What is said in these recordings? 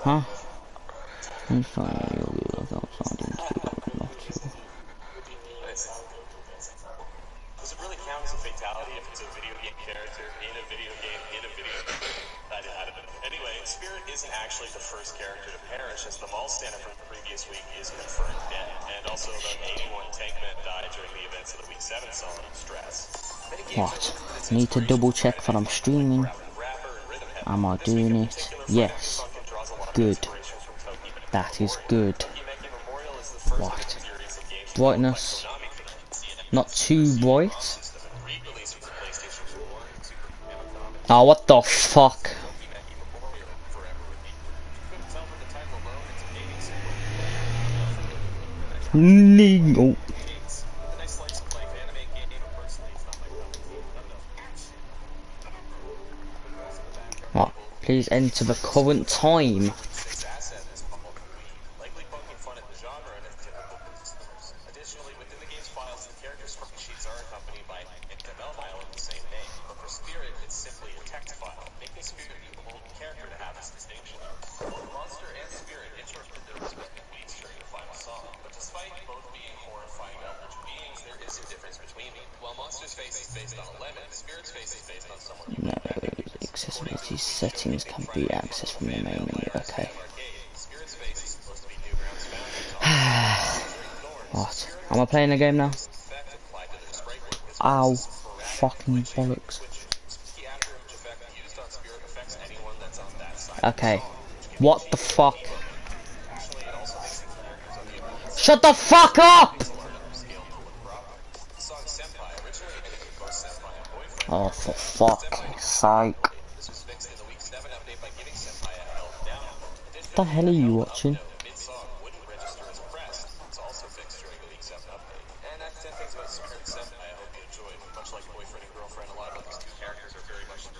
Huh? I'm sorry, you'll be without sounding too not you. Does it really count as a fatality if it's a video game character in a video game in a video game? I don't know. Anyway, Spirit isn't actually the first character to perish, as the mall stand from the previous week is confirmed dead, and also about 81 tankmen died during the events of the Week 7 Solid Stress. What? Need to double check that I'm streaming. Am I doing it? Yes. Good. That is good. What? Brightness. Not too bright. Oh, what the fuck? No. What? Please enter the current time. Additionally, within the game's files, the characters' sheets are accompanied by XML file of the same name, but for Spirit, it's simply a text file, making Spirit the only character to have this distinction. Monster and Spirit interrupted their respective weeks during the final song, but despite both being horrifying eldritch beings, there is a difference between them. While Monster's face is based on a lemon, Spirit's face is based on someone you No, accessibility settings can be accessed from the main menu. Okay. Spirit's face is supposed to be Newground's What? Am I playing the game now? Ow. Fucking bollocks. Okay. What the fuck? Shut the fuck up! Oh, for fuck's sake. What the hell are you watching?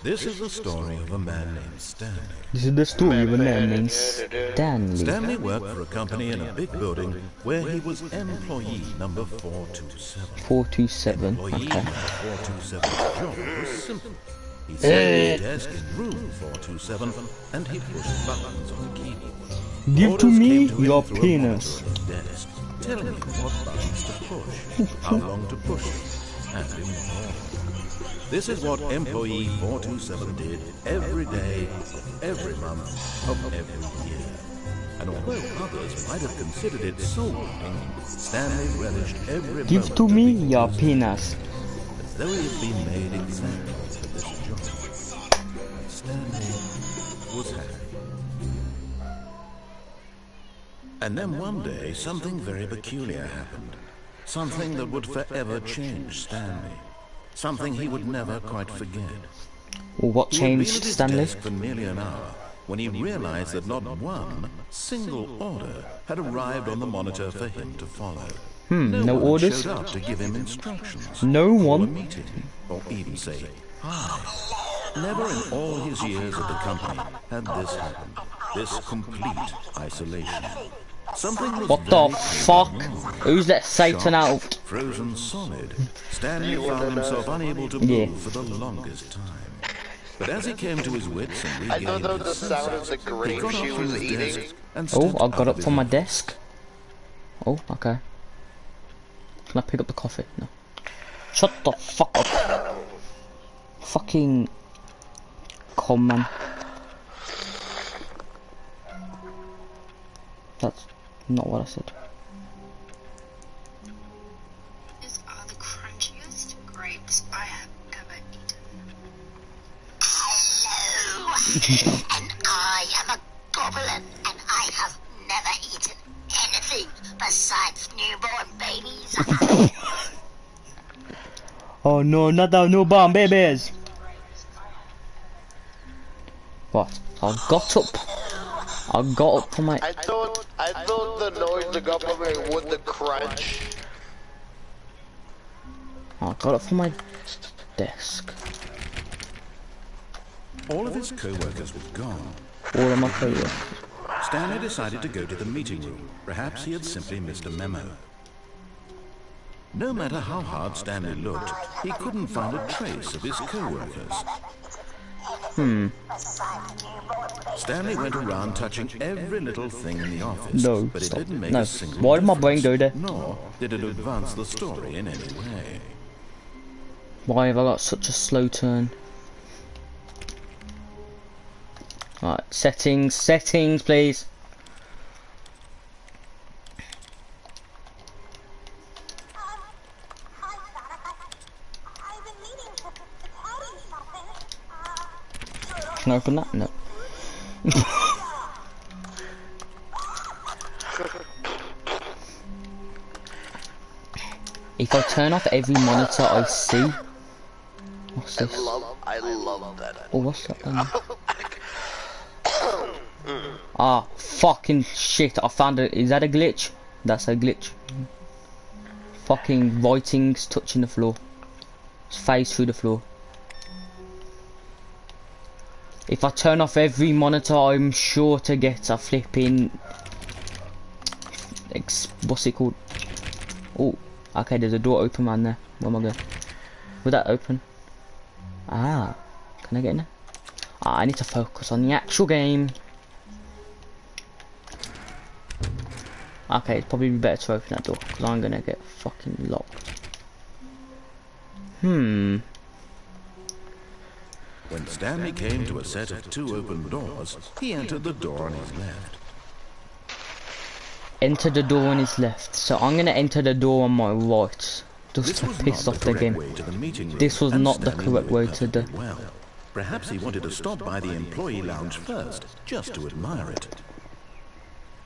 This is the story of a man named Stanley. This is the story of a man named Stanley. Stanley worked for a company in a big building where he was employee number 427. 427, Employee okay. number 427's job was simple. He sat at his desk in room 427 and he pushed buttons on the keyboard. Give to Orders me came to him your through a penis. monitor on his desk, telling him what buttons to push, how long to push them, and in what order. This is what employee 427 did every day, every month, of every year. And although others might have considered it soul-burning, Stanley relished every Give moment to of me being your used, penis. as though he had been made exactly for this job. And Stanley was happy. And then one day, something very peculiar happened. Something that would forever change Stanley. Something he would never quite forget. Well, what He had been changed, at his Stanley? desk for nearly an hour when he realized that not one single order had arrived on the monitor for him to follow. No one orders? showed up to give him instructions. No call a one? meeting, or even say hi. Never in all his years at the company had this happened. This complete isolation. Something was What the very fuck? clearly wrong. Who's let Satan Shocked, out? frozen solid, Stanley found himself unable to Yeah. move for the longest time. But as he came to his wits and I regained thought that his the sound of senses, the he grape got up she from was his eating. desk and Oh, stepped I got out up of from my his desk. Oh, okay. Can I pick up the coffee? No. Shut the fuck up. Fucking... Come man. That's not what I said. These are the crunchiest grapes I have ever eaten. Hello! And I am a goblin, and I have never eaten anything besides newborn babies. Oh no, not the newborn babies! What? I got up from my... I thought the noise the government was the crunch. I got up from my desk. All of his co-workers were gone. All of my co-workers. Stanley decided to go to the meeting room. Perhaps he had simply missed a memo. No matter how hard Stanley looked, he couldn't find a trace of his co-workers. besides newborn babies. Stanley went around touching every little thing in the office, No, but it stop. didn't make No. a single Why did my brain difference, go there? nor did it advance the story in any way. Why have I got such a slow turn? Right, settings, please. Hi, Sonic. I've been meaning to tell you something. Can I open that? No. If I turn off every monitor I see, what's this? I love that. Oh, what's that? Ah, fucking shit! I found it. Is that a glitch? That's a glitch. Fucking writings touching the floor. It's phased through the floor. If I turn off every monitor, I'm sure to get a flipping. What's it called? Oh, okay. There's a door open, man. There. Where am I going? Would that open? Ah, can I get in there? Ah, I need to focus on the actual game. Okay, it's probably better to open that door because I'm gonna get fucking locked. When Stanley came to a set of 2 open doors, he entered the door on his left. Enter the door on his left, so I'm gonna enter the door on my right. Just This to was piss not off the the correct game. way to the meeting room, This was and not the Stanley correct knew it way to the. perfectly well. Perhaps he wanted to stop by the employee lounge first, just to admire it.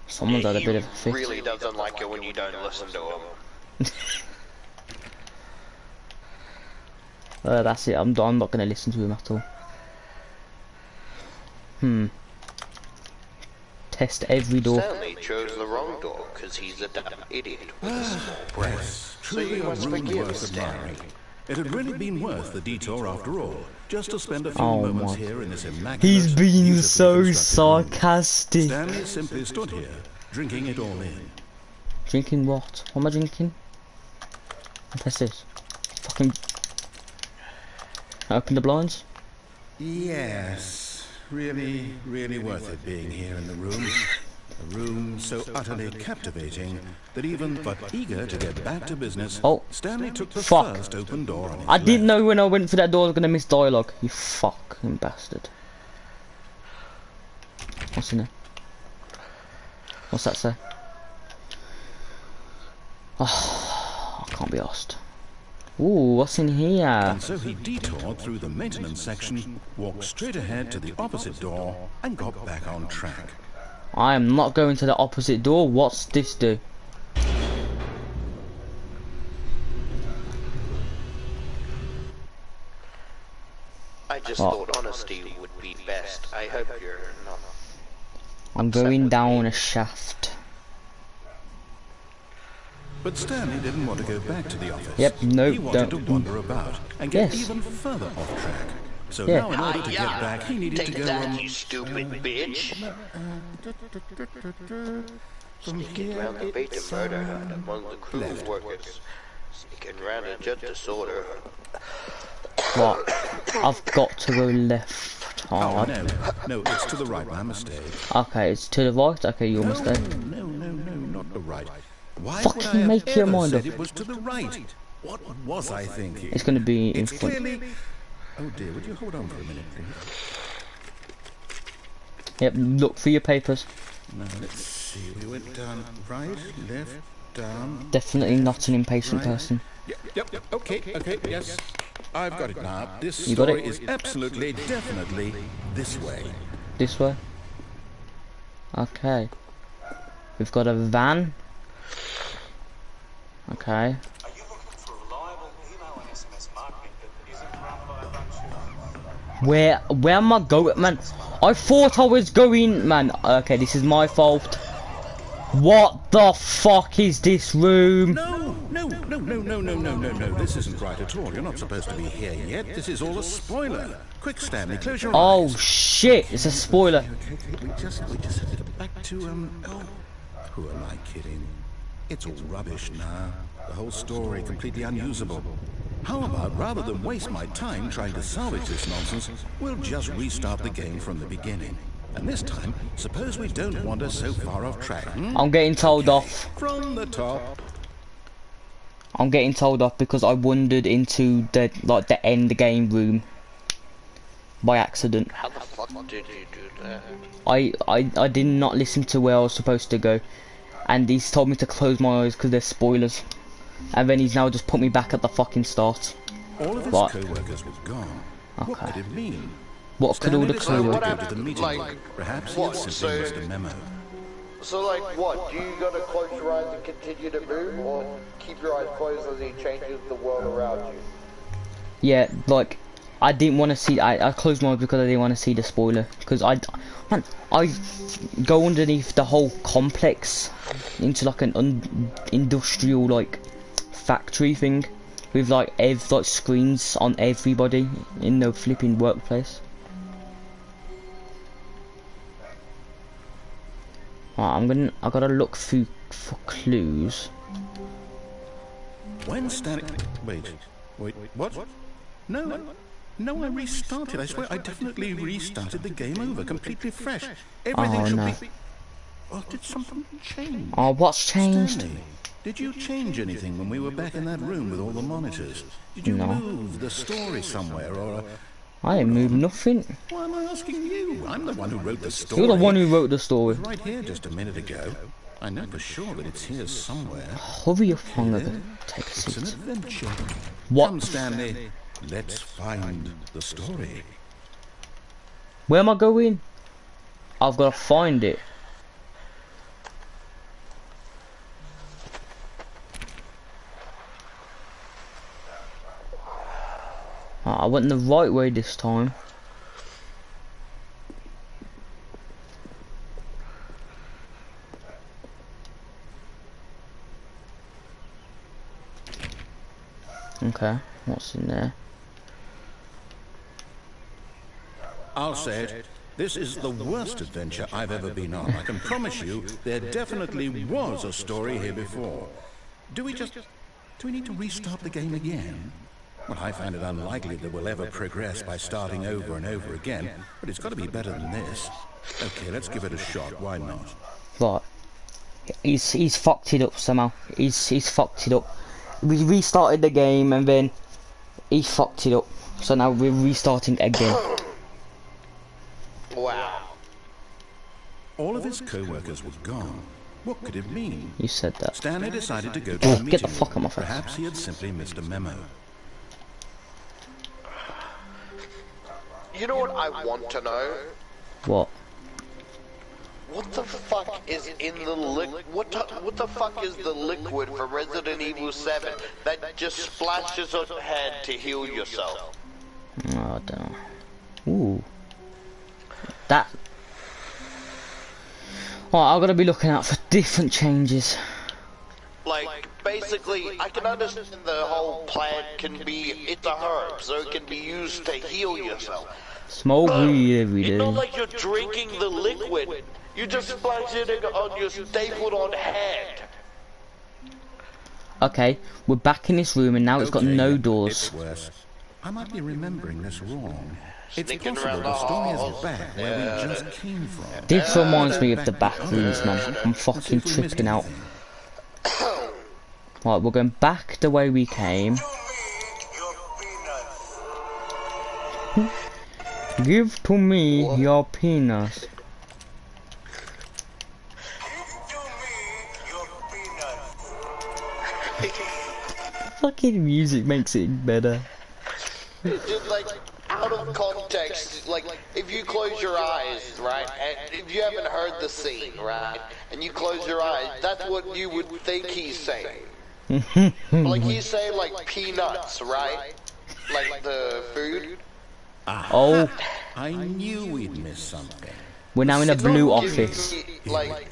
Someone's had a bit of a He fit. really doesn't like it when you don't listen to him. That's it. I'm not gonna listen to him at all. Test every door. Stanley chose the wrong door because he's a dumb idiot with a small brain. Yes, truly you a must room forgive worth Stanley. admiring. It had really been worth the detour after all, just to spend a few Oh moments my. here in this immaculate, He's being beautifully so constructed room. sarcastic. Stanley simply stood here, drinking it all in. Drinking what? What am I drinking? What's this? Fucking. Open the blinds. Yes, really worth it being here in the room. A room so utterly captivating that even but eager to get back to business, Oh. Stanley took the Fuck. first open door on his I didn't left. know when I went for that door I was gonna miss dialogue. You fucking bastard. What's in there? What's that say? Oh, I can't be asked. Ooh, what's in here? And so he detoured through the maintenance section, walked straight ahead to the opposite door, and got back on track. I am not going to the opposite door. What's this do? I just Oh. thought honesty would be best. I hope you're not. I'm going down a shaft. But Stanley didn't want to go back to the office. Yep, no, He wanted don't. to wander about and get Yes. even further off track. So Yeah. now in order to get back, he needed to Take go that, you stupid bitch! Sneaking round the beta murder hunt among the crew workers. Sneaking round a jet disorder. What? I've got to go left. Oh, Hard. no, it's to the right, my mistake. Okay, it's to the right. Okay, your mistake. No, not the right. Why Fucking would I have make your ever mind said up. it was to the right? What was I thinking? It's gonna be in It's front. clearly... Oh dear, would you hold on for a minute, please? Yep, look for your papers. Now, let's see. We went down right, left, down... Definitely not an impatient person. Yep, okay, yes. I've got it now. This You got story it? is absolutely, definitely this way. This way. Okay. We've got a van. Okay. Are you looking for reliable email and SMS marketing that isn't run by a bunch of... Where am I going, man? I thought I was going, man. Okay, this is my fault. What the fuck is this room? No. This isn't right at all. You're not supposed to be here yet. This is all a spoiler. Quick, Stanley, close your Oh eyes. shit! It's a spoiler. Okay, we just have to get back to, who am I kidding? It's all rubbish now. The whole story completely unusable. How about, rather than waste my time trying to salvage this nonsense, we'll just restart the game from the beginning. And this time, suppose we don't wander so far off track. I'm getting told off. From the top. I'm getting told off because I wandered into the the end game room by accident. How the fuck did you do that? I did not listen to where I was supposed to go, and he's told me to close my eyes because there's spoilers, and then he's now just put me back at the fucking start. All of his What? co-workers were gone. What Okay. could it mean? What could all the Stanley decided co-workers? to go to the meeting. Like, Perhaps he what, had simply so- missed a memo. So like what? Do you gotta close your eyes and continue to move, or keep your eyes closed as he changes the world around you? Yeah, like I didn't want to see. I closed my eyes because I didn't want to see the spoiler. Because I go underneath the whole complex into like an industrial like factory thing with like screens on everybody in the flipping workplace. Right, I gotta look through for clues. When Stanley... Wait, what? No, I restarted. I swear, I definitely restarted the game over, completely fresh. Everything Oh, should no. be... Oh, did something change? Oh, what's changed? Stanley, did you change anything when we were back in that room with all the monitors? Did you No. move the story somewhere, or... I didn't move nothing. Why am I asking you? I'm the one who wrote the story. You're the one who wrote the story. Right here just a minute ago. I know for sure that it's here somewhere. Hurry up, Hunger. Take a It's an seat. adventure. What? Come, Stanley. Let's find the story. Where am I going? I've got to find it. I went the right way this time. Okay, what's in there? I'll say it. This is the worst adventure I've ever been on. I can promise you there definitely was a story here before. Do we need to restart the game again? Well, I find it unlikely that we'll ever progress by starting over and over again, but it's got to be better than this. Okay, let's give it a shot. Why not? Right. He's fucked it up somehow. He's fucked it up. We restarted the game and then he fucked it up. So now we're restarting again. Wow. All of his co-workers were gone. What could it mean? You said that. Stanley decided to go to the meeting. Get the fuck out of my face. Perhaps he had simply missed a memo. You know what I want to know? What? What the fuck is in the what the fuck is the liquid for Resident Evil 7 that just splashes on your head to heal yourself? Oh, I don't know. Ooh. That. Oh, I've got to be looking out for different changes. Like, basically, I can understand the whole plant can be, it's a herb, so it can be used to heal yourself. Smoke weed every It's day. not like you're drinking the liquid. You just splash it on your stapled on head. Okay, we're back in this room and now it's got no Okay, doors. It's worse. I might be remembering this wrong. It's Sneaking possible around the the story is halls. back where we just came from. This reminds me of the back rooms, man. I'm Let's see fucking if we missed tripping out. anything. Right, we're going back the way we came. Give to me your peanuts. Fucking music makes it better. Just like, out of context, like, if you close your eyes, right, and if you haven't heard the scene, right, and you close your eyes, that's what you would think he's saying. Like, he's saying, like, peanuts, right? Like, the food. Oh, I knew we'd miss something. we're now in a It's not blue giving office. me- like,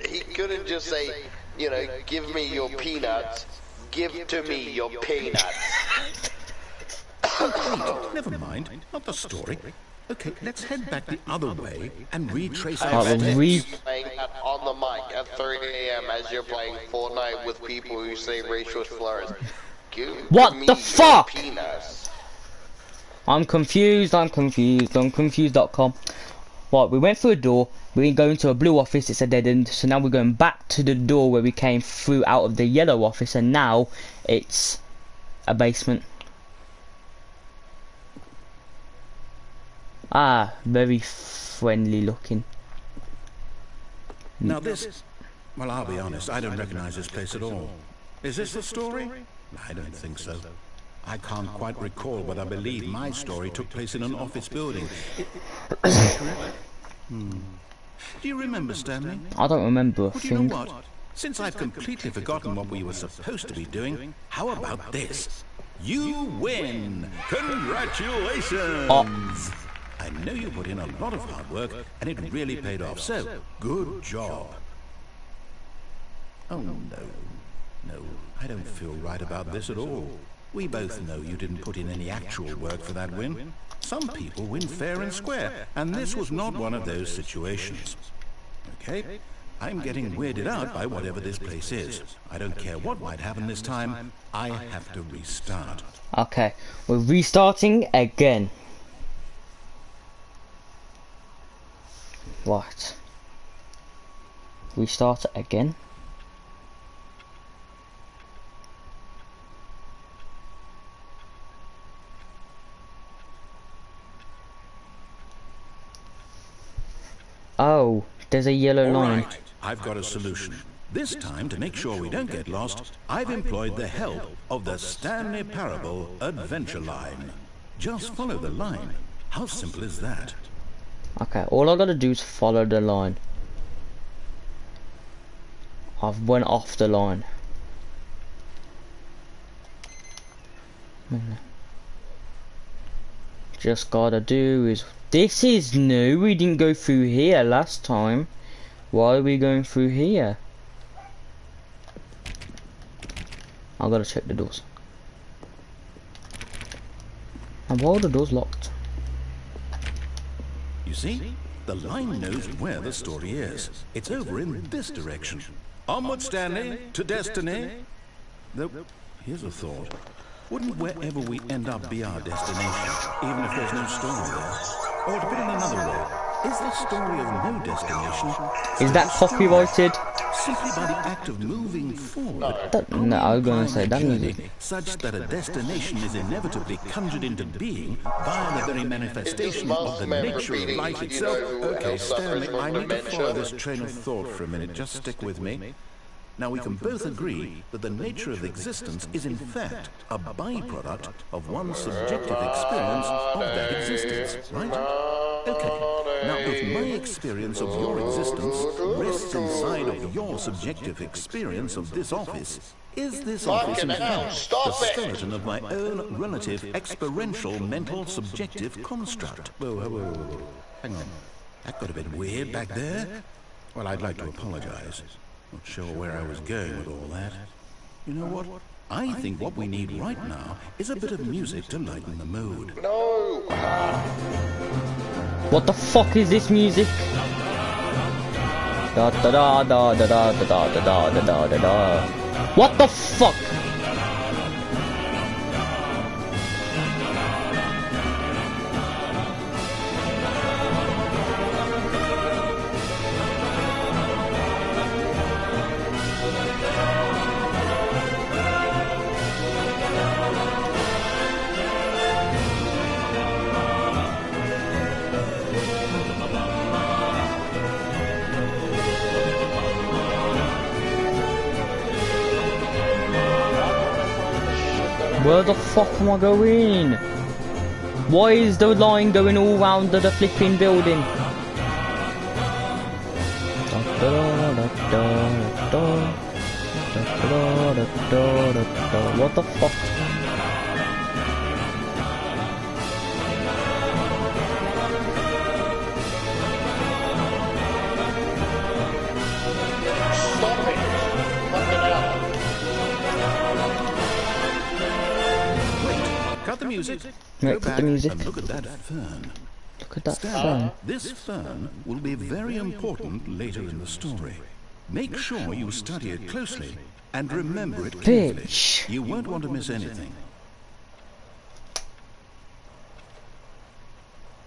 he couldn't just say, you know, give me your peanuts, give to me your peanuts. Never mind, not the story. Okay, let's head back the other way and retrace Oh, our the steps. re- Playing that on the mic at 3 a.m. as you're playing Fortnite with people who say racial slurs. What Give me the your fuck? penis. I'm confused.com. Right, we went through a door, we go into a blue office, it's a dead end, so now we're going back to the door where we came through out of the yellow office, and now it's a basement. Ah, very friendly looking. Now this... Well, I'll be honest, I don't recognize this place at all. Is this the story? I don't think so. I can't quite recall, but I believe my story took place in an office building. Is that correct? Do you remember, Stanley? I don't remember a Well, do you thing. know what? Since I've completely forgotten what we were supposed to be doing, how about this? You win! Congratulations! Oh. I know you put in a lot of hard work, and it really paid off, so good job. Oh, no, I don't feel right about this at all. We both know you didn't put in any actual work for that win. Some people win fair and square, and this was not one of those situations. Okay? I'm getting weirded out by whatever this place is. I don't care what might happen this time. I have to restart. Okay, we're restarting again. Right. Restart again. Oh, there's a yellow All line. right, I've got a solution. This time, to make sure we don't get lost, I've employed the help of the Stanley Parable Adventure Line. Just follow the line. How simple is that? Okay, all I gotta do is follow the line. I've went off the line. Just gotta do is... This is new, we didn't go through here last time. Why are we going through here? I gotta check the doors. And why are the doors locked? You see? The line knows where the story is. It's over in this direction. Onward, Stanley, to destiny. Though, here's a thought. Wouldn't wherever we end up be our destination, even if there's no story there? Or to put it another way, is the story of no destination... Is that copyrighted? Simply by the act of moving forward. No, I was gonna say that journey music. such that a destination is inevitably conjured into being via the very manifestation of the nature of life itself. Okay, Stanley, I need to follow this train of thought for a minute. Just stick with me. Now, we can both agree that the nature of existence is in fact a byproduct of one's subjective experience of that existence, right? Okay, now if my experience of your existence rests inside of your subjective experience of this office, is this office in fact the skeleton of my own relative experiential mental subjective construct? Whoa. Hang on. That got a bit weird back there. Well, I'd like to apologize. Not sure where I was going with all that. You know what? I think what we need right now is a bit of music to lighten the mood. No. What the fuck is this music? Da da da da da da da da da da da da da. What the fuck? Where the fuck am I going? Why is the line going all round the flipping building? What the fuck? Stop it. Fucking hell. Cut the music. Right, Go cut the back music. and look at that fern. Look at that Stan, fern. this fern will be very important later in the story. Make sure you study it closely And remember it carefully. Bitch. You won't want to miss anything.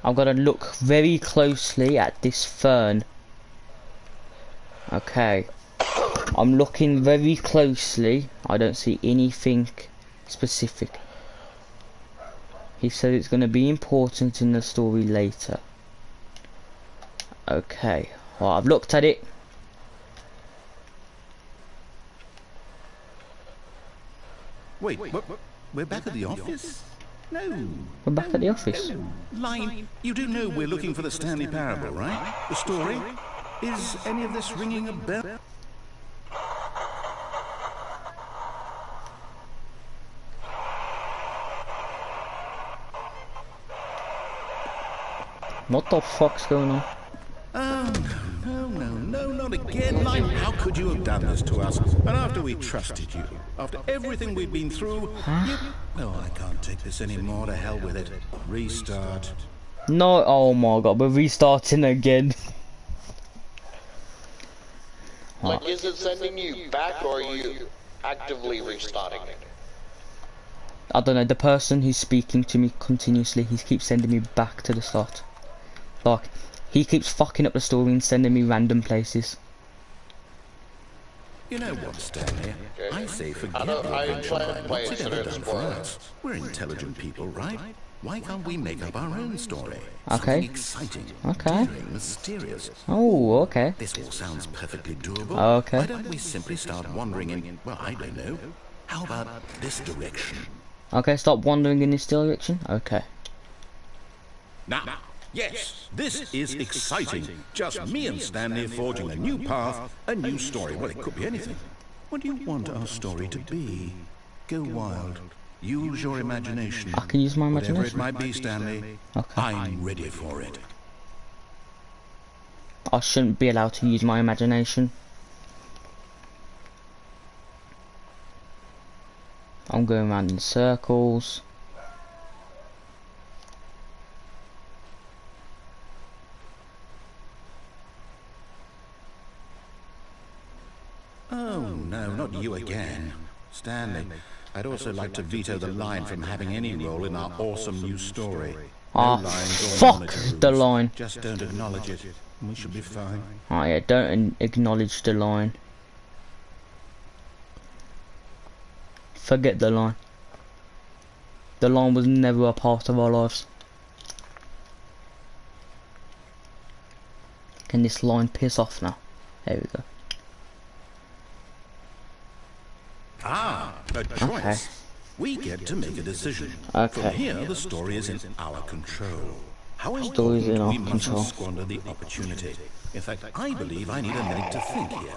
I've got to look very closely at this fern. Okay. I'm looking very closely. I don't see anything specific. He said it's going to be important in the story later. Okay. Well, I've looked at it. Wait, we're back at the office? No. We're back at the office. Line, you do know we're looking for the Stanley Parable, right? The story? Is any of this ringing a bell? What the fuck's going on? Oh, no, not again. Line, how could you have done this to us? And after we trusted you, after everything we've been through, you... Oh, I can't take this anymore. To hell with it. Restart. No, oh my god, we're restarting again. Like, is it sending you back or are you actively restarting it? I don't know, the person who's speaking to me continuously, he keeps sending me back to the start. Like, he keeps fucking up the story and sending me random places. You know what, Stanley? I say forget the I invention try line. and play What's it it ever so done it's for fun. us? We're intelligent people, right? Why can't we make up our own story? Okay. Something exciting, Okay. daring, mysterious. Oh, okay. This all sounds perfectly doable. Okay. Why don't we simply start wandering in, well, I don't know. How about this direction? Okay, stop wandering in this direction. Okay. Now, yes, this is exciting. Just me and Stanley forging a new path, a new story. Well, it could be anything. What do you want our story to be? Go wild. Use your imagination. I can use my Whatever it imagination. might be, Stanley, Okay. I'm ready for it. I shouldn't be allowed to use my imagination. I'm going around in circles. Oh, no, not you again. Stanley, I'd also like to veto the line from having any role in our awesome new story. Ah, No lines or fuck monitor the rules. line. Just don't acknowledge it. We should be fine. Oh yeah, don't acknowledge the line. Forget the line. The line was never a part of our lives. Can this line piss off now? There we go. Ah, a choice. Okay. We get to make a decision. Okay. From here, the story is in our control. How Story's in important our we mustn't control. squander the opportunity. In fact, I believe I need a minute to think here.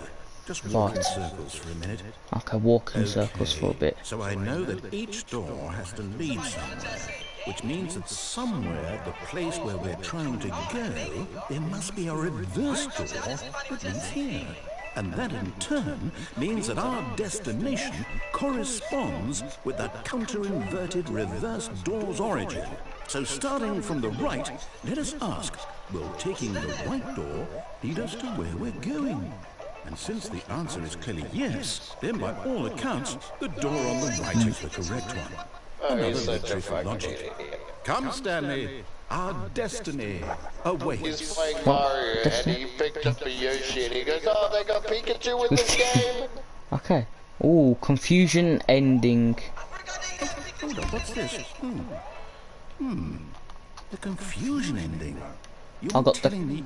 Just walk in Right. circles for a minute. Okay, walk in circles for a bit. So I know that each door has to lead somewhere, which means that somewhere, the place where we're trying to go, there must be a reverse door that leads here. And that in turn means that our destination corresponds with the counter-inverted reverse door's origin. So starting from the right, let us ask, will taking the right door lead us to where we're going? And since the answer is clearly yes, then by all accounts, the door on the right is the correct one. Another victory for logic. Come, Stanley, our destiny awaits. He's playing Mario and he picked up a Yoshi and he goes, oh, they got Pikachu in this game? Okay. Ooh, confusion ending. Hold on, what's this? The confusion ending. I You're got the- telling me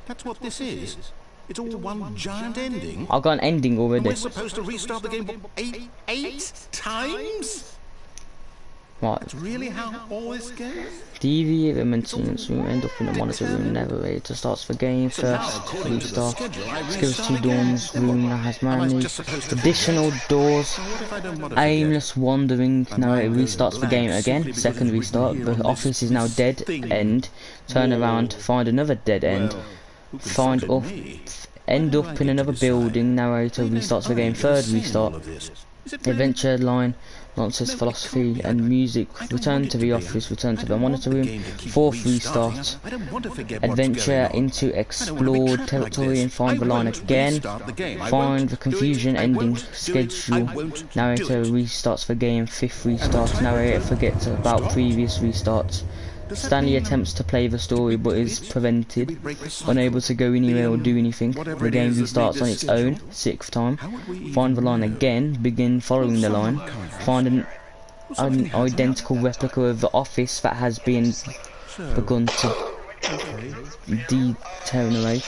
that's what this is? It's all one giant ending? I got an ending And already. we're supposed to restart the game eight times? Right. That's really how all this goes? Deviate the maintenance room, end up in the monitor room, never ready to start the game So now, first. according to the Restart. schedule, I Security restart dorms again. room now has Am I manually. just supposed to Additional forget? doors. So what if I don't want to forget? Aimless wandering. My Now it mind goes restarts the blank game simply again. because Second it's written restart. here The on office this is now dead. thing. End. Turn around. Find another dead end. Well, who Find consulted off. me? End Why do up I in get to another decide? building. Narrator Why don't restarts the I game. get a Third say in all restart. of this? Is it really? Adventure line, nonsense, philosophy, and music. Return to the office, return to the monitor room. 4th restart. I don't want to forget what's Adventure going on. into I don't want to be explored trapped like territory this. and find I the line won't again. restart the game. I Find won't the do confusion it. I ending won't do it. schedule. I won't do Narrator it. restarts the game. 5th And the restart. Narrator timer forgets about stopped? previous restarts. Does that Stanley mean attempts to play the story did we but do is it? prevented. Did we break the cycle? Unable to go anywhere or do Being anything. whatever The it game is that restarts made on this its own. schedule? 6th time. How would we Find the even line know? again. Begin following the line. Someone comes. Find an Something happens. identical replica of the office that has been So, begun to okay. deteriorate.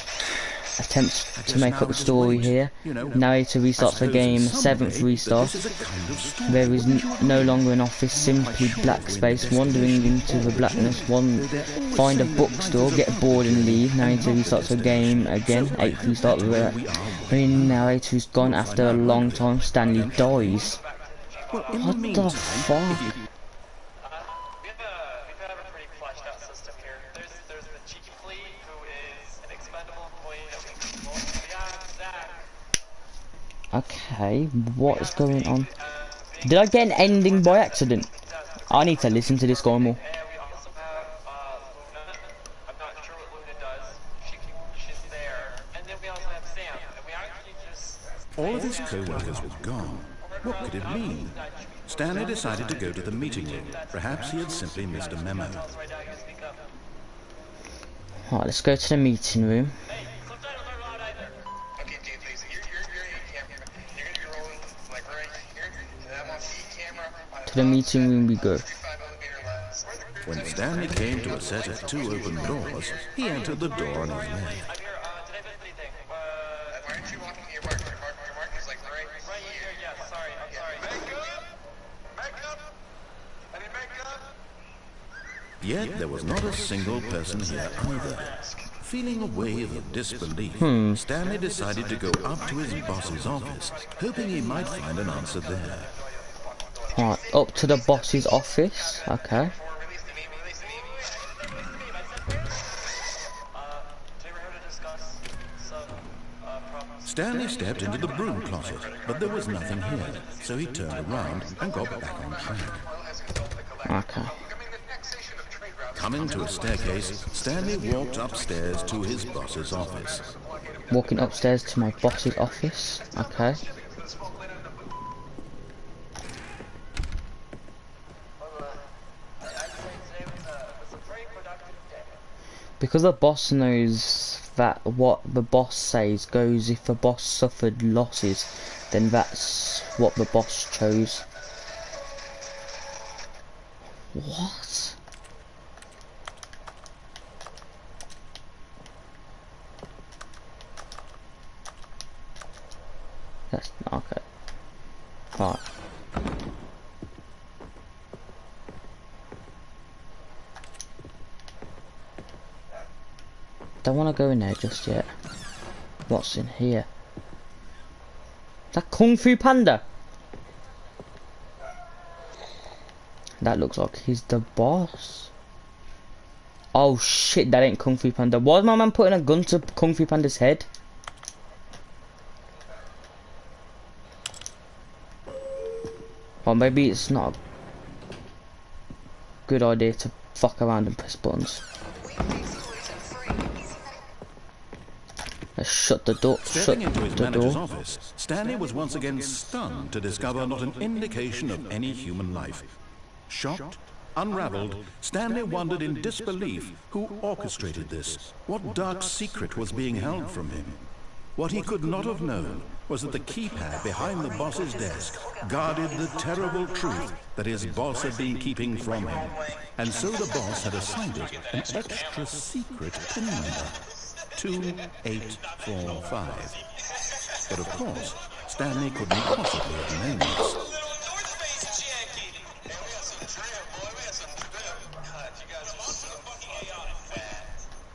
Attempts to make up the story here. You know, Narrator restarts the suppose game. in some 7th way restart. that this is a kind of story, There is wouldn't you no agree? longer an office, simply black space. Wandering into the blackness, find a bookstore, get bored and leave. Narrator restarts the game again. 8th restart. The narrator is gone after a long time. Stanley dies. Well, in What the meantime, fuck? if you- We've had a pretty fleshed out system here. There's the cheeky flea who is an expendable employee that we can promote. Beyond that, Okay, what is going on? Did I get an ending by accident? I need to listen to this guy more. and we also have Luna. I'm not sure what Luna does. She's there. And then we also have Sam. And we actually just all of his co-workers were gone, what could it mean? Stanley decided to go to the meeting room. Perhaps he had simply missed a memo. right now you speak up. Alright, let's go to the meeting room. Subtitles aren't loud either. Okay, dude, please. You're in camera. You're gonna be rolling like right here. And I'm on C camera. To the meeting room we go. 35mm lens. When Stanley came to a set of 2 open doors, he entered the door on his left. I'm here. Did I miss anything? Why aren't you walking your mark? Your mark is like right Here, yeah. Sorry. I'm sorry. Makeup? Any makeup? Yet there was not a single person here either. Feeling a wave of disbelief, Stanley decided to go up to his boss's office, hoping he might find an answer there. Alright, up to the boss's office. Okay. Release the meme. Release the meme. Today we're here to discuss some problems. Stanley stepped into the broom closet, but there was nothing here, so he turned around and got back on track. Okay. Coming to a staircase, Stanley walked upstairs to his boss's office. Walking upstairs to my boss's office. Okay. Because the boss knows that what the boss says goes, if the boss suffered losses, then that's what the boss chose. What? That's okay. Right. Don't want to go in there just yet. What's in here? That Kung Fu Panda. That looks like he's the boss. Oh shit, that ain't Kung Fu Panda. Why is my man putting a gun to Kung Fu Panda's head? Or maybe it's not a good idea to fuck around and press buttons. Let's shut the door. Stepping into his Shut the manager's door. office, Stanley was once again stunned to discover not an indication of any human life. Shocked, unraveled, Stanley wondered in disbelief who orchestrated this. What dark secret was being held from him? What he could not have known was that the keypad behind the boss's desk guarded the terrible truth that his boss had been keeping from him. And so the boss had assigned it an extra secret PIN number. 2845. But of course, Stanley couldn't possibly have known this.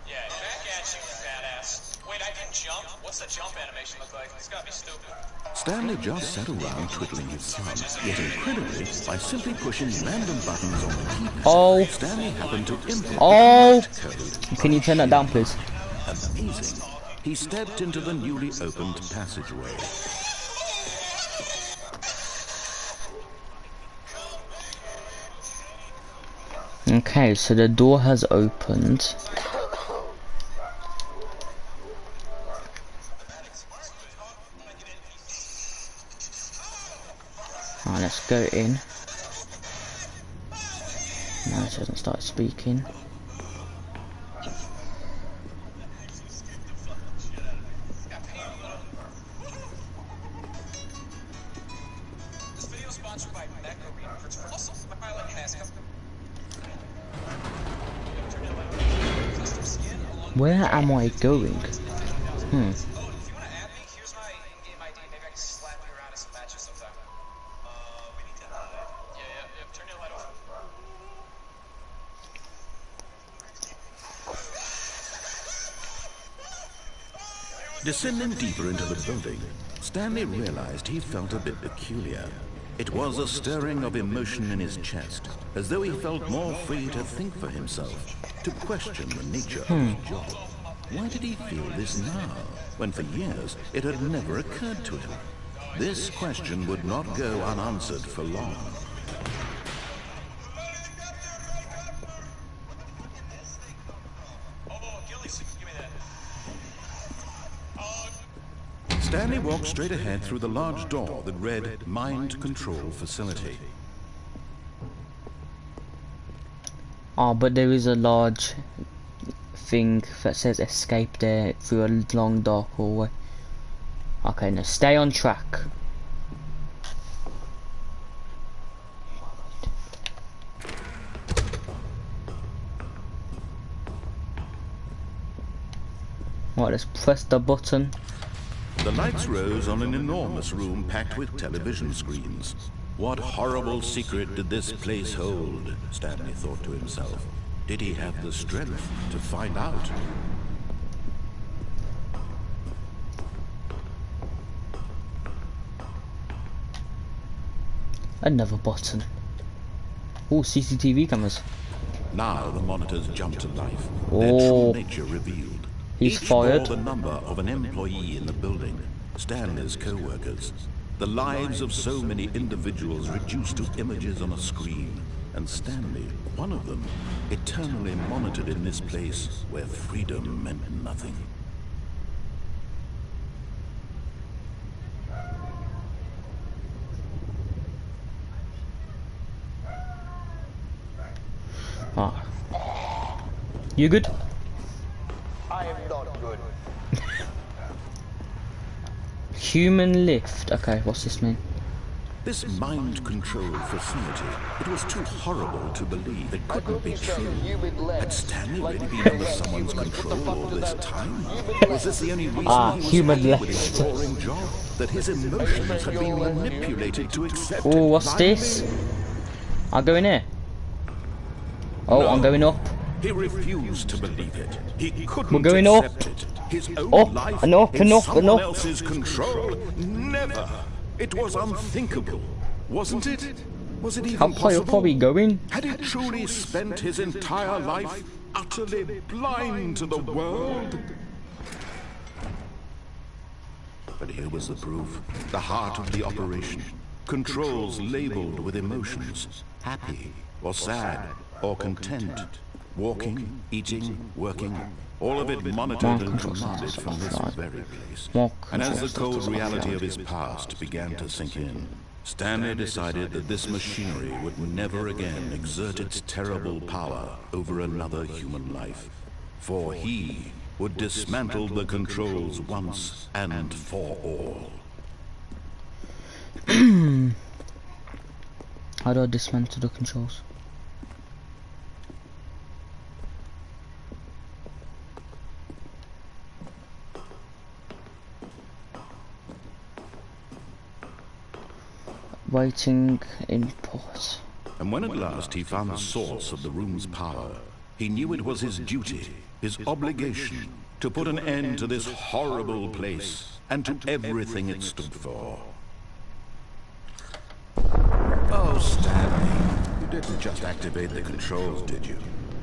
Yeah, back at you, badass. Wait, I can jump? What's the jump animation look like? It's gotta be stupid. Stanley just sat around twiddling his thumb, yet incredibly, by simply pushing random buttons on the keypad, Oh. Stanley happened to implement Oh! code. Can you turn that down, please? Amazing. He stepped into the newly opened passageway. Okay, so the door has opened. Alright, let's go in. No, it hasn't started speaking. This video is sponsored by Macarena, which plus pilot has custom skin along. Where am I going? Oh, if you want to add me, here's my in-game ID. Maybe I can slap you around in some matches sometime. We need to hide. Yeah. Turn your light off. Descending deeper into the building, Stanley realized he felt a bit peculiar. It was a stirring of emotion in his chest, as though he felt more free to think for himself, to question the nature of his job. Why did he feel this now, when for years it had never occurred to him? This question would not go unanswered for long. Stanley walked straight ahead through the large door that read Mind Control Facility. Oh, but there is a large thing that says escape there through a long dark hallway. Okay, now stay on track. Right, let's press the button. The lights rose on an enormous room packed with television screens. What horrible secret did this place hold? Stanley thought to himself. Did he have the strength to find out? Another button. Oh, CCTV cameras. Now the monitors jumped to life. Oh. Their true nature revealed. He's Each fired. bore the number of an employee in the building, Stanley's co-workers. The lives of so many individuals reduced to images on a screen. And Stanley, one of them, eternally monitored in this place where freedom meant nothing. Ah. You good? I am not good. Human lift. Okay, what's this mean? This mind control facility, it was too horrible to believe. It couldn't be true. Had Stanley really been under someone's control all this time? Was this the only reason he was human happy with his left. boring job? That his emotions had been manipulated to accept Oh, it what's blindly? this? I'll go in here. Oh, No. I'm going up. He refused to believe it. He couldn't We're going up. accept it. His own Up, life and up, in and up, someone and up. else's control. Never. It was unthinkable, wasn't it? Was it even How high up possible? are we going? Had he truly spent his entire life utterly blind to the world? But here was the proof. The heart of the operation. Controls labeled with emotions. Happy or sad or content. Walking, eating, working. All of it monitored and commanded from this very place. And as the cold reality of his past began to sink in, Stanley decided that this machinery would never again exert its terrible power over another human life. For he would dismantle the controls once and for all. How do I dismantle the controls? Waiting input. And when at last he found the source of the room's power, he knew it was his duty, his obligation, to put an end to this horrible place and to everything it stood for. Oh, Stanley, you didn't just activate the controls, did you?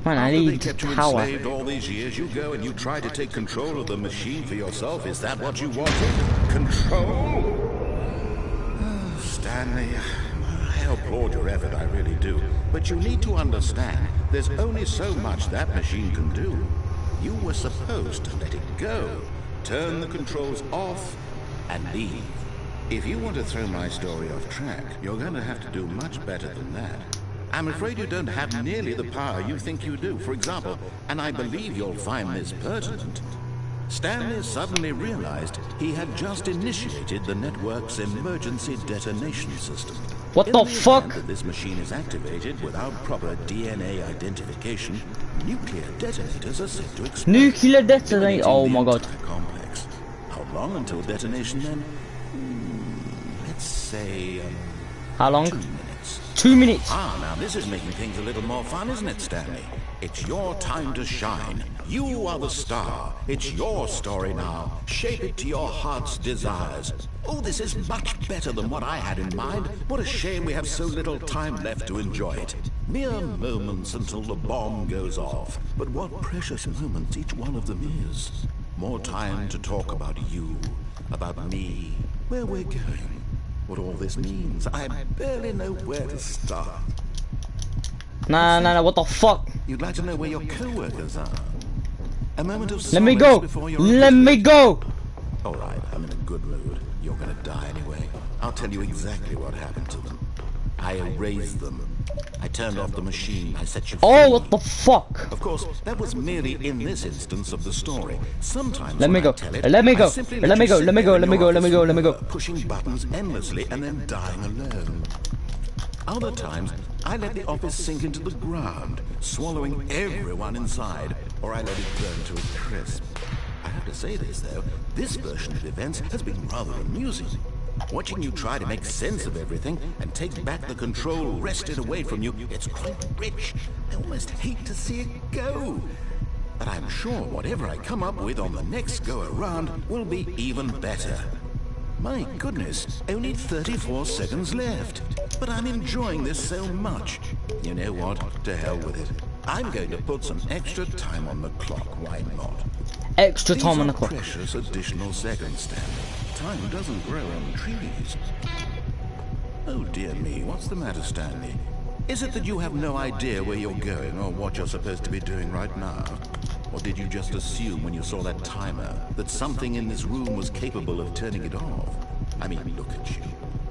Man, I After they need kept you power. enslaved all these years, you go and you try to take control of the machine for yourself. Is that what you wanted? Control? Oh, Stanley, I applaud your effort, I really do. But you need to understand, there's only so much that machine can do. You were supposed to let it go, turn the controls off, and leave. If you want to throw my story off track, you're going to have to do much better than that. I'm afraid you don't have nearly the power you think you do. For example, and I believe you'll find this pertinent, Stanley suddenly realized he had just initiated the network's emergency detonation system. What In the event fuck? that this machine is activated without proper DNA identification, nuclear detonators are set to explode. Nuclear detonate. Oh my god. Entire complex. How long until detonation then? Let's say How long? 2 minutes. 2 minutes. Ah, now this is making things a little more fun, isn't it, Stanley? It's your time to shine. You are the star. It's your story now. Shape it to your heart's desires. Oh, this is much better than what I had in mind. What a shame we have so little time left to enjoy it. Mere moments until the bomb goes off. But what precious moments each one of them is. More time to talk about you, about me, where we're going, what all this means. I barely know where to start. Nah, what the fuck? You'd like to know where your co-workers are. A moment of Let me solace go. before your Let me go. All right, I'm in a good mood. You're gonna die anyway. I'll tell you exactly what happened to them. I erased them. I turned off the machine. I set you free. Oh, what the fuck? Of course, that was merely in this instance of the story. Sometimes Let when me I go. tell it, Let me I go. simply Let me you go. sit Let me there go. in Let me your go. Let me go. Let me go. pushing buttons endlessly and then dying alone. Other times, I let the office sink into the ground, swallowing everyone inside, or I let it burn to a crisp. I have to say this, though, this version of events has been rather amusing. Watching you try to make sense of everything and take back the control wrested away from you, it's quite rich. I almost hate to see it go. But I'm sure whatever I come up with on the next go-around will be even better. My goodness, only 34 seconds left. But I'm enjoying this so much. You know what? To hell with it. I'm going to put some extra time on the clock, why not? Extra These time on are the clock. precious additional seconds, Stanley. Time doesn't grow on trees. Oh dear me, what's the matter, Stanley? Is it that you have no idea where you're going or what you're supposed to be doing right now? Or did you just assume when you saw that timer that something in this room was capable of turning it off? I mean, look at you.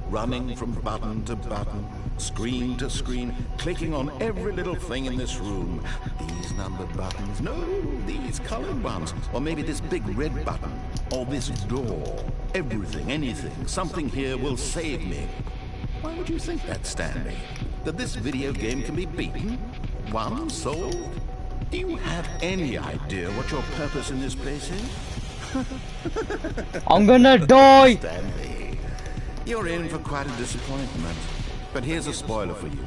Running from button to button, screen to screen, clicking on every little thing in this room. These numbered buttons, no, these colored ones. Or maybe this big red button, or this door. Everything, anything, something here will save me. Why would you think that, Stanley? That this video game can be beaten? Won? Solved? Do you have any idea what your purpose in this place is? I'm gonna die. Stanley, you're in for quite a disappointment. But here's a spoiler for you.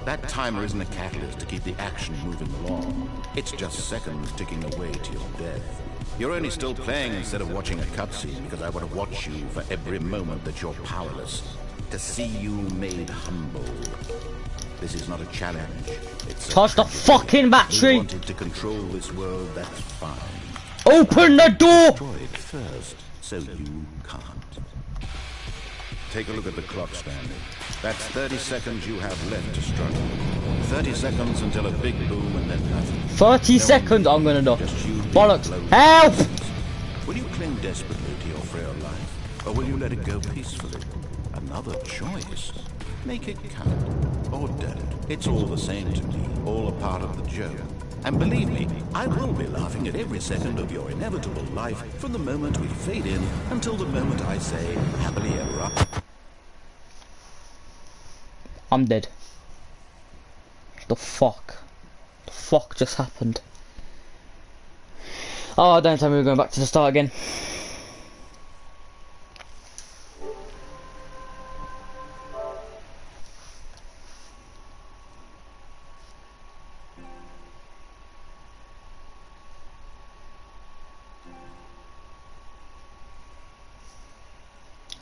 That timer isn't a catalyst to keep the action moving along. It's just seconds ticking away to your death. You're only still playing instead of watching a cutscene because I want to watch you for every moment that you're powerless. To see you made humble. This is not a challenge. It's a Touch the tragedy. fucking battery. You wanted to control this world, that's fine. Open the door. Destroy it first, so you can't. Take a look at the clock, Stanley. That's 30 seconds you have left to struggle. 30 seconds until a big boom and then nothing. 30 seconds. I'm gonna die. Just you Bollocks. blow- Help. Will you cling desperately to your frail life, or will you let it go peacefully? Another choice. Make it count, or don't. It's all the same to me, all a part of the joke. And believe me, I will be laughing at every second of your inevitable life from the moment we fade in until the moment I say, happily ever after. I'm dead. The fuck? The fuck just happened? Oh, don't tell me we're going back to the start again.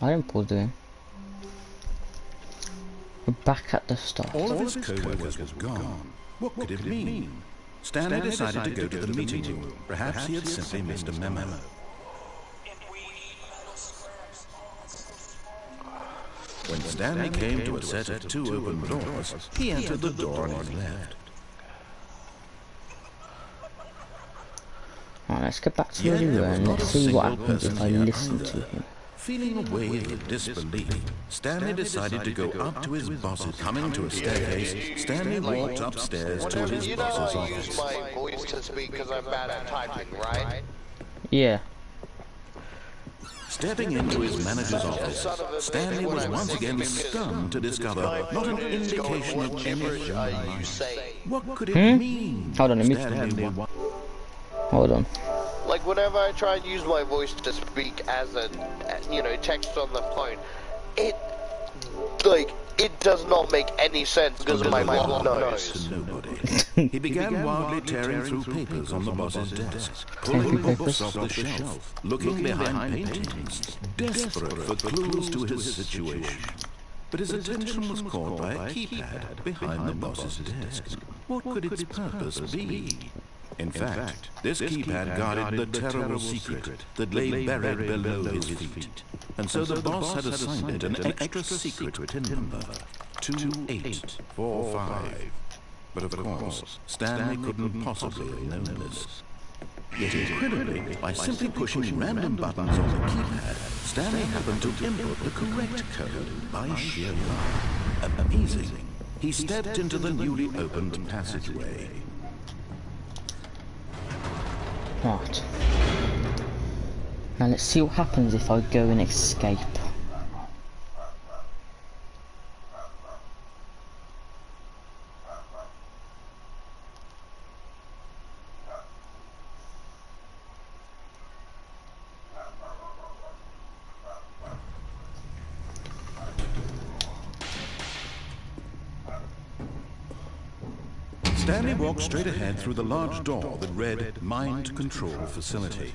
I didn't pause the game. We're back at the start. All of his co-workers was gone. What could it mean? Stanley decided to go to the meeting room. Perhaps he had simply missed a memo. When Stanley came to a set of 2 open doors, he entered the door on his left. Alright, let's get back to Yet where we there were was and not let's a see what single happens if person I here listen either. to him. Feeling a wave of disbelief, Stanley decided to go up to his boss's. Coming to a staircase, Stanley walked upstairs to his You know boss's I use office. my voice to speak because I'm bad at typing, right? Yeah. Stepping into his manager's office, Stanley was once again stunned to discover not an indication of any human life. What could it mean? Hold on, let me... Stanley Hold on. Like whenever I try and use my voice to speak as a, text on the phone, it does not make any sense because of my long nose. to nobody. He began wildly tearing through papers on the boss's desk, pulling books off the shelf, looking behind paintings, desperate for clues to his situation. But his attention was caught by a keypad behind the boss's desk. What could its purpose be? In fact, this keypad guarded the terrible secret that lay buried below his feet. And so the boss had assigned it an extra secret PIN number, 2845. But of course, Stanley couldn't possibly have known this. Yet incredibly, by simply pushing random buttons on the keypad, Stanley happened to input the correct code by sheer luck. Amazing. He stepped into the newly opened passageway. Right. Now let's see what happens if I go and escape. Stanley walked straight ahead through the large door that read Mind Control Facility.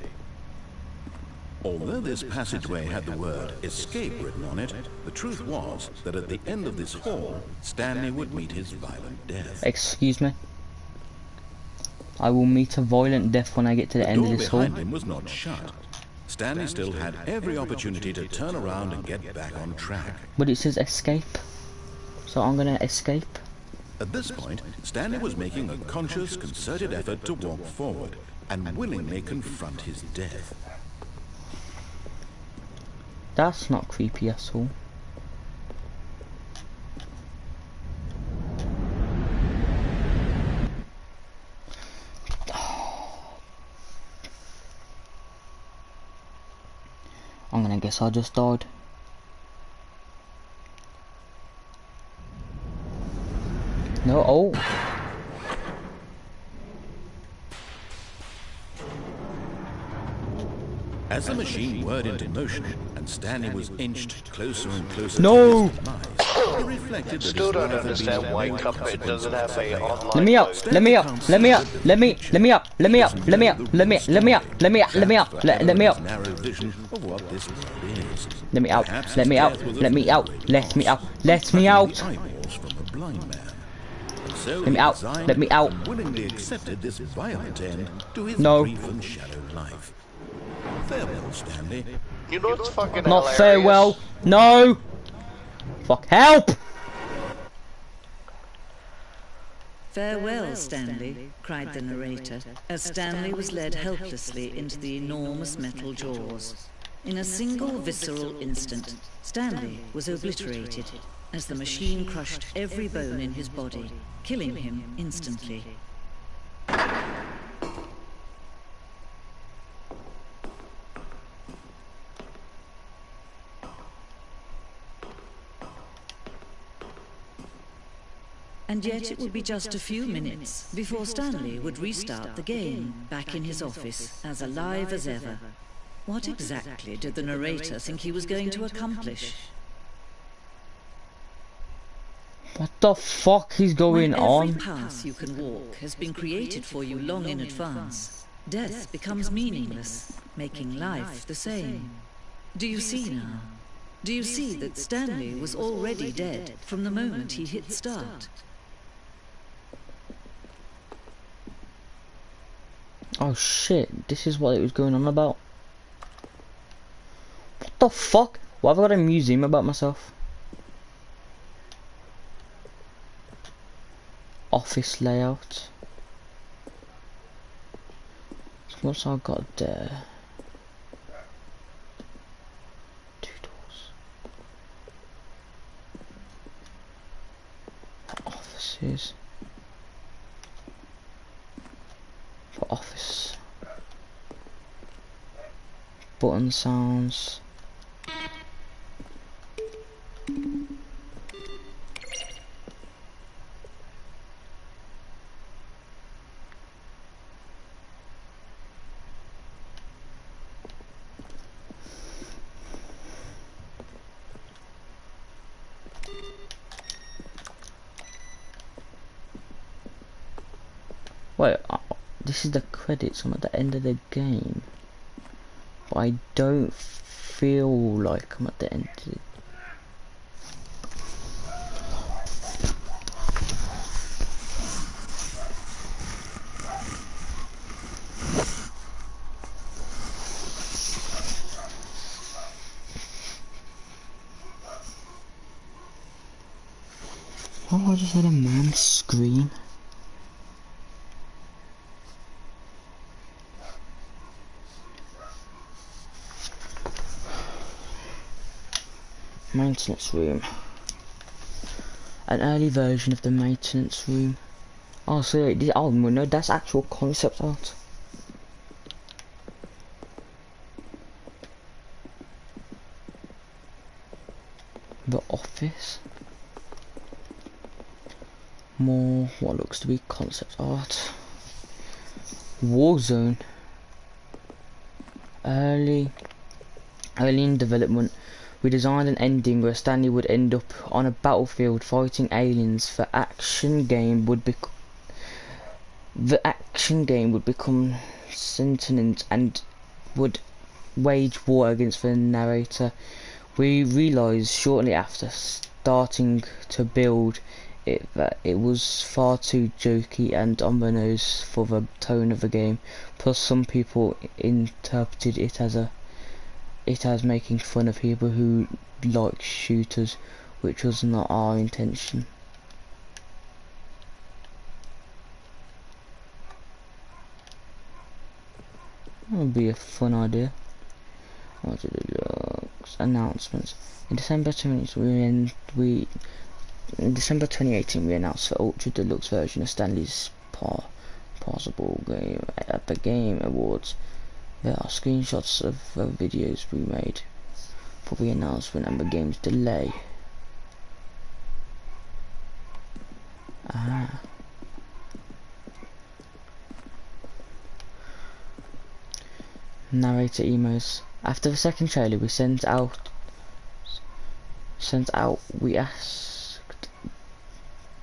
Although this passageway had the word escape written on it, the truth was that at the end of this hall, Stanley would meet his violent death. Excuse me. I will meet a violent death when I get to the end of door this hall. behind him was not shut. Stanley still had every opportunity to turn around and get back on track. But it says escape. So I'm gonna escape. At this point, Stanley was making a conscious, concerted effort to walk forward and willingly confront his death. That's not creepy at all. I'm gonna guess I just died. No, oh. As the machine whirred into motion and Stanley was inched closer and closer No! to his demise, he reflected that Still his don't life had understand been why more Cuphead doesn't have a consequences online. Let me out, let me out, let me out, let me out, let me out, let me out, let me out, let me out, let me out, let me out, let me out. narrow vision of what this world is. Let me out, Perhaps let me his out, death was let me out, avoided let me out, let me by out. the eyeballs from a blind man. And so Let me he out, resigned let me out. and willingly accepted this violent end to his No. brief and shallow life. Farewell, Stanley. You know what's fucking Not hilarious? farewell, no. Fuck, help. Farewell, Stanley, cried the narrator, as Stanley was led helplessly into the enormous metal jaws. In a single visceral instant, Stanley was obliterated, as the machine crushed every bone in his body, killing him instantly. And yet it would be just a few minutes before Stanley would restart the game, back in his office, as alive as ever. What exactly did the narrator think he was going to accomplish? What the fuck is going When on? every path you can walk has been created for you long in advance, death becomes meaningless, making life the same. Do you see now? Do you see that Stanley was already dead from the moment he hit start? Oh shit, this is what it was going on about. What the fuck? Why have I got a museum about myself? office layout. So once I got there, 2 doors. For offices. For office. Button sounds. Wait, this is the credits. I'm at the end of the game. But I don't feel like I'm at the end of it. Oh, I just heard a man scream. Maintenance room. An early version of the maintenance room. Oh, so oh no, that's actual concept art. The office. More what looks to be concept art. Warzone. Early in development. We designed an ending where Stanley would end up on a battlefield fighting aliens. The action game would become sentient and would wage war against the narrator. We realised shortly after starting to build it that it was far too jokey and on the nose for the tone of the game. Plus, some people interpreted it as making fun of people who like shooters, which was not our intention. That would be a fun idea. Announcements. In December 2018, we announced the Ultra Deluxe version of Stanley's Possible Game at the Game Awards. There are screenshots of the videos we made for the announcement and the game's delay. Narrator emails. After the second trailer we we asked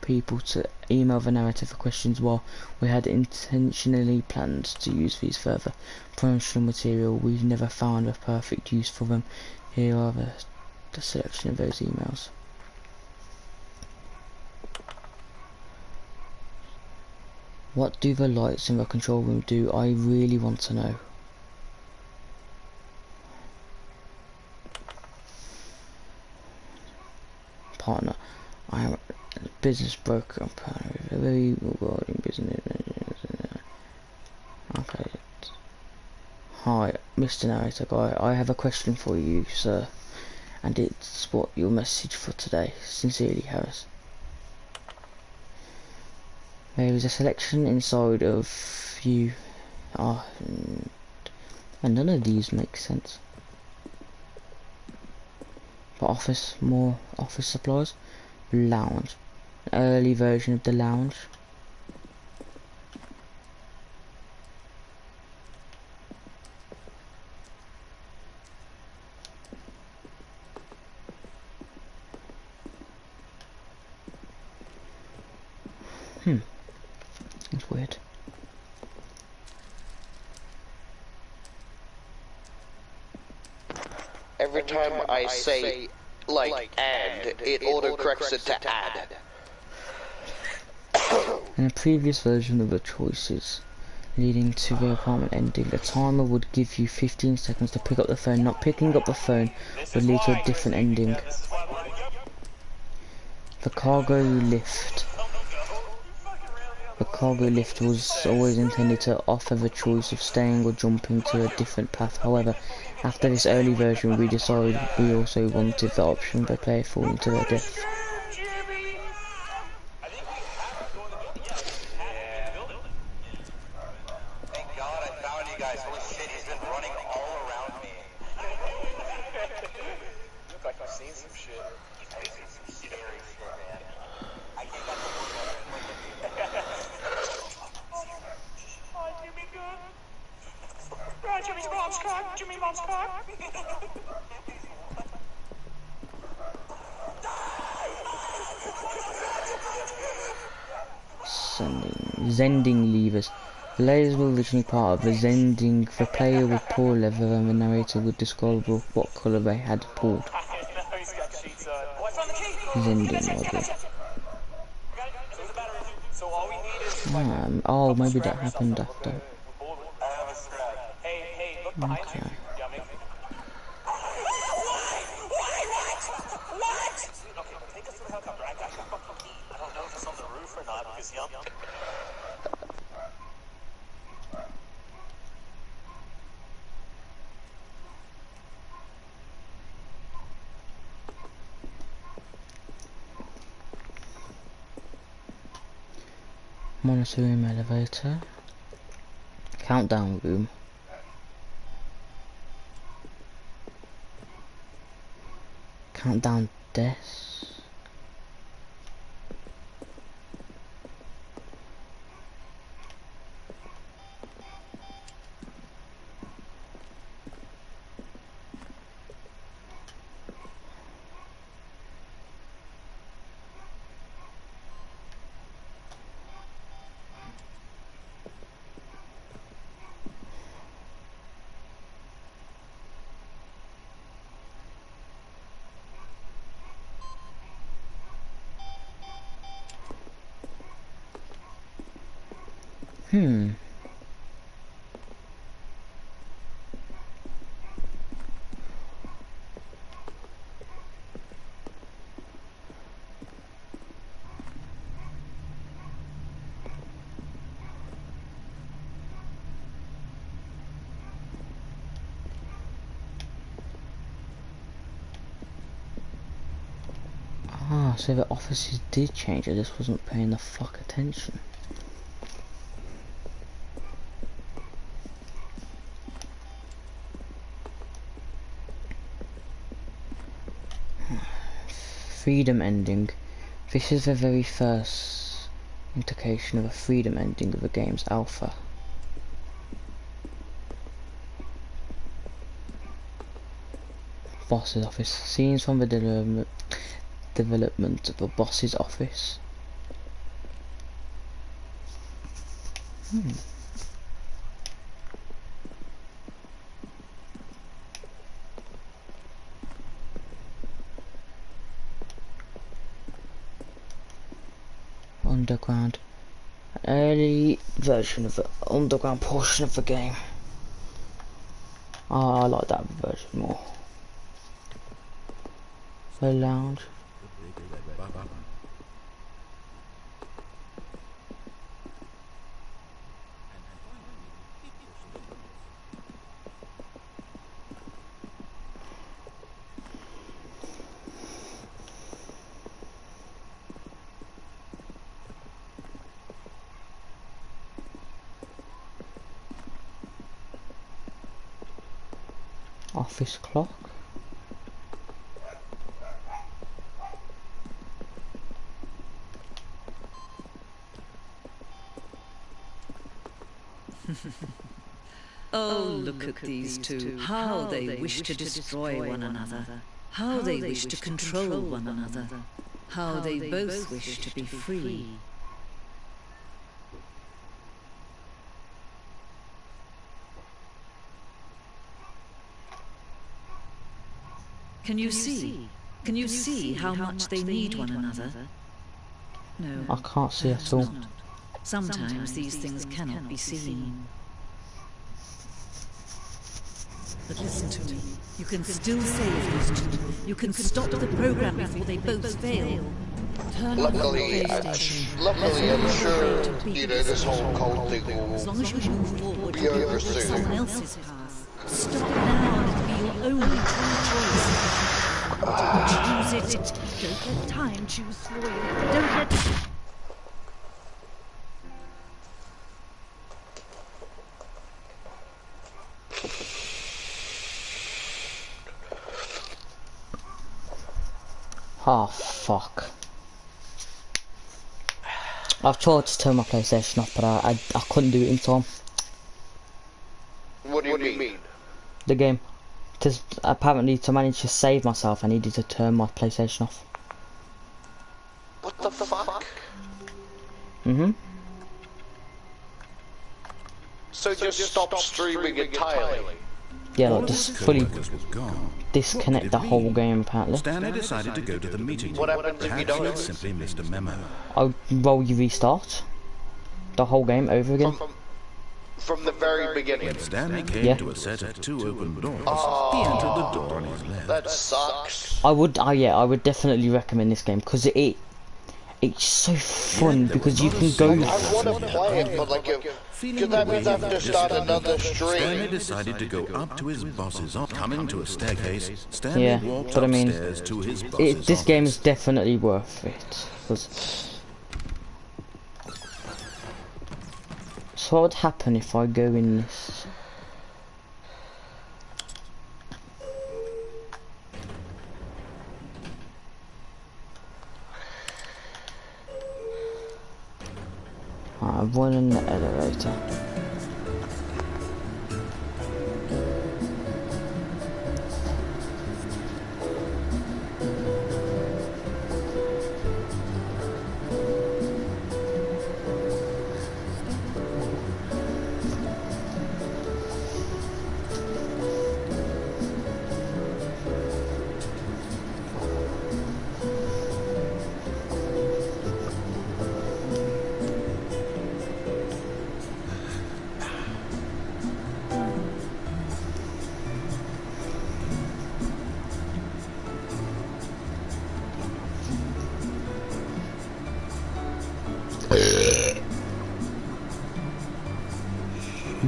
people to email the narrator for questions. While we had intentionally planned to use these further promotional material, we've never found a perfect use for them. Here are the selection of those emails. What do the lights in the control room do? I really want to know. Partner, I am a business broker. Very rewarding business. Okay. Hi, Mr. Narrator Guy. I have a question for you, sir, and it's what your message for today. Sincerely, Harris. There is a selection inside of you. And none of these make sense. For office, more office supplies. Lounge. An early version of the lounge. That's weird. Every time I say, like, add, it autocorrects it to add. In a previous version of the choices leading to the apartment ending, the timer would give you 15 seconds to pick up the phone. Not picking up the phone would lead to a different ending. The cargo lift. The cargo lift was always intended to offer the choice of staying or jumping to a different path. However, after this early version, we decided we also wanted the option of a player falling to their death. Thank God I found you guys. Holy shit, he's been running all around me. Look like I've seen some shit. I've seen some scary shit, man. I came back to work on it. Oh, Jimmy good. Right, Jimmy's mom's cock. Jimmy mom's cock. Zending levers. The layers were originally part of the Zending. The player would pull a lever and the narrator would describe what colour they had pulled. Now he's got sheets on. Oh, I found the key. Zending model. Got it. So the battery. So all we need is Oh, maybe that happened after. I have a scrap. Hey, look behind you. Okay. Yummy. Okay, well, take us to the helicopter. I got the fucking key. I don't know if it's on the roof or not because Yum. Monitor room elevator. Countdown room. Countdown desk. Ah, so the offices did change. I just wasn't paying the fuck attention. Freedom ending. This is the very first indication of a freedom ending of the game's alpha. Boss's office. Scenes from the development of the boss's office. Underground. An early version of the underground portion of the game. Oh, I like that version more. So lounge. Office clock. Oh, look at these two. How they wish to destroy one another. How they wish to control one another. How they both wish to be free. Can you see? Can you see how much they need one another? No. I can't see at all. Not. Sometimes these things cannot be seen. But listen to me. You can still save these two. You can stop the program before they both fail. Turn on your Luckily, PlayStation. I'm sure, To beat you know, this whole cult thing As long as you move forward, be you over walk someone soon. else's path. Stop now and it'll be your only true choice. Choose it. Don't let time choose for you. Don't let... Oh, fuck. I've tried to turn my PlayStation off, but I couldn't do it in time. What do you mean? The game. Apparently, to manage to save myself, I needed to turn my PlayStation off. What the fuck? Mhm. So just stop streaming entirely. Yeah, All like of just his fully co-workers were gone. disconnect the whole game. Apparently, Stanley decided to go to the meeting. What happens if you Perhaps he don't? had simply missed a memo. you restart the whole game over again. From the very beginning. When Stanley came Yeah. to a set of 2 open doors, he entered the door on his left. That sucks. I would definitely recommend this game because it's so fun because you can go. I want to play it, but like, because that means I have to start another Stanley stream. decided to go up to his boss's office. Coming to a staircase, Stanley Yeah, walked but I mean, upstairs to his boss's This game is office. definitely worth it. 'Cause- So what would happen if I go in this? I've won in the elevator.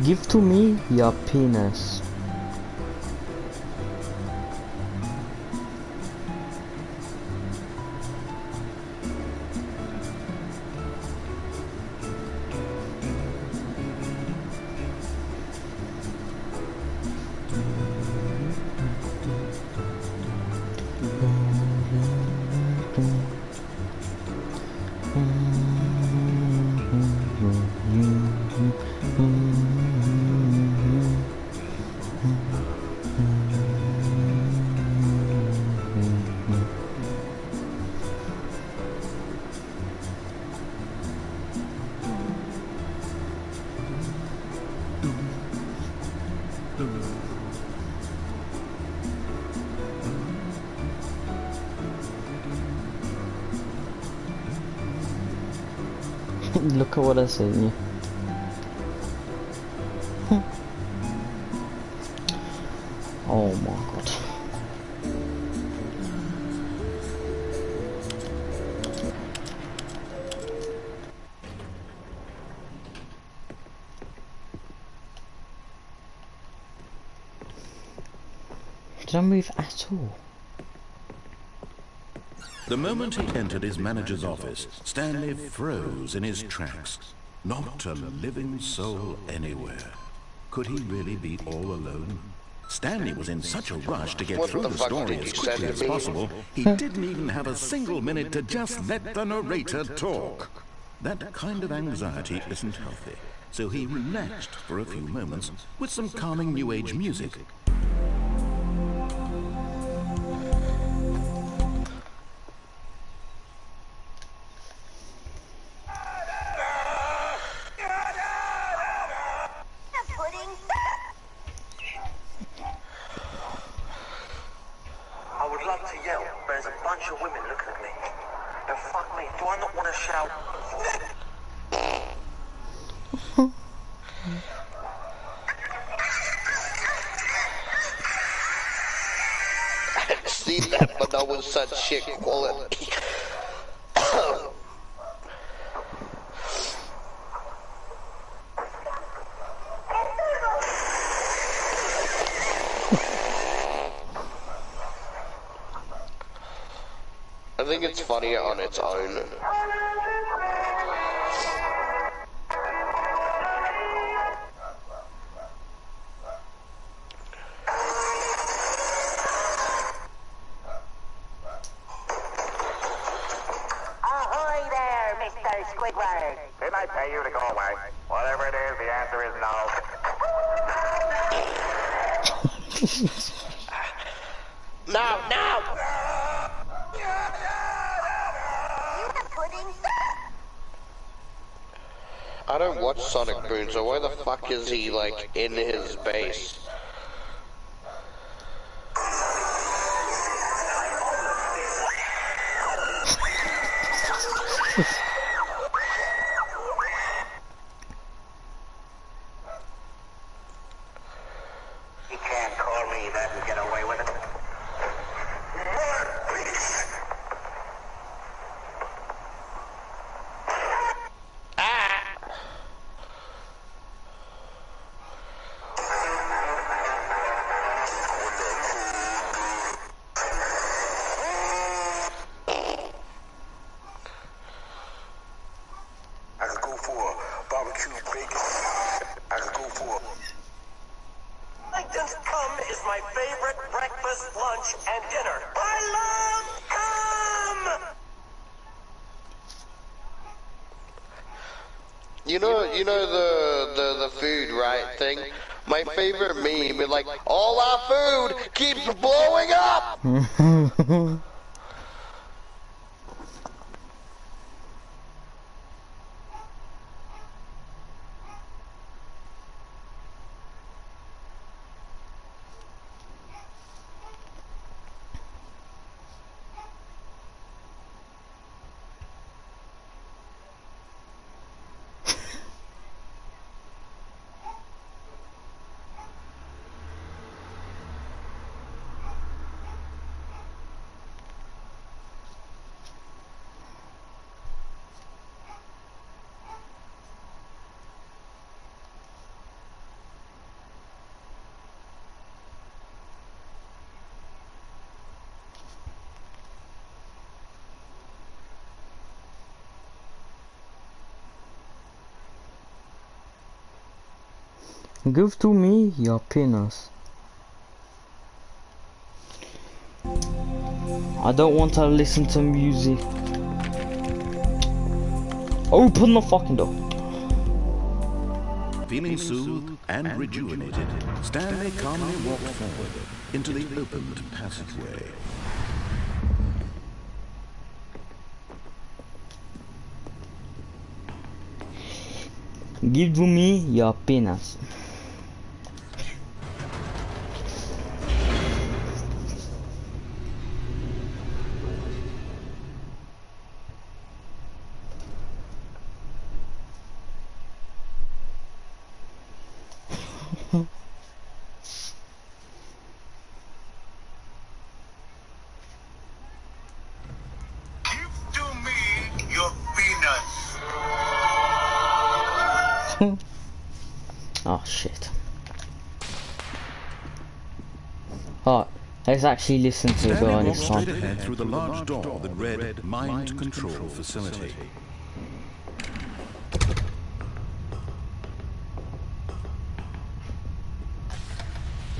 Give to me your penis. Look at what I sent you. Oh my god. Did I move at all? The moment he entered his manager's office, Stanley froze in his tracks. Not a living soul anywhere. Could he really be all alone? Stanley was in such a rush to get What through the the fuck story did as you quickly send as me? possible, he didn't even have a single minute to just let the narrator talk. That kind of anxiety isn't healthy, so he relaxed for a few moments with some calming New Age music. I would love to yell, but there's a bunch of women looking at me. And fuck me, do I not want to shout? I've seen that, but that was such shit quality. I think it's funnier on its own. Ahoy there, Mr. Squidward. Didn't I pay you to go away? Whatever it is, the answer is no. No, no! I don't watch Sonic Boom, so why the fuck is he, like, in his base? You can't call me that and get away with it. I could go for barbecue bacon. I could go for... Plankton's cum is my favorite breakfast, lunch, and dinner. I love cum! You know the food, right, thing? My favorite meme is like, all our food keeps blowing up! Give to me your penis. I don't want to listen to music. Open the fucking door. Feeling soothed and rejuvenated, Stanley calmly walked forward into the opened passageway. Give to me your penis. Oh shit. Alright, let's actually listen to the guy this Stanley walked time. straight ahead through the large door that read Mind Control Facility.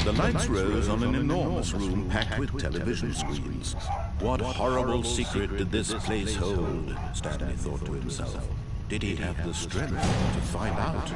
The lights rose on an enormous room packed with television screens. What horrible secret did this place hold? Stanley thought to himself. Did he have the strength to find out?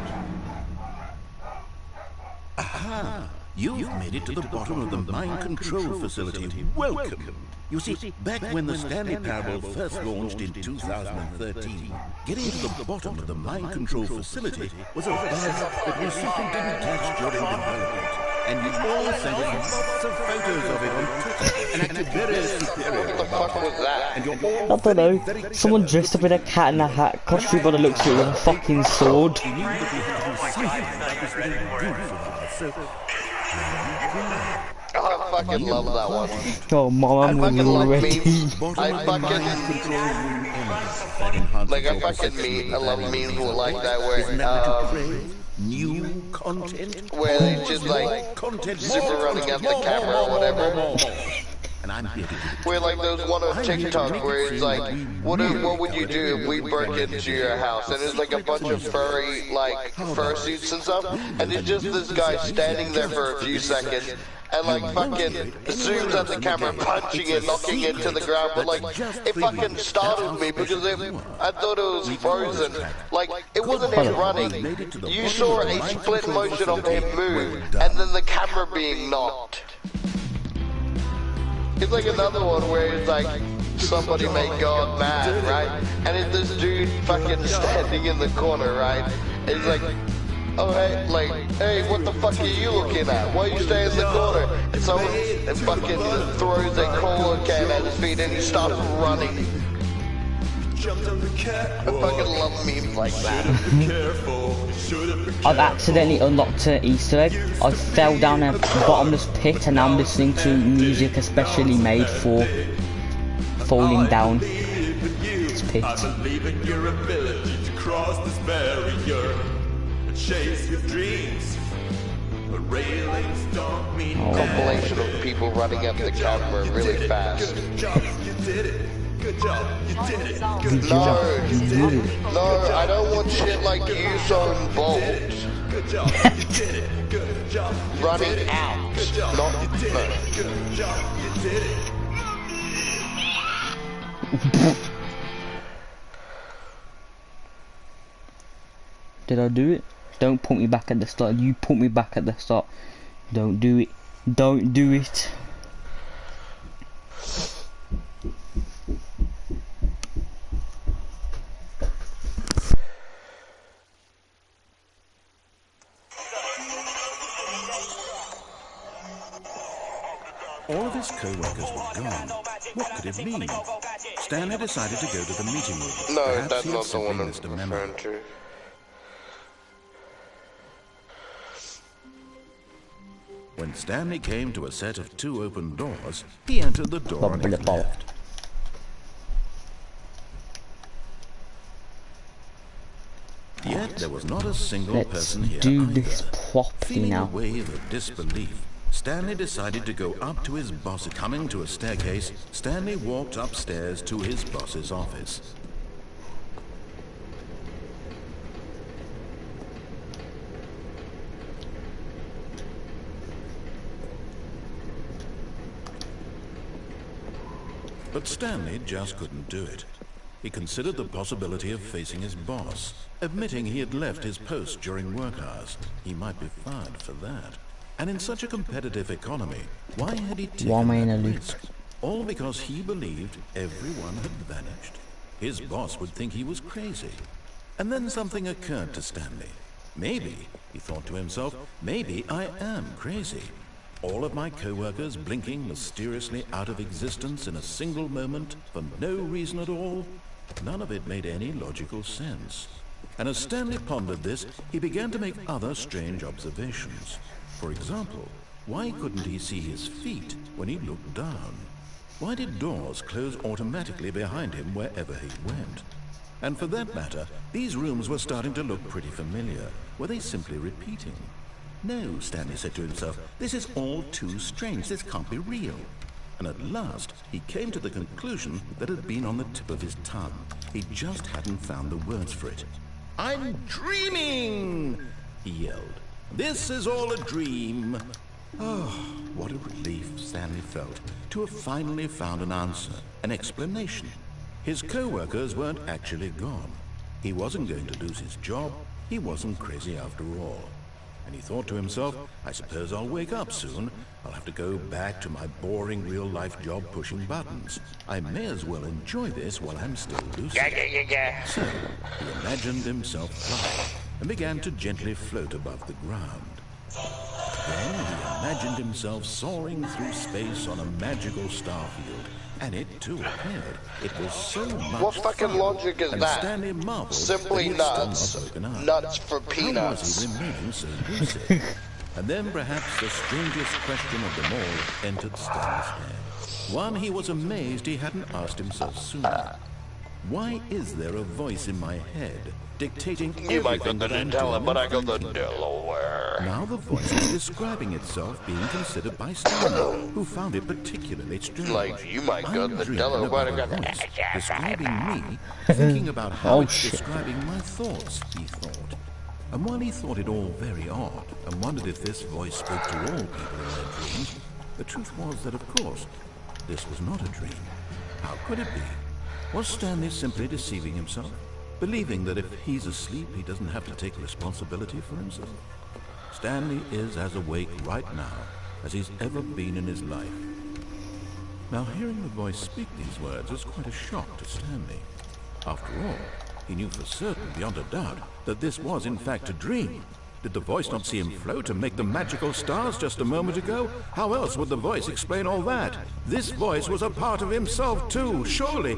Aha! You've made it to the bottom of the mind control facility. Welcome! You see, back when the Stanley Parable first launched in 2013, getting to the bottom of the mind control facility was a buzz that we simply didn't catch during development. And you all sent us lots of photos of it on Twitter and acted very superior. What the fuck was that? And you're all I don't know. Someone dressed up in a cat in a hat, costume by the looks of it with a fucking sword. You knew that we had to do something that was really beautiful. So I fucking love that one. Oh, my mum was fucking love already. memes. I love memes like that where new content where they just like content super running out the camera or whatever. and I'm here to give it to Where you. like there's one on TikTok where it's like, what would you do if we broke into your house? And it's like a bunch of furry like fursuits and stuff, and it's just this guy standing there for a few seconds. And like fucking zooms at the camera, punching it, knocking it to the ground. But like, it fucking startled me because I thought it was Frozen. Like, it wasn't him running. You saw a split motion of him move, and then the camera being knocked. It's like another one where it's like somebody made God mad, right? And it's this dude fucking standing in the corner, right? And he's like, oh hey, like, hey, what the fuck are you looking at? Why are you staying in the corner? And someone fucking throws a cola can at his feet and he starts running. I fucking love memes like that. I've accidentally unlocked an Easter egg. I fell down a bottomless pit and now I'm listening to music especially made for falling down this pit. I believe in your ability to cross this barrier. Chase your dreams, but railings don't mean Compilation of people running up the camera really fast. Good job, you did it. Good job, you did it. No, I don't want shit like Usain Bolt. Good job, you did it. Good job, running out. Not good job, you did it. Did I do it? Don't put me back at the start. You put me back at the start. Don't do it. Don't do it. All of his co-workers were gone. What could it mean? Stanley decided to go to the meeting room. No, Perhaps that's he had not the simply one I'm missed a memo. referring to. When Stanley came to a set of 2 open doors, he entered the door on his left. Yet there was not a single Let's person here do either. this properly Feeling now. a wave of disbelief, Stanley decided to go up to his boss. Coming to a staircase, Stanley walked upstairs to his boss's office. But Stanley just couldn't do it. He considered the possibility of facing his boss, admitting he had left his post during work hours. He might be fired for that. And in such a competitive economy, why had he taken that risk? All because he believed everyone had vanished. His boss would think he was crazy. And then something occurred to Stanley. Maybe, he thought to himself, maybe I am crazy. All of my co-workers blinking mysteriously out of existence in a single moment for no reason at all? None of it made any logical sense. And as Stanley pondered this, he began to make other strange observations. For example, why couldn't he see his feet when he looked down? Why did doors close automatically behind him wherever he went? And for that matter, these rooms were starting to look pretty familiar. Were they simply repeating? No, Stanley said to himself, this is all too strange. This can't be real. And at last, he came to the conclusion that had been on the tip of his tongue. He just hadn't found the words for it. I'm dreaming, he yelled. This is all a dream. Oh, what a relief Stanley felt to have finally found an answer, an explanation. His co-workers weren't actually gone. He wasn't going to lose his job. He wasn't crazy after all. And he thought to himself, I suppose I'll wake up soon. I'll have to go back to my boring real-life job pushing buttons. I may as well enjoy this while I'm still lucid. So, he imagined himself flying and began to gently float above the ground. Then he imagined himself soaring through space on a magical starfield. And it too appeared. It was so much What fucking fun. logic is And that? Stanley marveled Simply that he had nuts. still not woken up. Nuts for How peanuts. was he remaining so lucid? And then perhaps the strangest question of them all entered Stanley's head. One he was amazed he hadn't asked himself sooner. Why is there a voice in my head dictating You might everything got that the I'm Nutella, doing but I and got the thinking? Delaware. Now the voice is describing itself being considered by Stanley, who found it particularly strange. Like, you might I'm got the dreaming Delaware, but I about a got voice describing me, thinking about how Oh, it's shit. describing my thoughts, he thought. And while he thought it all very odd, and wondered if this voice spoke to all people in their dreams, the truth was that, of course, this was not a dream. How could it be? Was Stanley simply deceiving himself? Believing that if he's asleep, he doesn't have to take responsibility for himself? Stanley is as awake right now as he's ever been in his life. Now, hearing the voice speak these words was quite a shock to Stanley. After all, he knew for certain, beyond a doubt, that this was in fact a dream. Did the voice not see him float and make the magical stars just a moment ago? How else would the voice explain all that? This voice was a part of himself too. Surely,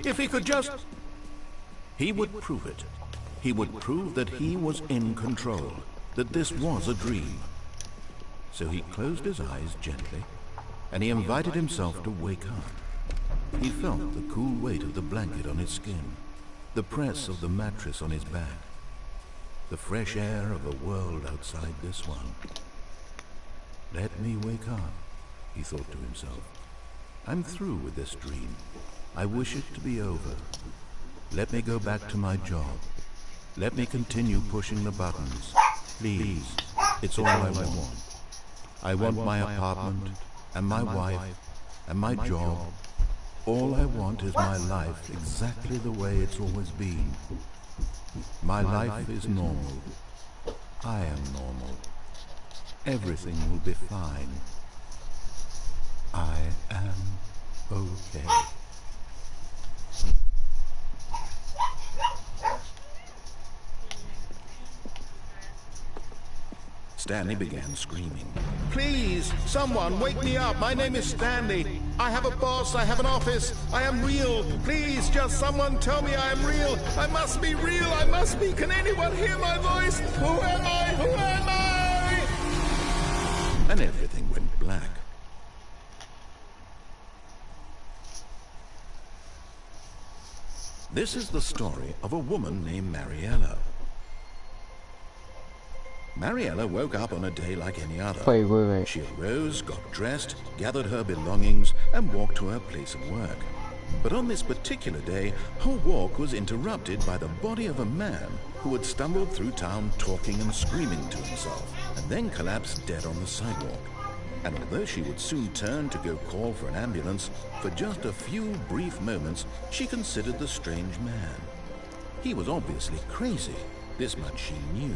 if he could just... He would prove it. He would prove that he was in control, that this was a dream. So he closed his eyes gently, and he invited himself to wake up. He felt the cool weight of the blanket on his skin, the press of the mattress on his back, the fresh air of a world outside this one. Let me wake up, he thought to himself. I'm through with this dream. I wish it to be over. Let me go back to my job. Let me continue pushing the buttons. Please, it's all I want. I want my apartment, and my wife, and my job. All I want is my life exactly the way it's always been. My life is normal. I am normal. Everything will be fine. I am okay. Stanley began screaming. Please, someone, wake me up. My name is Stanley. I have a boss. I have an office. I am real. Please, just someone tell me I am real. I must be real. I must be. Can anyone hear my voice? Who am I? Who am I? And everything went black. This is the story of a woman named Mariella. Mariella woke up on a day like any other. Wait. She arose, got dressed, gathered her belongings, and walked to her place of work. But on this particular day, her walk was interrupted by the body of a man who had stumbled through town talking and screaming to himself, and then collapsed dead on the sidewalk. And although she would soon turn to go call for an ambulance, for just a few brief moments, she considered the strange man. He was obviously crazy. This much she knew.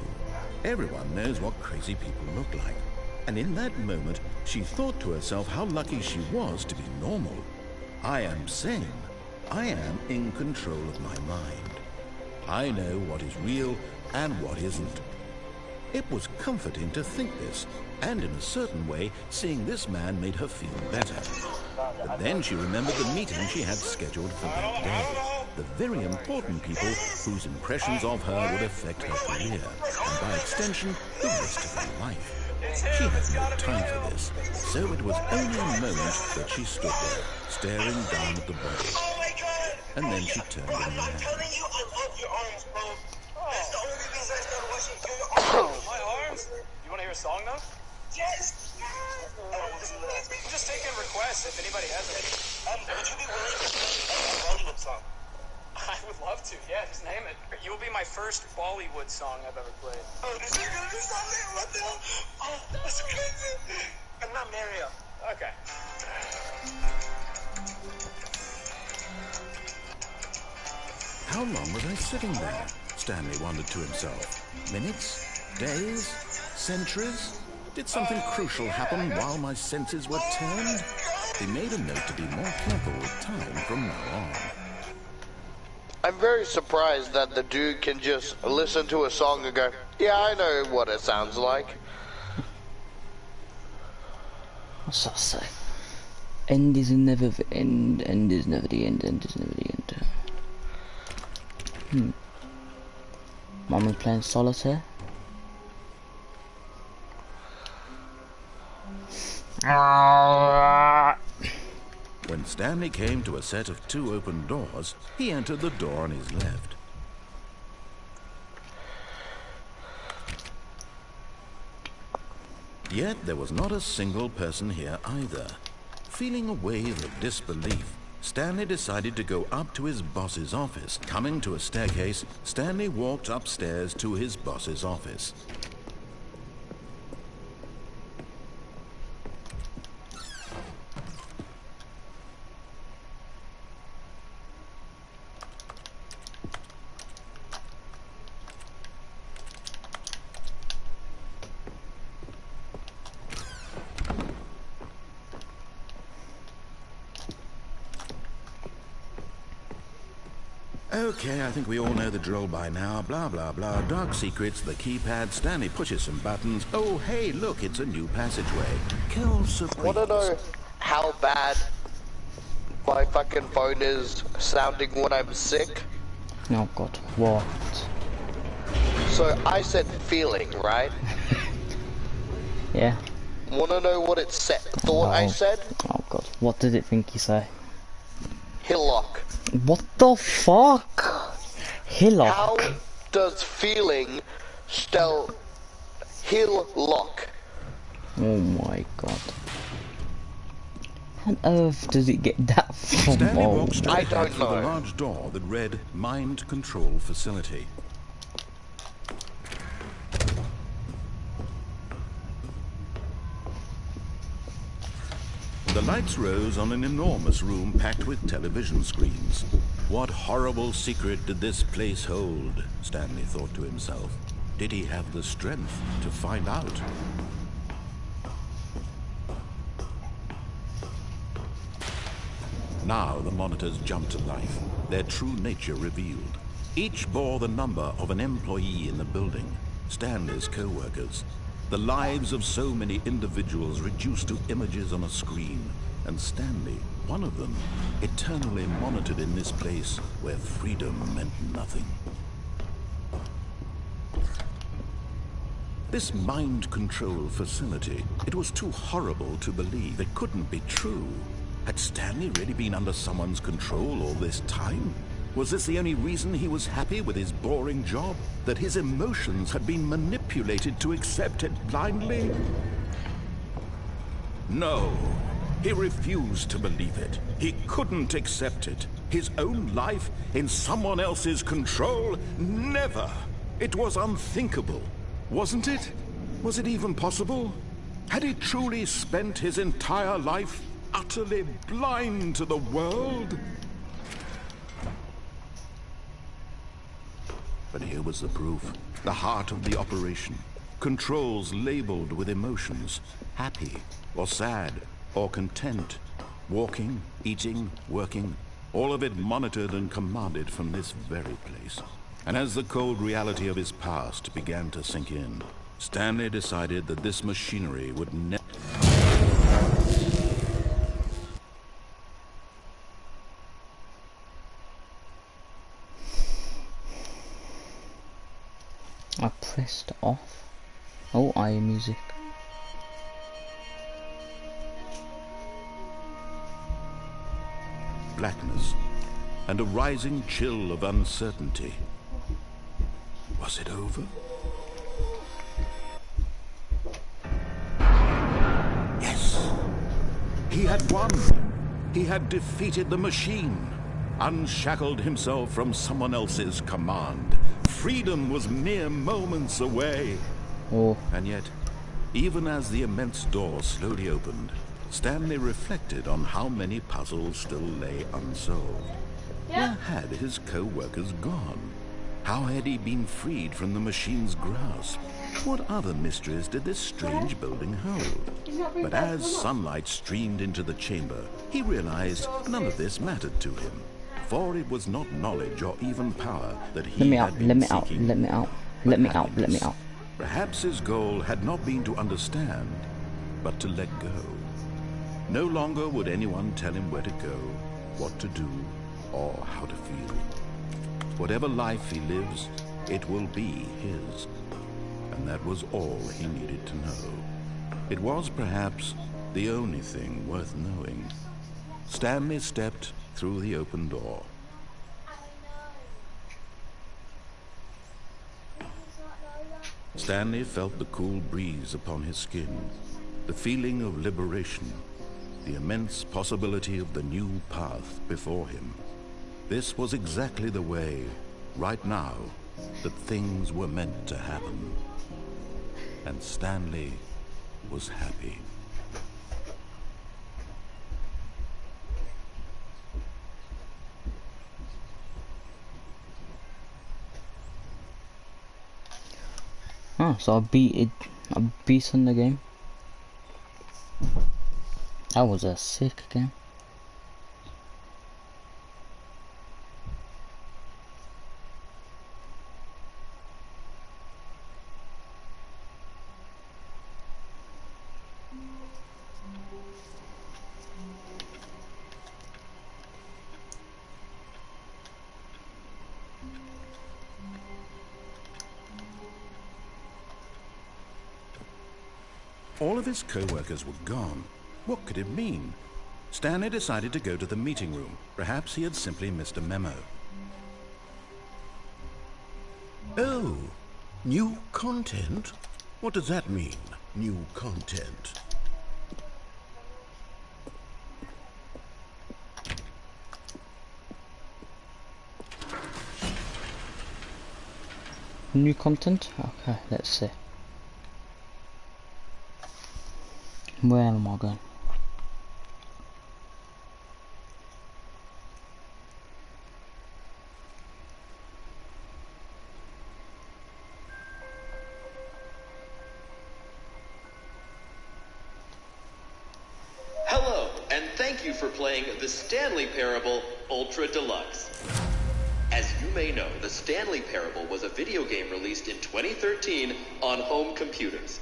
Everyone knows what crazy people look like. And in that moment, she thought to herself how lucky she was to be normal. I am sane. I am in control of my mind. I know what is real and what isn't. It was comforting to think this, and in a certain way, seeing this man made her feel better. But then she remembered the meeting she had scheduled for that day. The very important people whose impressions of her would affect her career, and by extension, the rest of her life. She had no time for this, so it was only a moment that she stood there, staring down at the body. And then she turned around. I'm telling you, I love your arms, bro. That's the only reason I started watching your arms. My arms? You want to hear a song, though? Yes! I'm just taking requests if anybody has any. Would you be willing to sing a Bollywood song? I would love to, yeah, just name it. You will be my first Bollywood song I've ever played. Oh, this is gonna be something? What the hell? Oh, that's crazy. I'm not Mario. Okay. How long was I sitting there? Stanley wondered to himself. Minutes? Days? Centuries? Did something crucial happen while my senses were turned? He made a note to be more careful with time from now on. I'm very surprised that the dude can just listen to a song and go, yeah, I know what it sounds like. What's that say? End is never the end, end is never the end, end is never the end. Mama's playing solitaire. When Stanley came to a set of 2 open doors, he entered the door on his left. Yet there was not a single person here either. Feeling a wave of disbelief, Stanley decided to go up to his boss's office. Coming to a staircase, Stanley walked upstairs to his boss's office. Okay, I think we all know the drill by now. Blah, blah, blah. Dark secrets, the keypad. Stanley pushes some buttons. Oh, hey, look, it's a new passageway. Kill surprise. Wanna know how bad my fucking phone is sounding when I'm sick? Oh god, what? So I said feeling, right? Yeah. Wanna know what it thought I said? Oh god, what did it think you say? Hillock. What the fuck? Hillock. How does feeling spell Hillock? Oh my god. How on earth does it get that from? Stanley walked straight I ahead don't through the know. large door that read Mind Control Facility. The lights rose on an enormous room packed with television screens. What horrible secret did this place hold? Stanley thought to himself. Did he have the strength to find out? Now the monitors jumped to life, their true nature revealed. Each bore the number of an employee in the building, Stanley's co-workers. The lives of so many individuals reduced to images on a screen, and Stanley, one of them, eternally monitored in this place where freedom meant nothing. This mind control facility, it was too horrible to believe. It couldn't be true. Had Stanley really been under someone's control all this time? Was this the only reason he was happy with his boring job? That his emotions had been manipulated to accept it blindly? No. He refused to believe it. He couldn't accept it. His own life in someone else's control? Never. It was unthinkable. Wasn't it? Was it even possible? Had he truly spent his entire life utterly blind to the world? But here was the proof. The heart of the operation. Controls labeled with emotions. Happy, or sad, or content. Walking, eating, working. All of it monitored and commanded from this very place. And as the cold reality of his past began to sink in, Stanley decided that this machinery would never... I pressed off. Oh, iMusic. blackness, and a rising chill of uncertainty. Was it over? Yes! He had won! He had defeated the machine, unshackled himself from someone else's command. Freedom was mere moments away. Oh. And yet, even as the immense door slowly opened, Stanley reflected on how many puzzles still lay unsolved. Where had his co-workers gone? How had he been freed from the machine's grasp? What other mysteries did this strange building hold? But as sunlight streamed into the chamber, he realized none of this mattered to him. For it was not knowledge or even power that he had been seeking. Let me out. Perhaps his goal had not been to understand, but to let go. No longer would anyone tell him where to go, what to do, or how to feel. Whatever life he lives, it will be his. And that was all he needed to know. It was perhaps the only thing worth knowing. Stanley stepped through the open door. Stanley felt the cool breeze upon his skin, the feeling of liberation, the immense possibility of the new path before him. This was exactly the way, right now, that things were meant to happen. And Stanley was happy. Oh, so I beaten the game. That was a sick game. All of his co-workers were gone. What could it mean? Stanley decided to go to the meeting room. Perhaps he had simply missed a memo. Oh, new content? What does that mean, new content? New content? Okay, let's see. Where am I going? Hello, and thank you for playing The Stanley Parable Ultra Deluxe. As you may know, The Stanley Parable was a video game released in 2013 on home computers.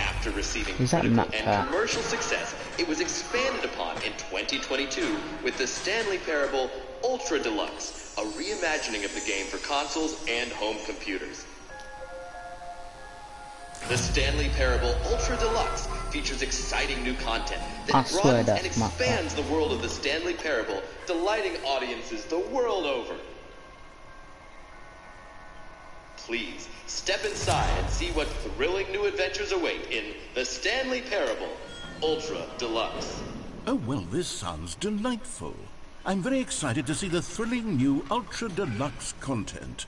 After receiving critical and commercial success, it was expanded upon in 2022 with The Stanley Parable Ultra Deluxe, a reimagining of the game for consoles and home computers. The Stanley Parable Ultra Deluxe features exciting new content that broadens and expands the world of The Stanley Parable, delighting audiences the world over. Please, step inside and see what thrilling new adventures await in The Stanley Parable Ultra Deluxe. Oh, well, this sounds delightful. I'm very excited to see the thrilling new Ultra Deluxe content.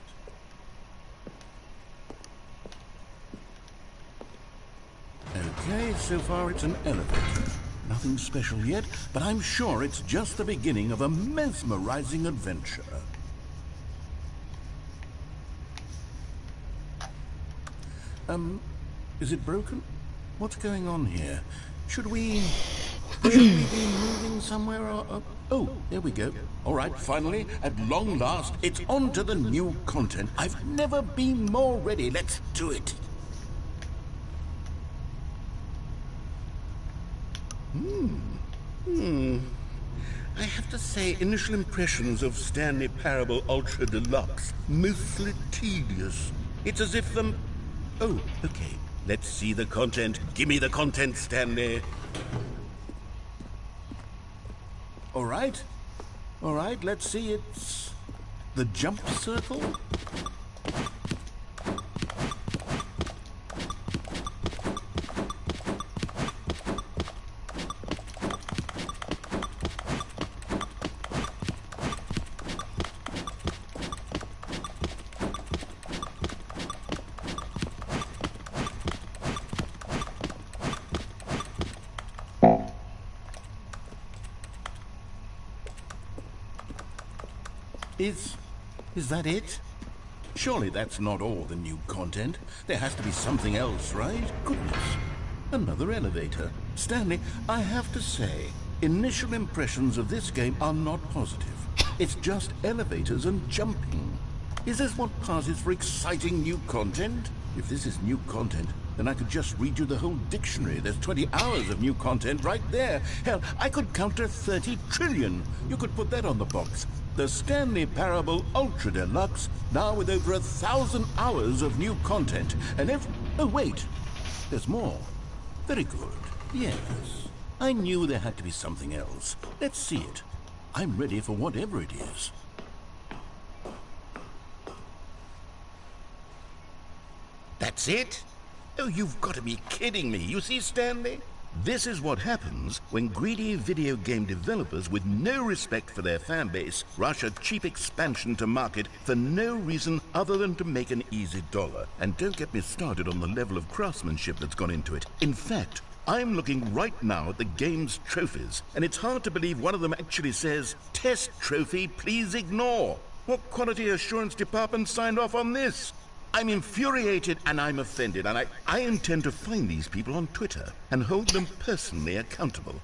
Okay, so far it's an elevator. Nothing special yet, but I'm sure it's just the beginning of a mesmerizing adventure. Is it broken? What's going on here? Should we be moving somewhere or... Oh, there we go. All right, finally, at long last, it's on to the new content. I've never been more ready. Let's do it. I have to say, initial impressions of Stanley Parable Ultra Deluxe, mostly tedious. It's as if the... Oh, okay. Let's see the content. Give me the content, Stanley. All right, let's see. It's the jump circle. Is that it? Surely that's not all the new content. There has to be something else, right? Goodness. Another elevator. Stanley, I have to say, initial impressions of this game are not positive. It's just elevators and jumping. Is this what passes for exciting new content? If this is new content, then I could just read you the whole dictionary. There's 20 hours of new content right there. Hell, I could counter 30 trillion. You could put that on the box. The Stanley Parable Ultra Deluxe, now with over 1,000 hours of new content. And oh, wait. There's more. Very good. Yes. I knew there had to be something else. Let's see it. I'm ready for whatever it is. That's it? Oh, you've got to be kidding me. You see, Stanley? This is what happens when greedy video game developers with no respect for their fan base rush a cheap expansion to market for no reason other than to make an easy dollar. And don't get me started on the level of craftsmanship that's gone into it. In fact, I'm looking right now at the game's trophies, and it's hard to believe one of them actually says, "Test trophy, please ignore." What quality assurance department signed off on this? I'm infuriated and I'm offended, and I intend to find these people on Twitter and hold them personally accountable.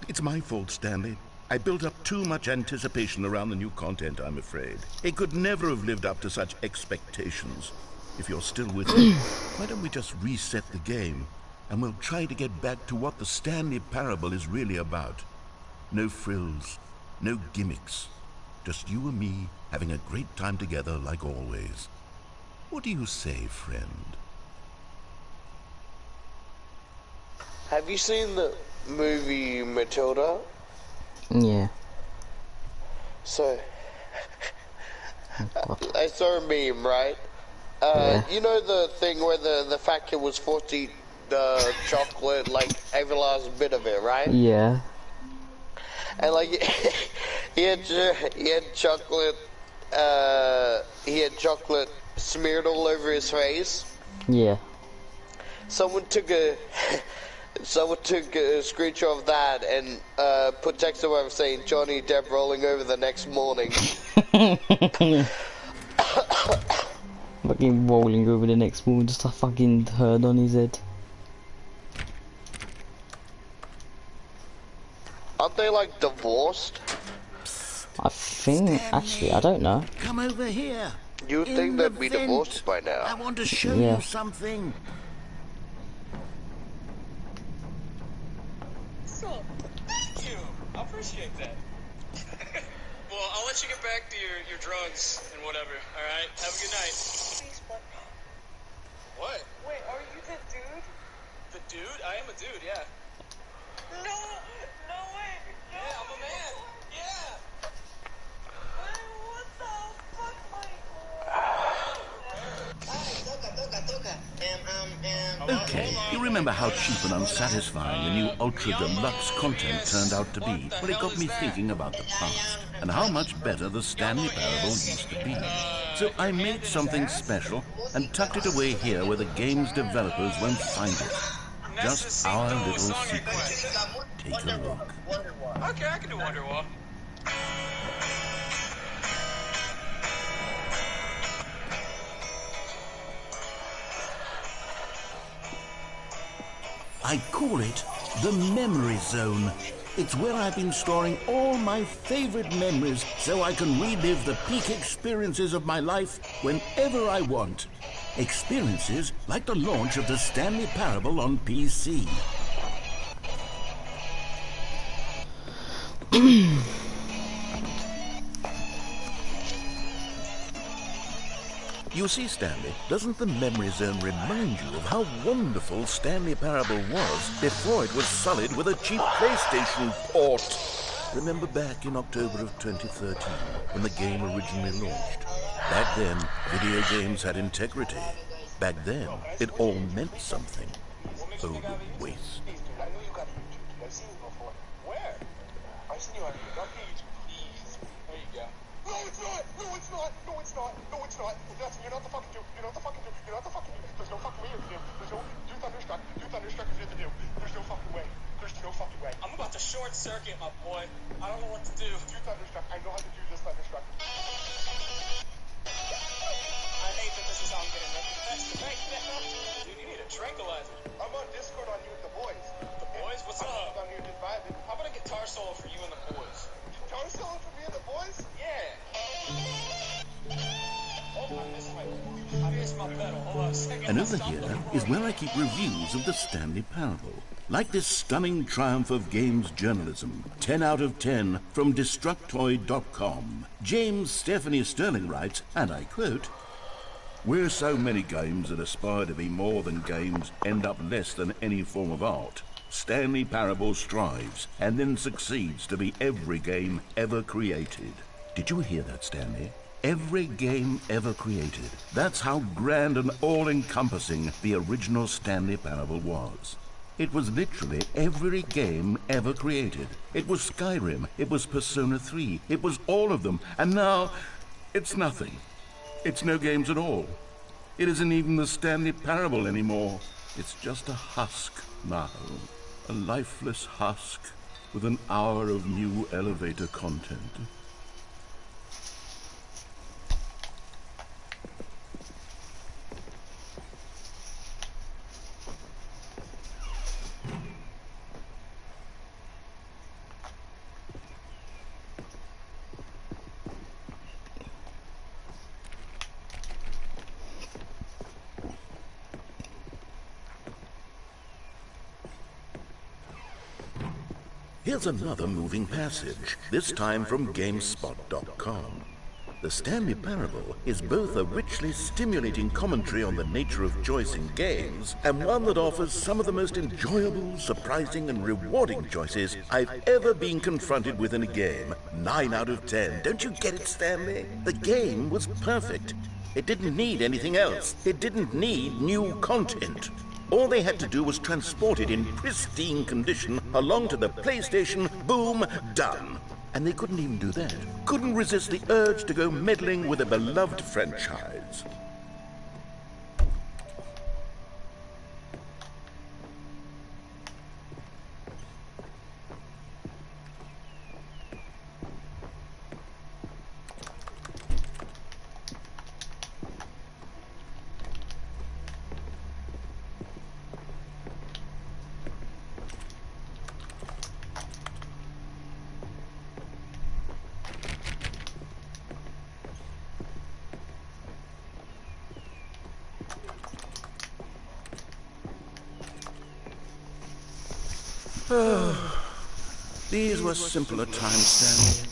It's my fault, Stanley. I built up too much anticipation around the new content, I'm afraid. It could never have lived up to such expectations. If you're still with me, why don't we just reset the game, and we'll try to get back to what the Stanley Parable is really about. No frills, no gimmicks. Just you and me having a great time together like always. What do you say, friend? Have you seen the movie Matilda? Yeah. So, I saw a meme, right? Yeah. You know the thing where the fat kid was forced to eat the chocolate, like every last bit of it, right? Yeah. And like, he had chocolate, he had chocolate smeared all over his face. Yeah. Someone took a screenshot of that and put text over saying Johnny Depp rolling over the next morning. Fucking rolling over the next morning, just a fucking herd on his head. Aren't they like divorced? I think, actually, I don't know. Come over here. You'd think they'd be divorced by now. I want to show Yeah. you something. So, thank you. I appreciate that. Well, I'll let you get back to your drugs and whatever, alright? Have a good night. Please, what? Wait, are you the dude? The dude? I am a dude, yeah. No way! Yeah, I'm a man! Yeah! What the fuck, Okay, you remember how cheap and unsatisfying the new Ultra Deluxe content turned out to be? Well, it got me thinking about the past and how much better the Stanley Parable used to be. So I made something special and tucked it away here where the game's developers won't find it. Just our little secret. Take a look. Okay, I can do Wonderwall. I call it the Memory Zone. It's where I've been storing all my favorite memories so I can relive the peak experiences of my life whenever I want. Experiences like the launch of the Stanley Parable on PC. You see, Stanley, doesn't the Memory Zone remind you of how wonderful Stanley Parable was before it was sullied with a cheap PlayStation port? Remember back in October of 2013, when the game originally launched? Back then, video games had integrity. Back then, it all meant something. Oh, the waste. Where? I've seen you on your page. Please. There you go. No, it's not! No, it's not! No, it's not! No, it's not! You're not the fucking dude. You're not the fucking dude. You're not the fucking dude. There's no fucking way you're the dude. There's no... Do Thunderstruck. Do Thunderstruck if you're the dude. There's no fucking way. There's no fucking way. I'm about to short circuit, my boy. I don't know what to do. Do Thunderstruck. I know how to do this Thunderstruck. I hate that this is how I'm getting recompensed. Dude, you need a tranquilizer. I'm on Discord on you with the boys. The boys? What's up? I'm here just vibing. How about a guitar solo for you and the boys? Guitar solo for me and the boys? Yeah. Oh, I missed my pedal. Hold on a second. And over here is where I keep reviews of the Stanley Parable. Like this stunning triumph of games journalism, 10 out of 10 from Destructoid.com. James Stephanie Sterling writes, and I quote, "Where so many games that aspire to be more than games end up less than any form of art, Stanley Parable strives and then succeeds to be every game ever created. Did you hear that, Stanley? Every game ever created. That's how grand and all-encompassing the original Stanley Parable was. It was literally every game ever created. It was Skyrim, it was Persona 3, it was all of them, and now it's nothing. It's no games at all. It isn't even the Stanley Parable anymore. It's just a husk now. A lifeless husk with an hour of new elevator content. Here's another moving passage, this time from GameSpot.com. The Stanley Parable is both a richly stimulating commentary on the nature of choice in games, and one that offers some of the most enjoyable, surprising, and rewarding choices I've ever been confronted with in a game. 9 out of 10. Don't you get it, Stanley? The game was perfect. It didn't need anything else. It didn't need new content. All they had to do was transport it in pristine condition along to the PlayStation, boom, done. And they couldn't even do that. Couldn't resist the urge to go meddling with a beloved franchise. These were simpler times, Stanley.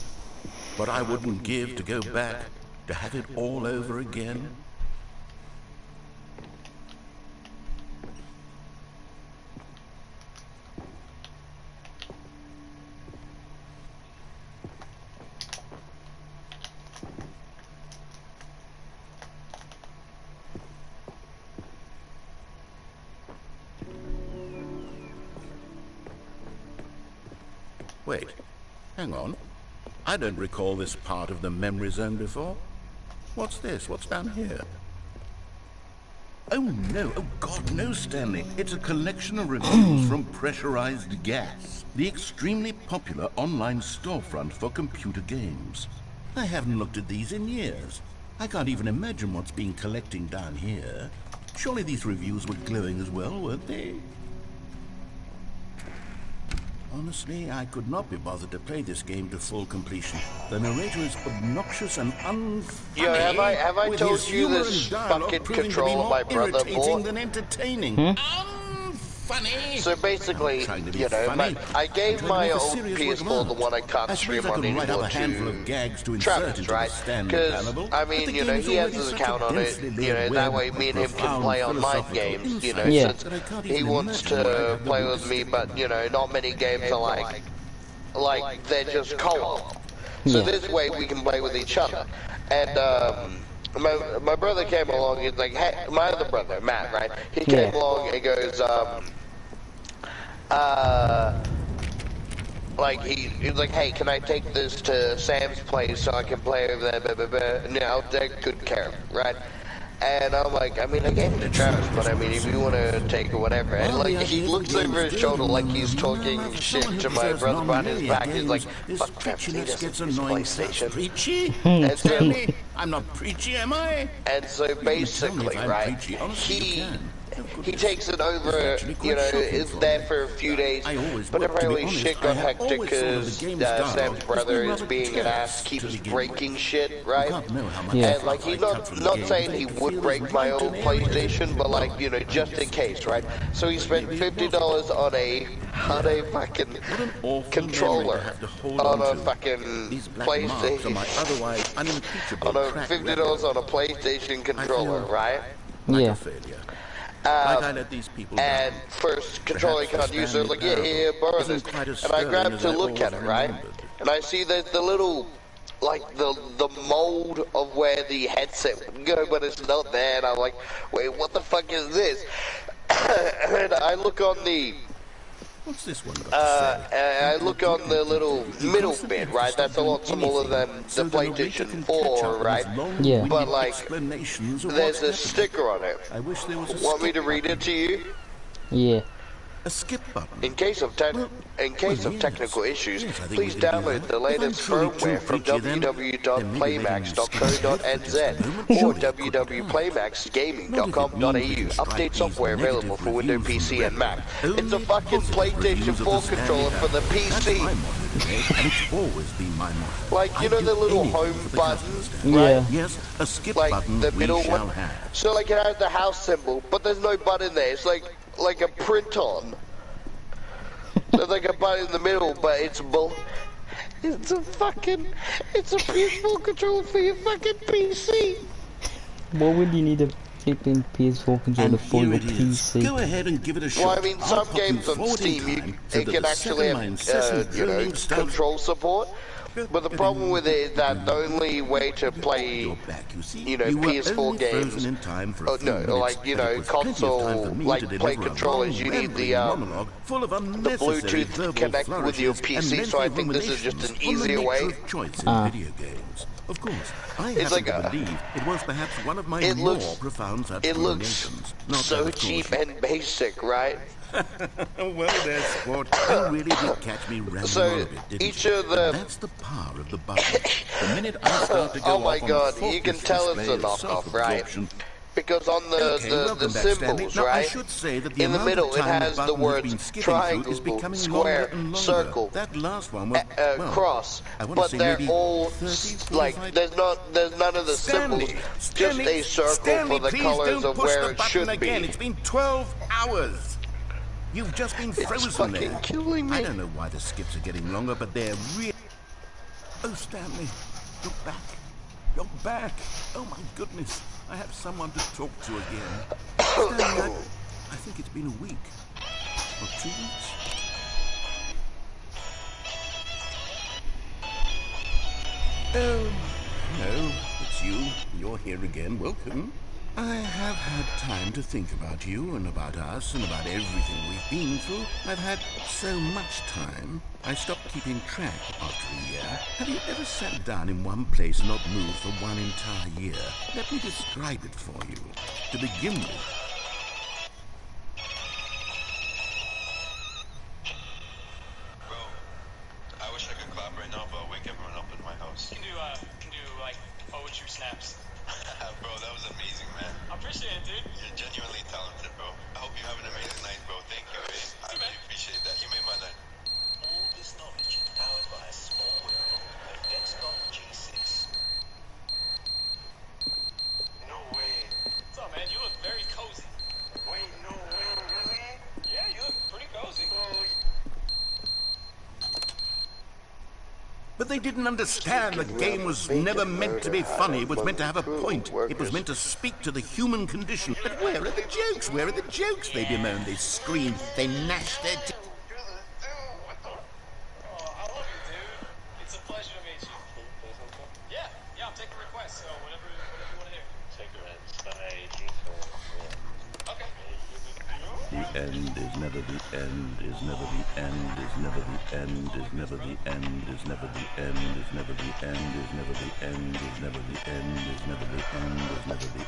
But I wouldn't give to go back to have it all over again. Wait, hang on. I don't recall this part of the memory zone before. What's this? What's down here? Oh no, oh God, no, Stanley. It's a collection of reviews from Pressurized Gas, the extremely popular online storefront for computer games. I haven't looked at these in years. I can't even imagine what's been collecting down here. Surely these reviews were glowing as well, weren't they? Honestly, I could not be bothered to play this game to full completion. The narrator is obnoxious and unfunny. Yo, have I told you this fucking control my brother bought? Than entertaining. Unfunny. So basically, you know, I gave my old PS4, the one I can't stream on anymore, to Travis, right? Because, I mean, you know, he has his account on it, you know, that way me and him can play online games, you know, since he wants to play with me, but, you know, not many games are like they're just co-op. So this way we can play with each other. And, my brother came along, he's like, hey, my other brother, Matt, right? He came along and goes, like, he's like, hey, can I take this to Sam's place so I can play over there, blah, blah, blah. And, you know, they're good care of it, right? And I'm like, I mean, I gave it to Travis, but I mean, if you want to take it, whatever. And, like, he looks over his shoulder like he's talking shit to my brother behind his back. He's like, fuck Travis, he doesn't use PlayStation. Preachy? And so, I'm not preachy, am I? and so basically, right, he takes it over, you know, is there for a few days, but apparently shit got hectic because Sam's brother is being an ass, keeps breaking shit, right? And like, he's not saying he would break my old PlayStation, but like, you know, just in case, right? So he spent $50 on a fucking controller, on a fucking PlayStation, on a $50 on a PlayStation controller, right? Yeah. Like I let these people and down. first controlling Perhaps can't the use it. I was like, Stanley yeah, here, borrow Parable this. isn't quite as And I grabbed sterling to as I look at it, always right? remembered. And I see there's the little, like, the mold of where the headset would go, but it's not there. And I'm like, wait, what the fuck is this? And I look on the... What's this one got to say? I look on the little middle bit, right? That's a lot smaller than the PlayStation 4, right? Yeah. But like, Explanations of there's a what's sticker on it. I wish there was a Want me skip to read it to you? Yeah. A skip button. In case of Well, technical issues, yes, I think please we can do download that. the If latest I'm truly firmware from too preachy, then maybe they can skip ahead for just a www.playmax.co.nz moment. or Surely it could www.playmaxgaming.com.au. Not if it means we Update strike software these available for Windows negative PC and Mac. reviews It's a from fucking the PlayStation 4 controller for the That's my PC. motto today, and it's always been my motto. Like, you I'd know do the little anything home for the button, customer's Yeah. right? Yes, a skip Like button the we middle shall one. have. So like it has the house symbol, but there's no button there. It's like a print on. There's like a button in the middle, but it's it's a PS4 controller for your fucking PC. What would you need a flipping PS4 controller And for here your it is. PC? Go ahead and give it a shot. Well, I mean, I'll some pop you games on forward in Steam, time so it that can the actually second my incessant have, droning starts- control support. But the problem with it is that the only way to play, You're back, you see. you know, You were PS4 only games, frozen in time for a few no, minutes, like, you and know, it was plenty of time console, for me like, to play deliver a controllers, long, you need the, rambling monologue full of unnecessary Bluetooth verbal connect with your flourishes PC, and so I think this is just ruminations an on the easier nature way. of choice in video games. Of course, I It's happen like to believe it was perhaps one of my it more looks- profound such It looks ruminations. Not that, so of course, cheap and basic, right? well, there's sport. You really did catch me rambling So, on a bit, didn't each you? of the- That's the power of the button. The minute I start to go Oh my off on god, a you can faultless tell it's display a of knockoff, right? self-absorption, Because on the Okay, welcome back, Stanley. symbols, Now, I right? should say that the In the amount middle, of it time has the button has words been skipping triangle, through is becoming square, longer and longer. circle, That last one was well, cross, I want to but say they're maybe all 30, like 45. there's none of the Stanley, symbols, Stanley, just a circle Stanley, for the please colors don't of push where the it button should again. be. It's been 12 hours. You've just been frozen fucking there. killing me. I don't know why the skips are getting longer, but they're really. Oh, Stanley, you're back. You're back. Oh my goodness, I have someone to talk to again. Stanley, I think it's been a week or 2 weeks. Oh, no, it's you. You're here again. Welcome. I have had time to think about you and about us and about everything we've been through. I've had so much time, I stopped keeping track after a year. Have you ever sat down in one place and not moved for one entire year? Let me describe it for you. To begin with, I wish I could clap right now, but I'll wake everyone up in my house. You can do like poetry snaps. Bro, that was amazing, man. I appreciate it, dude. You're genuinely talented, bro. I hope you have an amazing night, bro. Thank you, eh? I really appreciate that. You made my night. All this knowledge powered by a small world of Dexcom G6. No way. What's up, man? You look very cozy. Wait, no way, really? Yeah, you look pretty cozy. but they didn't understand the game was never meant to be funny. It was meant to have a point. It was meant to speak to the human condition. But where are the jokes? Where are the jokes? They bemoaned, they screamed, they gnashed their teeth. Oh, I love you, dude. It's a pleasure to meet you. Yeah, I'm taking requests, so whatever you want to hear. Okay. The end is never the end, is never the end, is never the end, is never the end, is never the end, is never the end, is never the end, is never the end, is never the end, is never the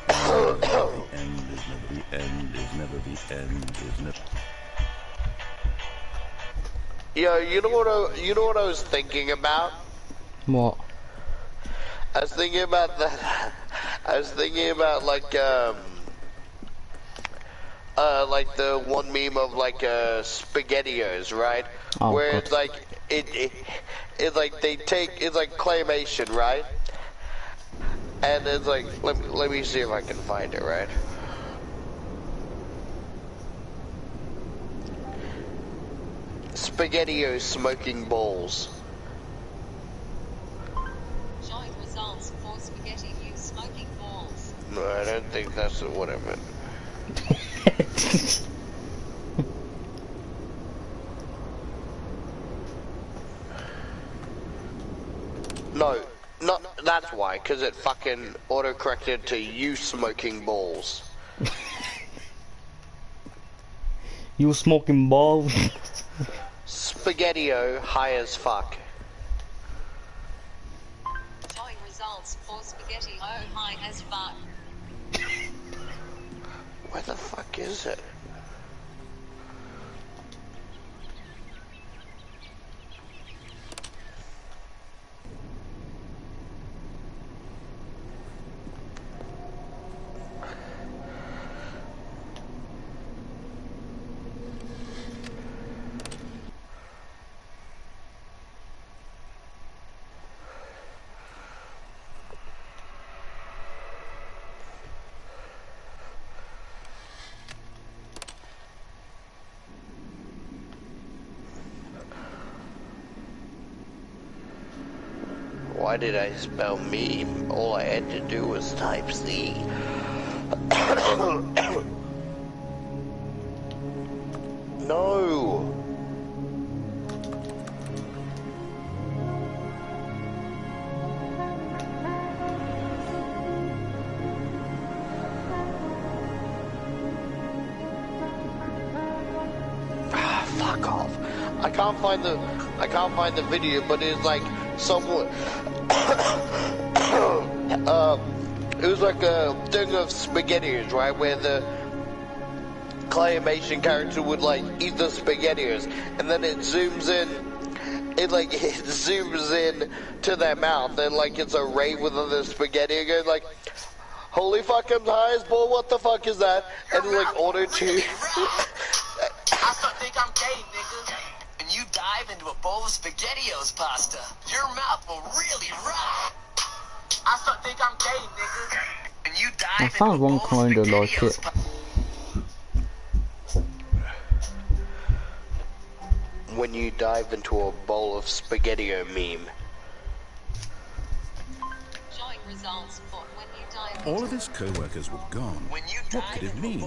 end, is never the end, is never the end, is never. Yeah, you know what I was thinking about? What? I was thinking about that. I was thinking about like the one meme of like SpaghettiOs, right? Oh, where God. it's like it's like they take it's like claymation, right? And it's like let me see if I can find it, right? SpaghettiOs smoking balls. Showing results for spaghetti use smoking balls. No, I don't think that's what I meant. No, not that's why, because it fucking auto-corrected to you smoking balls. You smoking balls? Spaghetti-O high as fuck. Showing results for Spaghetti O high as fuck. Where the fuck is it? Why did I spell meme? All I had to do was type C. No! Fuck off. I can't find the video, but it's like someone it was like a thing of SpaghettiOs, right, where the claymation character would like eat the SpaghettiOs, and then it zooms in to their mouth, and like it's a ray within the spaghetti, and goes like, holy fuck, I'm high as ball, what the fuck is that? And like auto-tune. I start think I'm gay, nigga. And you dive into a bowl of SpaghettiOs pasta. Your mouth will really rock. I start think I'm gay, nigga. And you dive I found one kind of like it. When you dive into a bowl of SpaghettiO meme. Showing results for when you dive All of his co-workers were gone. What could it mean?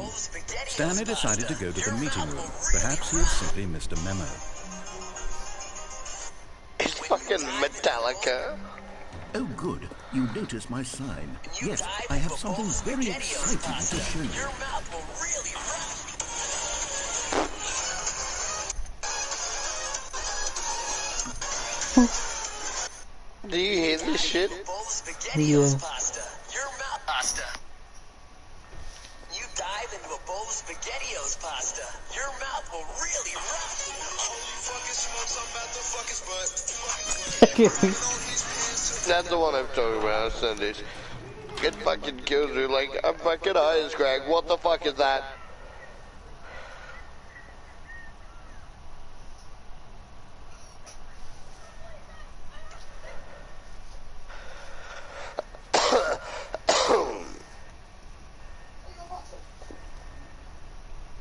Stanley decided to go to the meeting room. Perhaps he had simply missed a memo. It's fucking Metallica. Oh, good. You noticed my sign. Yes, I have something very exciting to show you. Your mouth will really rock. Do you hear this shit? Yeah. Your mouth pasta. You dive into a bowl of SpaghettiOs pasta. Your mouth will really rock. Holy fucking smokes, I'm about to fuck his butt. That's the one I'm talking about, Sundays. It fucking kills me, like, I'm fucking high as Greg, what the fuck is that?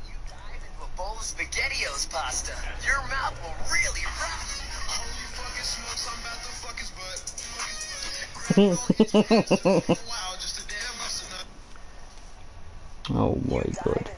You dive into a bowl of SpaghettiOs pasta. Your mouth will really rock. Holy fucking smokes, I'm about to fuck his butt. Oh my god.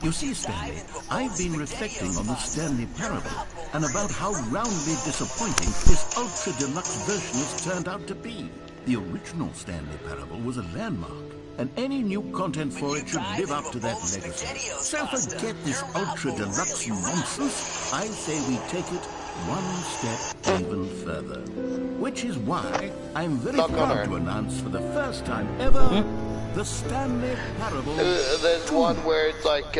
You see, Stanley, I've been reflecting on the Stanley Parable and about how roundly disappointing this ultra deluxe version has turned out to be. The original Stanley Parable was a landmark, and any new content for it should live up to that legacy. So forget this ultra deluxe nonsense. I say we take it one step even further. Which is why I'm very proud to announce for the first time ever the Stanley Parable. There's one where it's like,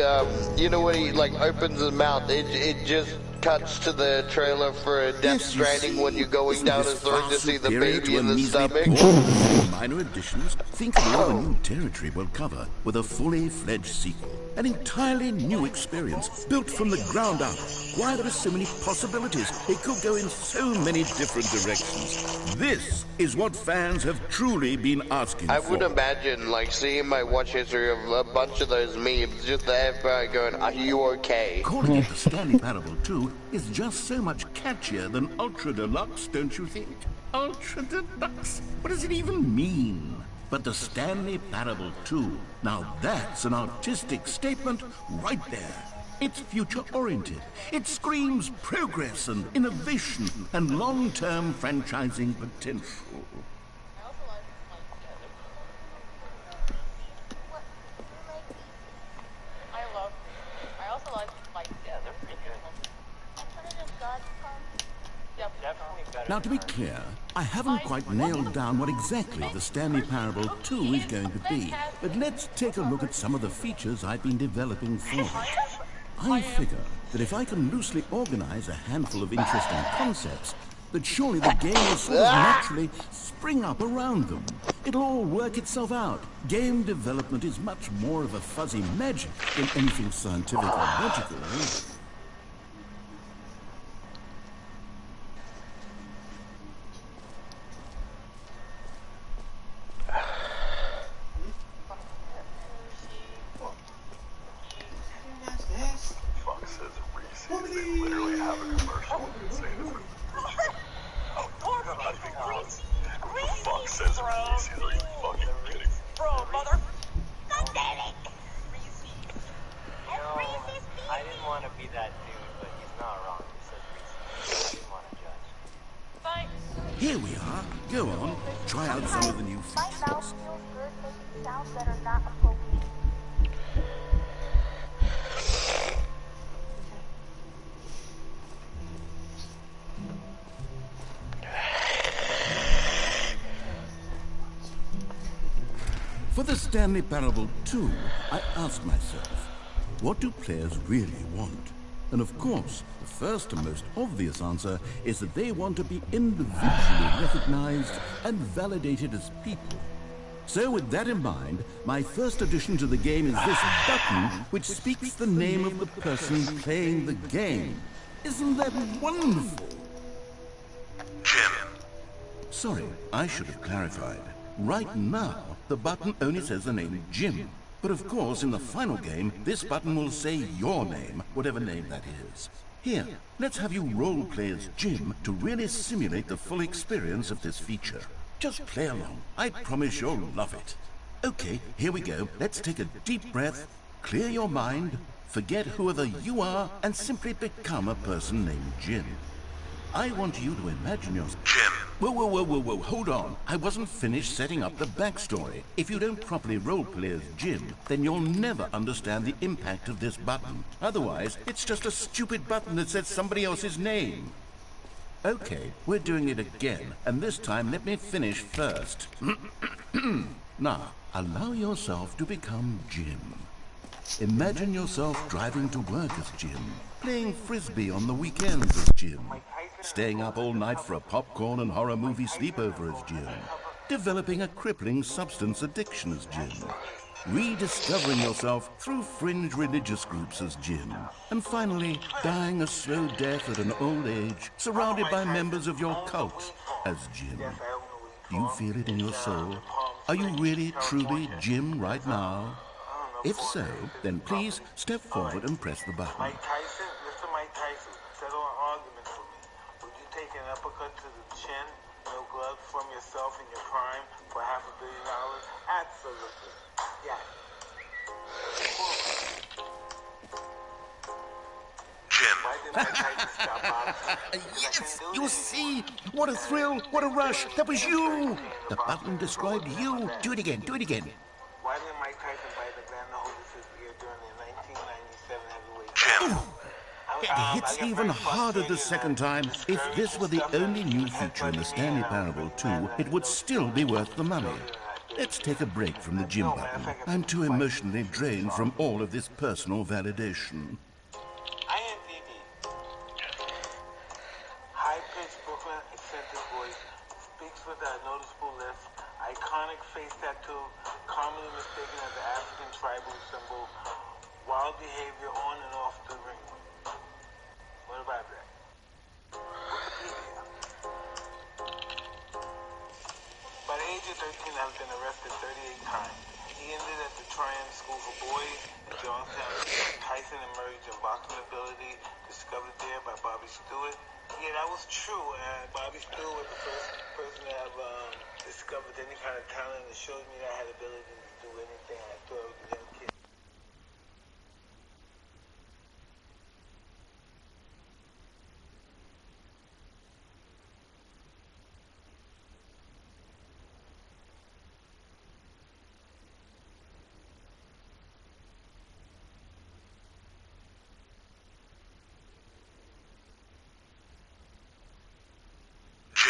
you know when he like opens his mouth, it just cuts to the trailer for Death Stranding when you're going down his throat to see the baby in the stomach. Minor additions, think of all the new territory we'll cover with a fully fledged sequel. An entirely new experience, built from the ground up. Why, there are so many possibilities. It could go in so many different directions. This is what fans have truly been asking for. I would imagine, like, seeing my watch history of a bunch of those memes, just the FBI going, are you okay? Calling it the Stanley Parable 2 2 is just so much catchier than Ultra Deluxe, don't you think? Ultra Deluxe? What does it even mean? But the Stanley Parable 2, now that's an artistic statement right there. It's future-oriented. It screams progress and innovation and long-term franchising potential. I also like yeah, they're pretty good. Definitely better. Now, to be clear, I haven't quite nailed down what exactly the Stanley Parable 2 is going to be, but let's take a look at some of the features I've been developing for it. I figure that if I can loosely organize a handful of interesting concepts, that surely the game will sort of naturally spring up around them. It'll all work itself out. Game development is much more of a fuzzy magic than anything scientific or logical. Here we are. Go on. Try out some of the new features. My mouth feels good making sounds that are not appropriate. For the Stanley Parable 2, I asked myself, what do players really want? And of course, the first and most obvious answer is that they want to be individually recognized and validated as people. So with that in mind, my first addition to the game is this button, which speaks the name of the person playing the game. Isn't that wonderful? Jim. Sorry, I should have clarified. Right now, the button only says the name Jim. But of course, in the final game, this button will say your name, whatever name that is. Here, let's have you role-play as Jim to really simulate the full experience of this feature. Just play along. I promise you'll love it. Okay, here we go. Let's take a deep breath, clear your mind, forget whoever you are, and simply become a person named Jim. I want you to imagine yourself... Jim. Whoa, hold on. I wasn't finished setting up the backstory. If you don't properly roleplay as Jim, then you'll never understand the impact of this button. Otherwise, it's just a stupid button that says somebody else's name. Okay, we're doing it again, and this time let me finish first. Now, allow yourself to become Jim. Imagine yourself driving to work as Jim, playing frisbee on the weekends as Jim, staying up all night for a popcorn and horror movie sleepover as Jim, developing a crippling substance addiction as Jim, rediscovering yourself through fringe religious groups as Jim, and finally dying a slow death at an old age, surrounded by members of your cult as Jim. Do you feel it in your soul? Are you really, truly Jim right now? If so, then please step forward and press the button. Mike Tyson, Mr. Mike Tyson, settle an argument for me. Would you take an uppercut to the chin, no gloves from yourself in your prime for $500 million? Absolutely. Yeah. Yes, you see? What a thrill, what a rush. That was you. The button described you. Do it again, do it again. Why didn't Mike Tyson bite the Glenn Holders' ear during the 1997 heavyweight It hits even harder the second time. If this were the only new feature in the Stanley Parable 2, it would still be worth the money. Let's take a break from the Jim button. I'm too emotionally drained from all of this personal validation. IMDb. High-pitched Brooklyn eccentric voice, speaks with a noticeable lisp, iconic face tattoo, commonly mistaken as an African tribal symbol, wild behavior on and off the ring. What about that? Wikipedia. By the age of 13, I've been arrested 38 times. He ended at the training school for boys at Johnstown. Tyson emerged in boxing ability, discovered there by Bobby Stewart. Yeah, that was true. And Bobby Stewart was the first person to have discovered any kind of talent that showed me that I had ability to do anything I thought I was a young kid.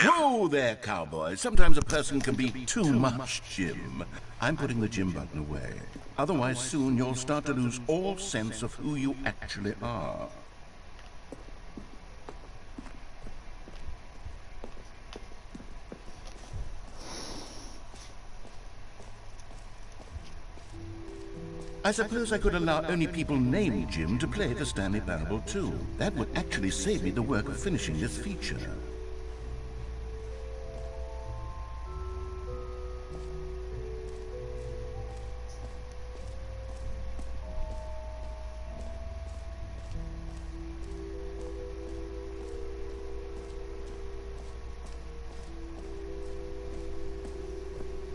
Whoa there, cowboy. Sometimes a person can be too much, Jim. I'm putting the Jim button away. Otherwise, soon you'll start to lose all sense of who you actually are. I suppose I could allow only people named Jim to play the Stanley Parable too. That would actually save me the work of finishing this feature.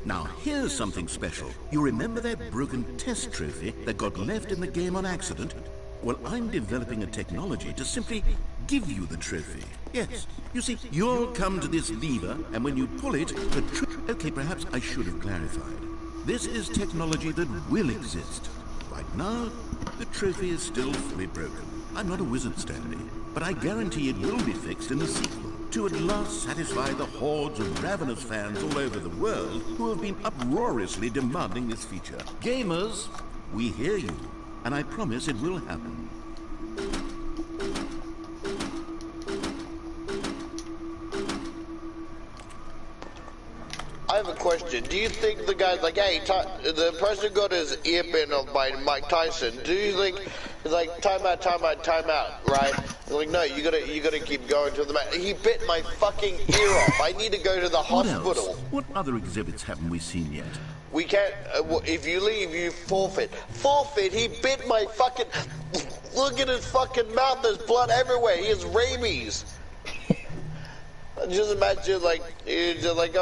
Now, here's something special. You remember that broken test trophy that got left in the game on accident? Well, I'm developing a technology to simply give you the trophy. Yes, you see, you'll come to this lever, and when you pull it, okay, perhaps I should have clarified. This is technology that will exist. Right now, the trophy is still fully broken. I'm not a wizard, Stanley, but I guarantee it will be fixed in the sequel, to at last satisfy the hordes of ravenous fans all over the world who have been uproariously demanding this feature. Gamers, we hear you, and I promise it will happen. I have a question. Do you think the guy's like, hey, the person got his ear bitten off by Mike Tyson? Do you think, like, time out, right? Like, no, you gotta keep going to the man. He bit my fucking ear off. I need to go to the hospital. Else? What other exhibits haven't we seen yet? We can't. If you leave, you forfeit. Forfeit? He bit my fucking. Look at his fucking mouth. There's blood everywhere. He has rabies. Just imagine, like, you're just like,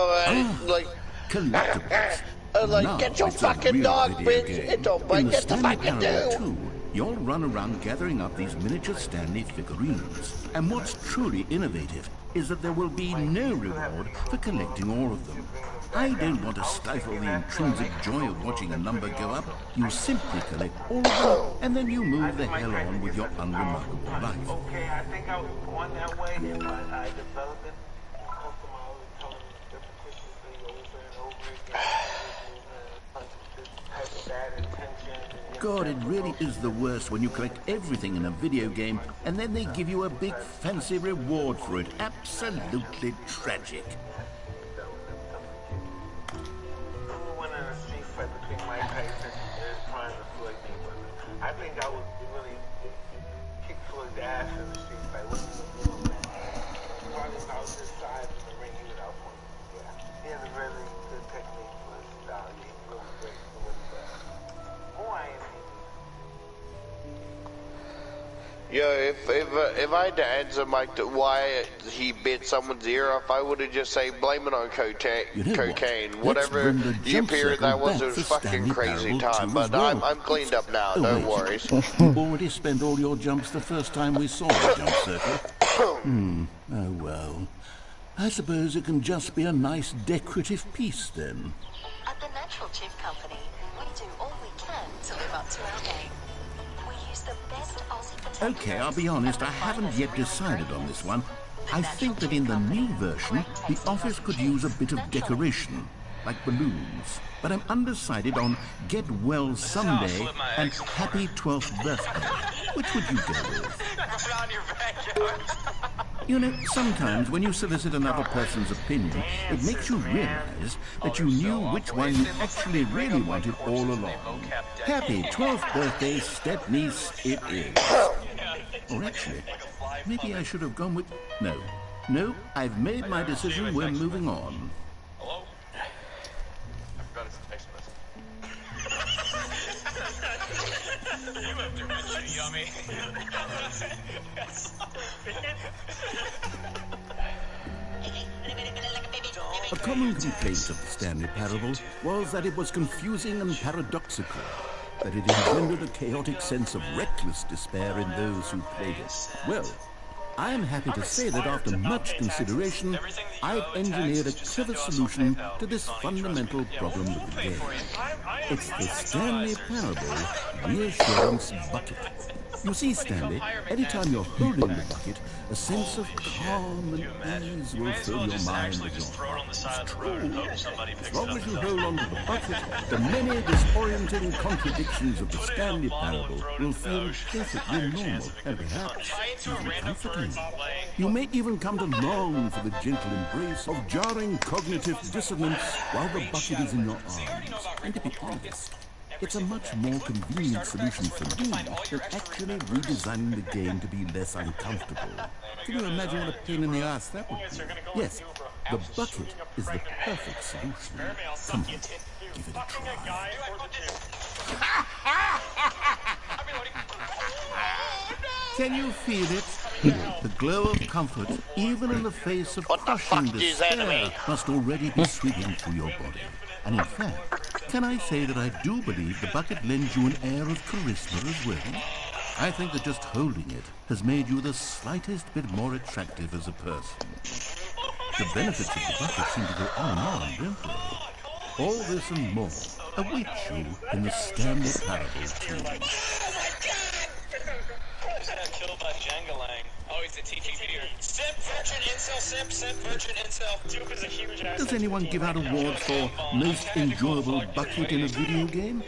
like, collectibles. Like, now, get your fucking dog, bitch. It don't bite. Get the fucking do. You'll run around gathering up these miniature Stanley figurines. And what's truly innovative is that there will be no reward for collecting all of them. I don't want to stifle the intrinsic joy of watching a number go up. You simply collect all of them, and then you move the hell on with your unremarkable life. Okay, I think I was born that way, but I developed it. God, it really is the worst when you collect everything in a video game and then they give you a big fancy reward for it. Absolutely tragic. I think I would really kick Floyd's ass in the street fight. What was the little man? Probably about this size in the ring, he would outpoint me. Yeah. He has a really good technique for his style. He's really great for what he does. More I am. Yo, if I had to answer Mike why he bit someone's ear off, I would have just say blame it on cocaine. Whatever year period that was, it was fucking crazy time. But I'm cleaned up now. No worries. You already spent all your jumps the first time we saw the jump circle. Oh well. I suppose it can just be a nice decorative piece then. At the Natural Chip Company, we do all we can to live up to our name. We use the best Aussie potato. Okay, I'll be honest, I haven't yet decided on this one. I think that in the new version, the office could use a bit of decoration, like balloons. But I'm undecided on Get Well Someday and Happy 12th Birthday. Which would you go with? You know, sometimes when you solicit another person's opinion, it makes you realize that you knew which one you actually really wanted all along. Happy 12th birthday, Stepney, it is. Or actually, maybe I should have gone with... No, I've made my decision, we're moving on. Hello? I forgot it's a text message. me. A common complaint of the Stanley Parable was that it was confusing and paradoxical, that it engendered a chaotic sense of reckless despair in those who played it. Well, I am happy to say that after much consideration, I've engineered a clever solution to this fundamental problem of the game. It's the Stanley Parable Reassurance Bucket. You see, Stanley, anytime you're holding the bucket, a sense of calm and ease will fill your mind with your heart. It's true. As long as you hold on to the bucket, the many disorienting contradictions of the Stanley Parable will feel perfectly normal and perhaps even comforting. You may even come to long for the gentle embrace of jarring cognitive dissonance while the bucket is in your arms. And to be honest, it's a much more convenient solution for me than actually redesigning the game to be less uncomfortable. Can you imagine what a pain in the ass that would be? Yes, the bucket is the perfect solution. Come on, give it a try. Can you feel it? The glow of comfort, even in the face of crushing despair, must already be sweeping through your body. And in fact, can I say that I do believe the bucket lends you an air of charisma as well? I think that just holding it has made you the slightest bit more attractive as a person. The benefits of the bucket seem to go on and on, don't they? All this and more await you in the Stanley Parable 2. Killed by Jangalang. Oh, he's the teaching here. Simp, virgin, incel, simp, virgin, incel. Duke is a huge ass. Does anyone give out awards for most enjoyable bucket in a video game?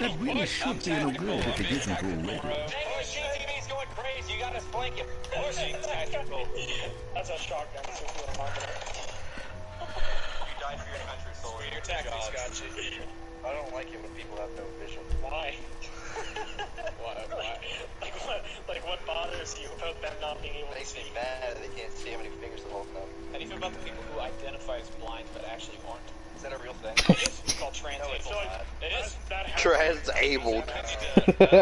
That really should be an award if it isn't already. Oh, TV's going crazy. You gotta flank him. That's a shotgun. You died for your country, Soul. Your tactics got you. I don't like it when people have no vision. Why? Why? Like what bothers you about them not being able to see? Makes me mad that they can't see how many fingers the whole time. How do you feel about the people who identify as blind but actually aren't? Is that a real thing? It's called transabled. It is? Transabled. I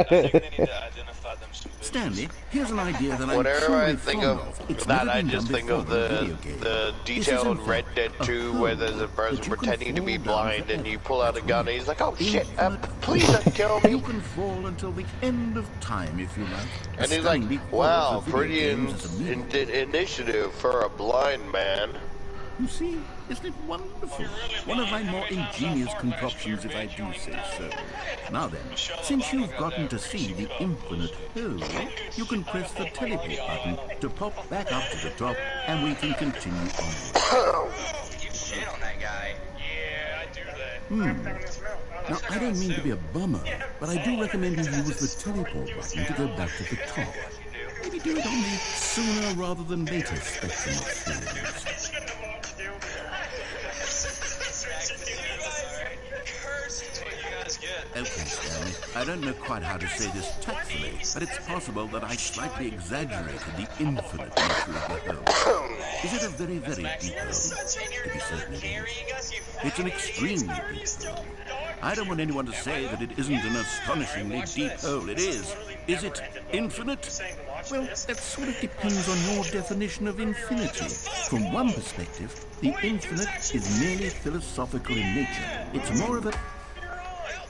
think they need to identify them. Stanley, here's an idea that I'm Whenever truly I think fond of It's that, never I been just done think of before in a video game. the This detail is, in in Red fact, Dead a 2 hole where there's a that person you can pretending to be fall down blind and forever. you pull out a gun and he's like, oh shit, Infinite please don't kill me. You can fall until the end of time if you like. And he's like, wow, pretty initiative for a blind man. You see, isn't it wonderful? One of my more ingenious concoctions, if I do say so. Now then, since you've gotten to see the infinite hole, you can press the teleport button to pop back up to the top, and we can continue onward. You shit on that guy. Yeah, I do that. Now, I don't mean to be a bummer, but I do recommend you use the teleport button to go back to the top. Maybe do it on the sooner rather than later spectrum of things. Okay, Stanley, I don't know quite how to say this tactfully, but it's possible that I slightly exaggerated the infinite nature of the hole. Is it a very, very deep hole? To be certain it is. It's an extremely deep hole. I don't want anyone to say that it isn't an astonishingly deep hole. It is. Is it infinite? Well, that sort of depends on your definition of infinity. From one perspective, the infinite is merely philosophical in nature. It's more of a...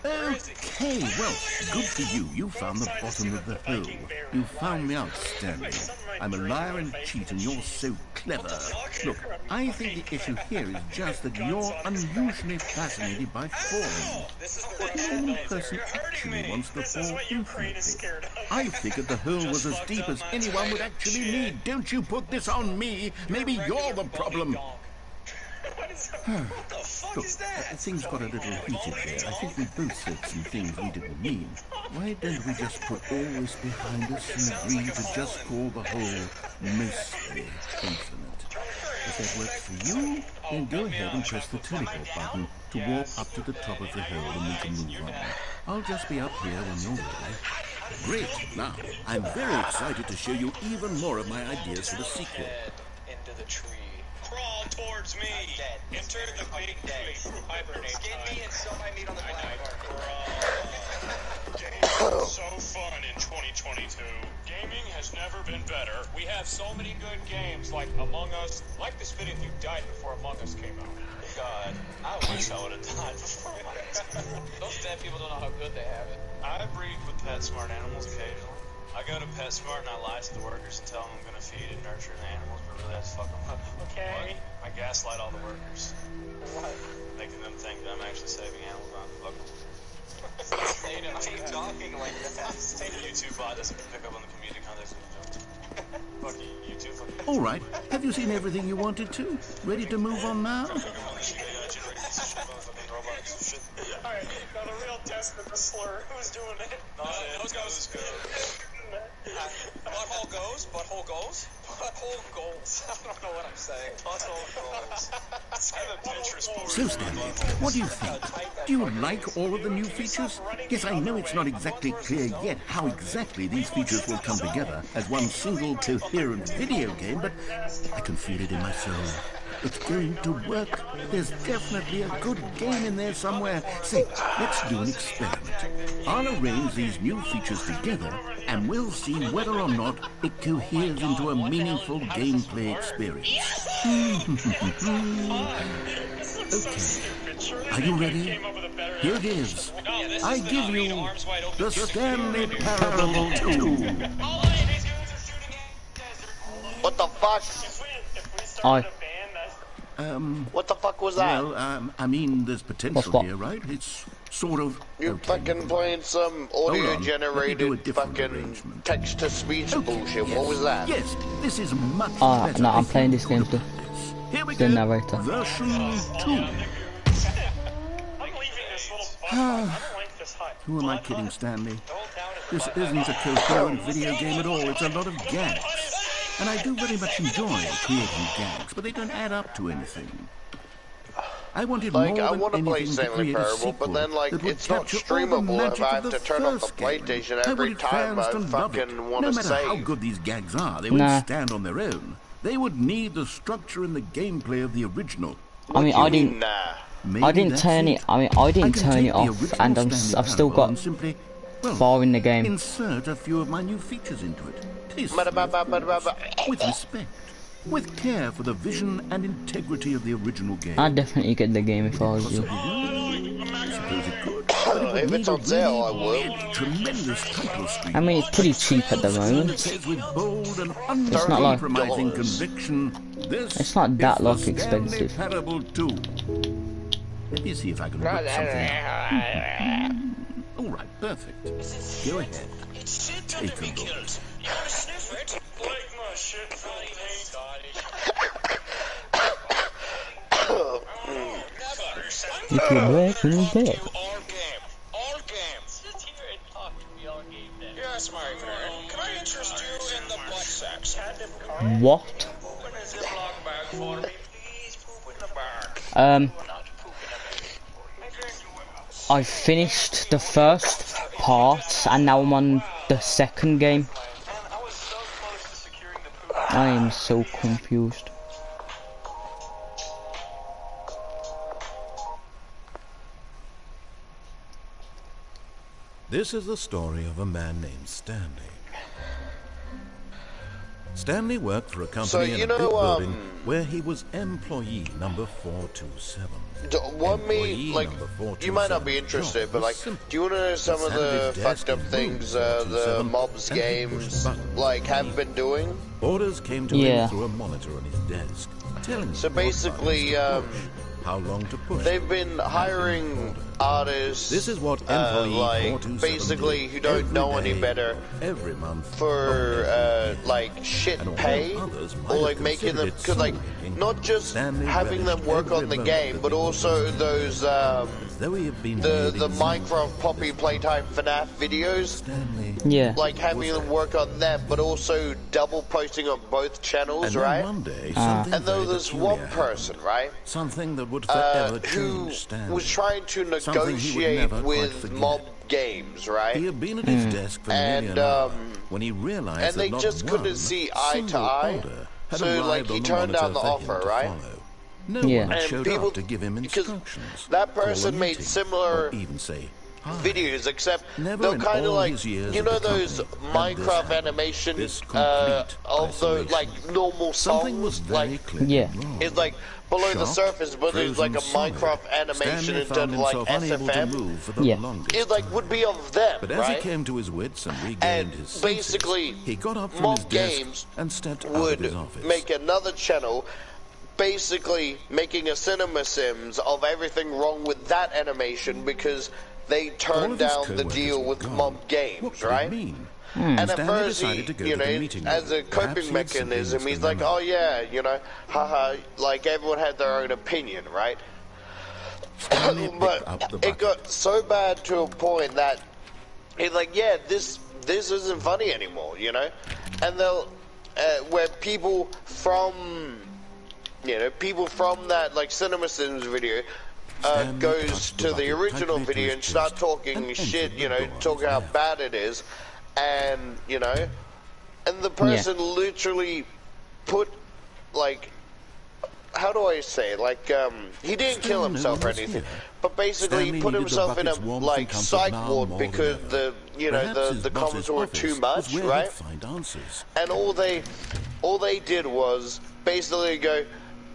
Okay, well, good for you. You found the bottom of the hole. You found me out, Stanley. I'm a liar and cheat, and you're so clever. Look, I think the issue here is just that you're unusually fascinated by falling. What normal person actually wants to fall infinitely? I figured the hole was as deep as anyone would actually need. Don't you put this on me. Maybe you're the problem. Look, things got a little heated there. I think we both said some things we didn't mean. Why don't we just put all this behind us and agree to just call the whole mostly infinite? If that works for you, then go ahead and press the teleport button to warp up to the top of the hole and we can move on. I'll just be up here when you're ready. Great! Now, I'm very excited to show you even more of my ideas for the sequel. Into the tree. Crawl towards me. Enter the big tree. Hibernate. Skin me and sell my meat on the black market. So fun in 2022. never been better. We have so many good games like Among Us. Like this video if you died before Among Us came out. God, I wish I would have died before Among Us. Those dead people don't know how good they have it. I breed with PetSmart animals occasionally. I go to PetSmart and I lie to the workers and tell them I'm going to feed and nurture the animals, but really that's fuck them up. Okay. What? I gaslight all the workers. What? Making them think that I'm actually saving animals, not fuck them. Aiden, I ain't talking like that. YouTube bot doesn't pick up on the comedic context of the joke. Fuck you, YouTube. All right. Have you seen everything you wanted to? Ready to move on now? Alright, now the real test of the slur. Who's doing it? Those guys. Butthole goes, butthole goes, butthole goals. I don't know what I'm saying. Butthole goals. I have a Pinterest board. So, Stanley, what do you think? Do you like all of the new features? Yes, I know it's not exactly clear yet how exactly these features will come together as one single coherent video game, but I can feel it in my soul. It's going to work. There's definitely a good game in there somewhere. Say, let's do an experiment. I'll arrange these new features together, and we'll see whether or not it coheres into a meaningful gameplay experience. Okay. Are you ready? Here it is. I give you the Stanley Parable 2. What the fuck? What the fuck was that? Well, I mean, there's potential here, right? It's sort of... You fucking playing some audio-generated fucking text-to-speech bullshit. What was that? Yes, this is much better. No, I'm playing this game too. Here we the go. Narrator. Version 2. Who am I kidding, Stanley? This isn't a coherent video game at all. It's a lot of gags. And I do very much enjoy creating gags, but they don't add up to anything. I wanted more than anything to create a sequel but then, like, that would it's not capture all the streamable if magic I of have the to turn off the first game. PlayStation I every wanted time fans I to love it. fucking want No to matter save. how good these gags are, they wouldn't stand on their own. They would need the structure and the gameplay of the original. I mean, I didn't turn it. I mean, I didn't turn it off, and I've still got far in the game. Insert a few of my new features into it. With respect. With care for the vision and integrity of the original game. I'd definitely get the game if I was you. If it's on sale, I will. Tremendous title stream. I mean, it's pretty cheap at the moment. It's not like it's not that like expensive. Parable 2. Let me see if I can put something. All right, perfect. Go ahead. Take a look. If you're black, then you're dead. All games. Sit here and talk to me all game then. Yes, my friend. Can I interest you in the butt sex? What? I finished the first part and now I'm on the second game. I am so confused. This is the story of a man named Stanley. Stanley worked for a company in a big building where he was employee number 427. You might not be interested, but like, do you want to know some of the fucked up things the mobs games like have been doing? Orders came to him through a monitor on his desk, telling him so basically, how long to push. They've been hiring artists. This is what like basically who don't know any better every month for like shit pay, or like making them, because like not just having them work on the game, but also those the Minecraft Poppy Playtime FNAF videos. Yeah. Like having them work on them, but also double posting on both channels, right? One day, And though there's one person, right? Something that would forever who change Stanley. was trying to negotiate with mob games, right? He had been at his desk for nearly an hour when he realized and they that just not couldn't one see eye to single eye. order had So like arrived he on the turned down the monitor for him offer, to right? follow. No Yeah. one And showed people, up to give him because instructions. that call a person made meeting, similar or even say videos, except Never they're in kind of all like, his years you at know the those company had this Minecraft happened. animation This complete of the like normal Something was songs, very like clearly Yeah. wrong. it's like below the Shocked, surface, but there's like a frozen solid. Minecraft animation Stanley instead found of like himself unable to SFM. move for the Yeah. longest It like would be of them, But as right? he came to his wits and regained And his senses, basically, he got up from Mob his desk Games and stepped out of would his office. make another channel, basically making a Cinema Sims of everything wrong with that animation because they All turned of his down the co-workers deal were with gone. Mob What Games, could right? it mean? And at Stanley first, decided to go you to the know, meeting as a room. Perhaps coping he had simply mechanism, he's missed like, the oh yeah, you know, haha, like everyone had their own opinion, right? Stanley picked up the But it bucket. got so bad to a point that he's like, yeah, this isn't funny anymore, you know? And they'll, where people from, you know, people from that, like, Cinema Sims video, Stanley goes clutched the to the bucket original tightly to video his and start chest talking and shit, entered you the know, door on talking his how left. bad it is, and, you know, and the person literally put, like, how do I say, like, he didn't kill Still no himself one or was anything, here. but basically Stanley he put needed the himself in a, bucket's warmth like, and comfort psych now ward more than because ever. the, you know, Perhaps his the boss's comments were office too was much, where right? he'd find answers. And all they did was basically go,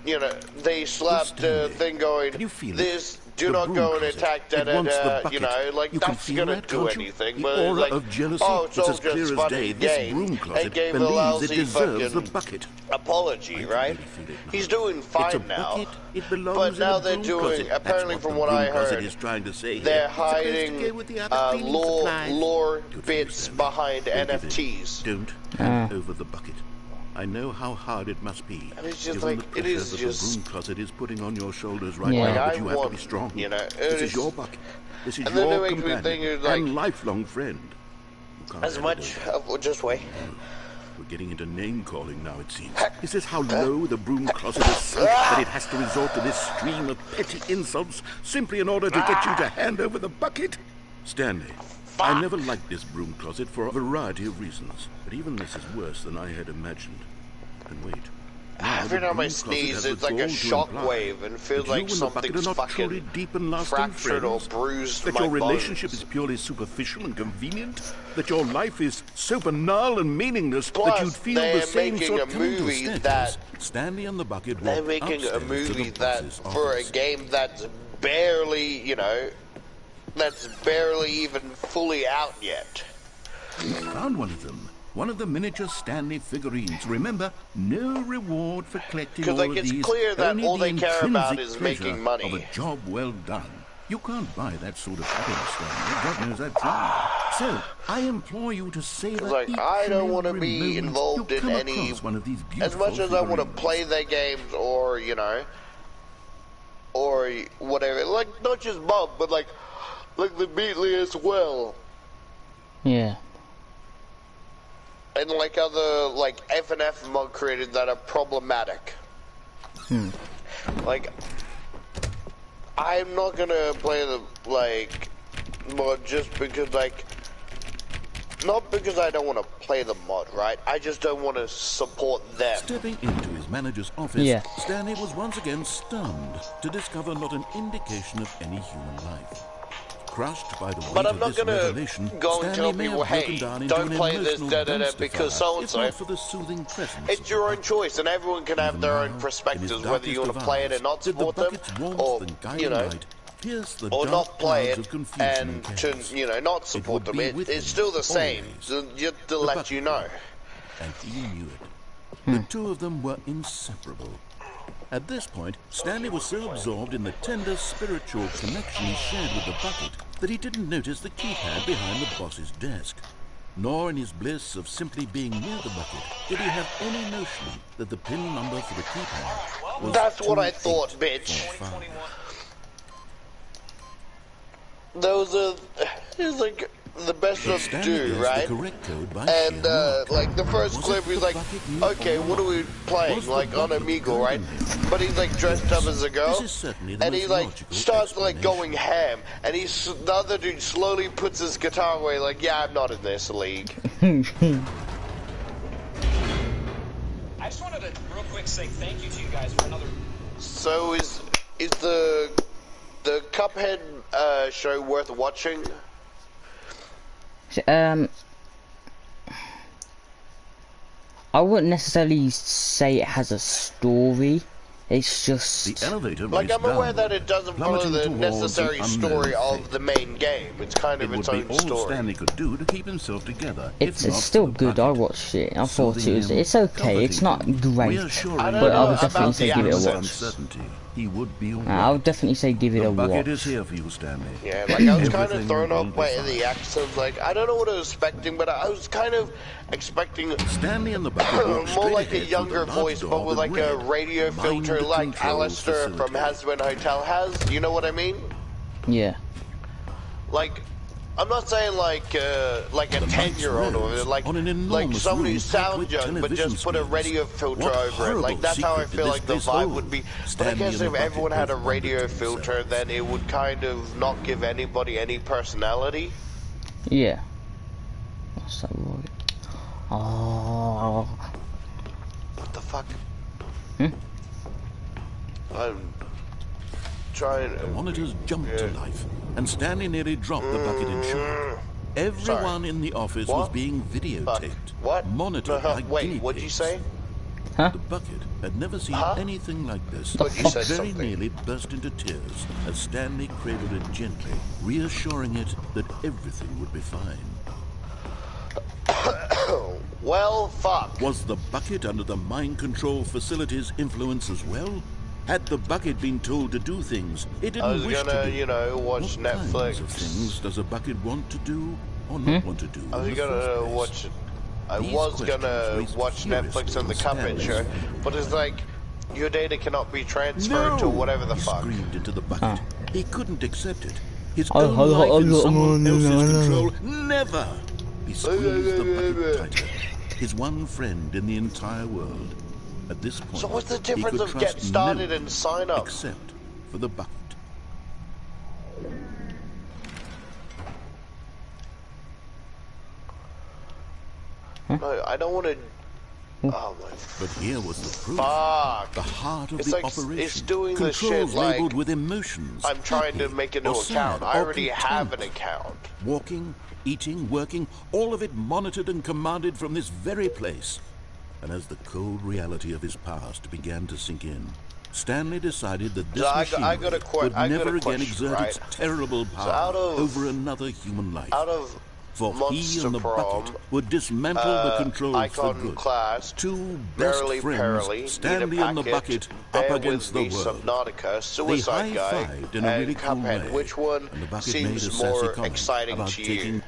you know, they slapped the Stanley, thing going, can you feel it? this, do The not broom go and closet. attack, It wants the you bucket. know, like, You can that's feel gonna that, do can't you? anything, The but aura it's like, of jealousy. oh, it's It's all as clear just as fun day. and This game, broom closet and gave a believes it lousy deserves the fucking bucket. apology, right? really feel it now. He's doing It's a fine now, bucket. It belongs but in now a they're broom doing, closet. That's apparently from the what broom I closet heard, is trying to say they're here. It's supposed to hiding go with the other cleaning supplies. lore Good for you, bits Stanley. behind Don't give in. NFTs. Don't hand over the bucket. I know how hard it must be. And it's just given like, the it pressure is that just- the broom closet is putting on your shoulders right Yeah. now, Like, but I you have to want, be strong. you know, This it's- is your bucket. This is and then your it makes me companion think of, like, and lifelong friend. You can't as hand much, it over. just wait. We're getting into name calling now, it seems. Is this how low the broom closet is sunk that it has to resort to this stream of petty insults simply in order to get you to hand over the bucket? Stanley, I never liked this broom closet for a variety of reasons, but even this is worse than I had imagined. And wait. Now Every the time I broom closet sneeze, has it's like a withdrawn to shock imply wave and feels that like you and the bucket something's are not truly fucking deep and lasting fractured or friends, bruised that my your relationship bones. is purely superficial and convenient, that your life is so banal and meaningless Plus, that you'd feel they're the same making sort a of coming to movie staircase. that- Stanley and the bucket They're walked making a upstairs to movie the that, boss's for a office. game that's barely, you know, that's barely even fully out yet. He found one of them. One of the miniature Stanley figurines. Remember, no reward for collecting 'Cause, all like, of it's these. clear that Only all the they care about intrinsic is pleasure making money. Of a job well done. You can't buy that sort of happiness, Stanley. God knows I've tried. So, I implore you to savor Like, each I don't and want to every be moment involved you in come any, across one of these as much beautiful as I want to figurines. play their games or, you know, or whatever. Like, not just Bob, but like the Beatley as well. Yeah. And like other, like, FNF mod creators that are problematic. Like, I'm not gonna play the, like, mod just because, like, not because I don't want to play the mod, right? I just don't want to support them. Stepping into his manager's office, Yeah. Stanley was once again stunned to discover not an indication of any human life. Crushed by the weight But I'm of not this gonna revelation, go and Stanley tell may people, have broken hey, down into don't an play this emotional da-da-da because dumpster so-and-so. fire, if not for the soothing presence It's of your the own choice, and everyone can have their own now, perspectives, in his whether you want to darkest play it of and not hours, did the support them, bucket's warmth or, and guiding you know, light pierce the or dark not play clouds it of confusion and to, chaos. you know, not It support would them. be with It's him still the same, always. so just to The let bucket you know. and he knew it. The two of them were inseparable. At this point, Stanley was so absorbed in the tender spiritual connection he shared with the bucket that he didn't notice the keypad behind the boss's desk. Nor in his bliss of simply being near the bucket did he have any notion that the pin number for the keypad was That's what I thought, bitch. 2845. Those are, it's like the best But of Stanley do, guessed right? the correct code by And sheer luck. like the first Was clip, it he's the like, bucket knew okay, or what are we not? playing? Was the Like on bucket Amigo, right? guiding him? But he's like dressed up as a girl, This is certainly the and he most like logical starts like going explanation. ham, and the other dude slowly puts his guitar away, like, yeah, I'm not in this league. I just wanted to real quick say thank you to you guys for another. So is the the Cuphead show worth watching? I wouldn't necessarily say it has a story. It's just the elevator. Like, I'm aware that it doesn't follow the necessary story of the main game. It's kind of its own all story. Stanley could do to keep himself together. It's still good. I watched it. I thought it's okay. It's not great, but I would definitely say give it a watch. He would be I would definitely say give it a watch. The bucket is here for you, Stanley. Yeah, like I was kind of thrown off by the accent. Like, I don't know what I was expecting, but I was kind of expecting Stanley and the bucket more like a younger voice, but with like a radio filter, like Alistair from Hazbin Hotel has. You know what I mean? Yeah. Like, I'm not saying like a 10-year-old or like somebody who sounds young, but just put a radio filter over it. Like, that's how I feel like the vibe would be. But I guess if everyone had a radio filter, then it would kind of not give anybody any personality. Yeah. What's that word? Oh. What the fuck? Hmm? I'm trying. The monitors jumped to life, and Stanley nearly dropped the bucket in shock. Everyone in the office was being videotaped. What? Monitored like guinea Wait, what'd you say? Huh? The bucket had never seen anything like this. But you said very something. nearly burst into tears as Stanley cradled it gently, reassuring it that everything would be fine. Well, fuck. Was the bucket under the mind control facility's influence as well? Had the bucket been told to do things it didn't wish to do? I was gonna, you know, watch what Netflix. Kinds of things does a bucket want to do or not want to do? I was gonna watch Netflix and the Cuphead show, but it's like your data cannot be transferred to whatever the fuck. He screamed into the bucket. He couldn't accept it. His own life in someone else's control. Never. He squeezed the bucket tighter. His one friend in the entire world. At this point, so what's the difference he could of trust get started no and sign up? Except for the bucket. No, I don't want to. Oh my. But here was the proof. Fuck. The heart of It's the like, operation. it's doing the Controls shit like labeled with emotions. I'm trying to make a new account. I already have an content. account. Walking, eating, working, all of it monitored and commanded from this very place. And as the cold reality of his past began to sink in, Stanley decided that this machinery would never again exert its terrible power over another human life. For he and the bucket would dismantle the controls for good. Class, two best friends, Stanley and the bucket, up against the world. Subnautica, Suicide they Guy, high-fived in a really cool Cuphead. way. Which one and the bucket seems made a sassy more comment exciting about to taking you?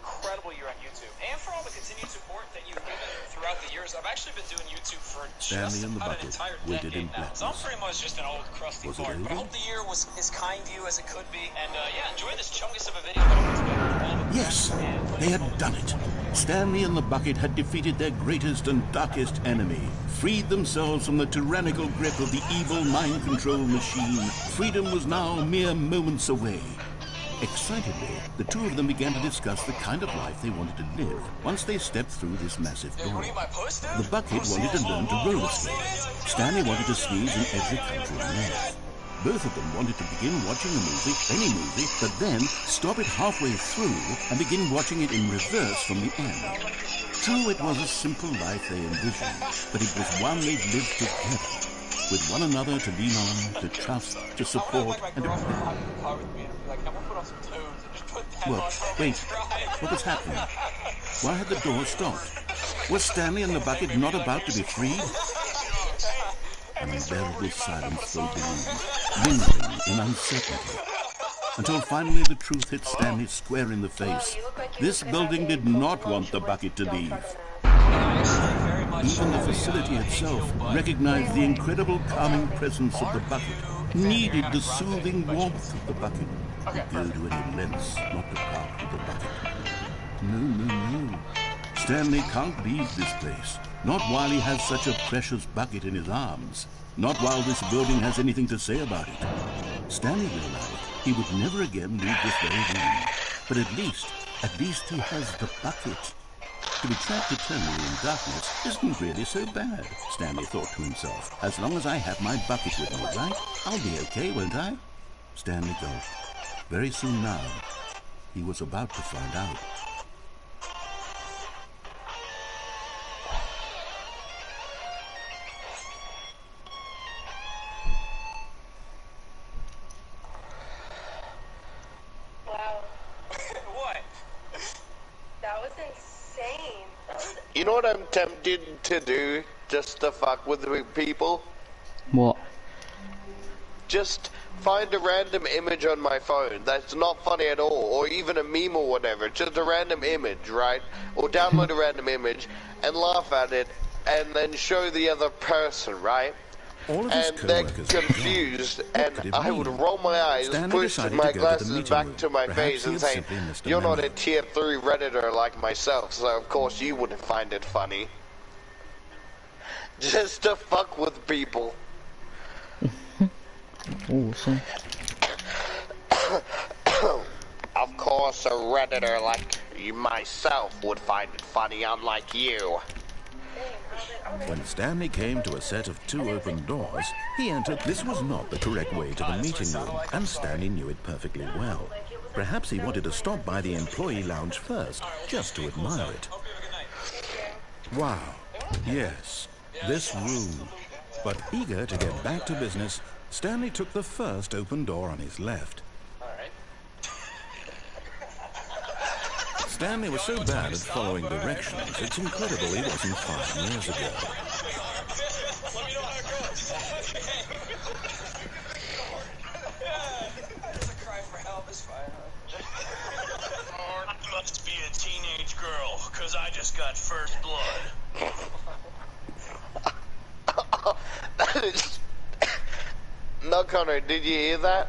Incredible year on YouTube, and for all the continued support that you've given throughout the years. I've actually been doing YouTube for Stanley just and the about an bucket entire waited in decade now. So I'm pretty much just an old crusty Was it fart. But I over? hope the year was as kind to you as it could be. And yeah, enjoy this chungus of a video. But it's been Yes, they had done it. Stanley and the bucket had defeated their greatest and darkest enemy, freed themselves from the tyrannical grip of the evil mind control machine. Freedom was now mere moments away. Excitedly, the two of them began to discuss the kind of life they wanted to live once they stepped through this massive door. The bucket wanted to learn to roller skate. Stanley wanted to sneeze in every country on earth. Both of them wanted to begin watching a movie, any movie, but then stop it halfway through and begin watching it in reverse from the end. True, it was a simple life they envisioned, but it was one they'd lived together, with one another to lean on, to trust, to support, and to... What? Wait, what was happening? Why had the door stopped? Was Stanley and the bucket not about to be freed? An unbearable silence filled the room, lingering in uncertainty, until finally the truth hit Stanley square in the face. This building did not want the bucket to leave. Even the facility itself recognized the incredible calming presence of the bucket, needed the soothing warmth of the bucket, would go to any lengths not to part with the bucket. No. Stanley can't leave this place, not while he has such a precious bucket in his arms, not while this building has anything to say about it. Stanley realized he would never again leave this very room, but at least he has the bucket. To be trapped eternally in darkness isn't really so bad, Stanley thought to himself. As long as I have my bucket with me, right? I'll be okay, won't I? Stanley gulped. Very soon now, he was about to find out. You know what I'm tempted to do just to fuck with the people? What? Just find a random image on my phone that's not funny at all, or even a meme or whatever, just a random image, right? Or download a random image and laugh at it and then show the other person, right? All of his And they're co-workers were confused, gone. and What could it I mean? would roll my eyes, Stanley push decided my to go to the glasses meeting back room. to my Perhaps face he and had say, simply missed a "You're not memo." a tier 3 Redditor like myself, so of course you wouldn't find it funny." Just to fuck with people. Awesome. Of course a Redditor like myself would find it funny, unlike you. When Stanley came to a set of 2 open doors, he entered. This was not the correct way to the meeting room, and Stanley knew it perfectly well. Perhaps he wanted to stop by the employee lounge first, just to admire it. Wow, yes, this room. But eager to get back to business, Stanley took the first open door on his left. Stanley was so bad at following directions, it's incredible he wasn't 5 years ago. Let me know how it goes. That's a cry for help, is fine. I must be a teenage girl, because I just got first blood. That is... No, Connor, did you hear that?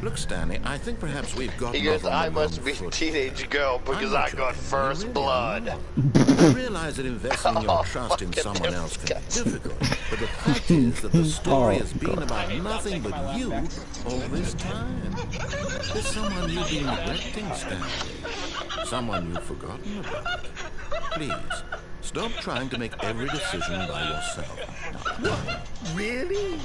Look, Stanley, I think perhaps we've got. He goes, I must be a teenage girl because I got first blood. I realize that investing your trust in someone else can be difficult, but the fact is that the story has been about nothing but you all this time. There's someone you've been neglecting, Stanley. Someone you've forgotten about. Please, stop trying to make every decision by yourself. What? Really?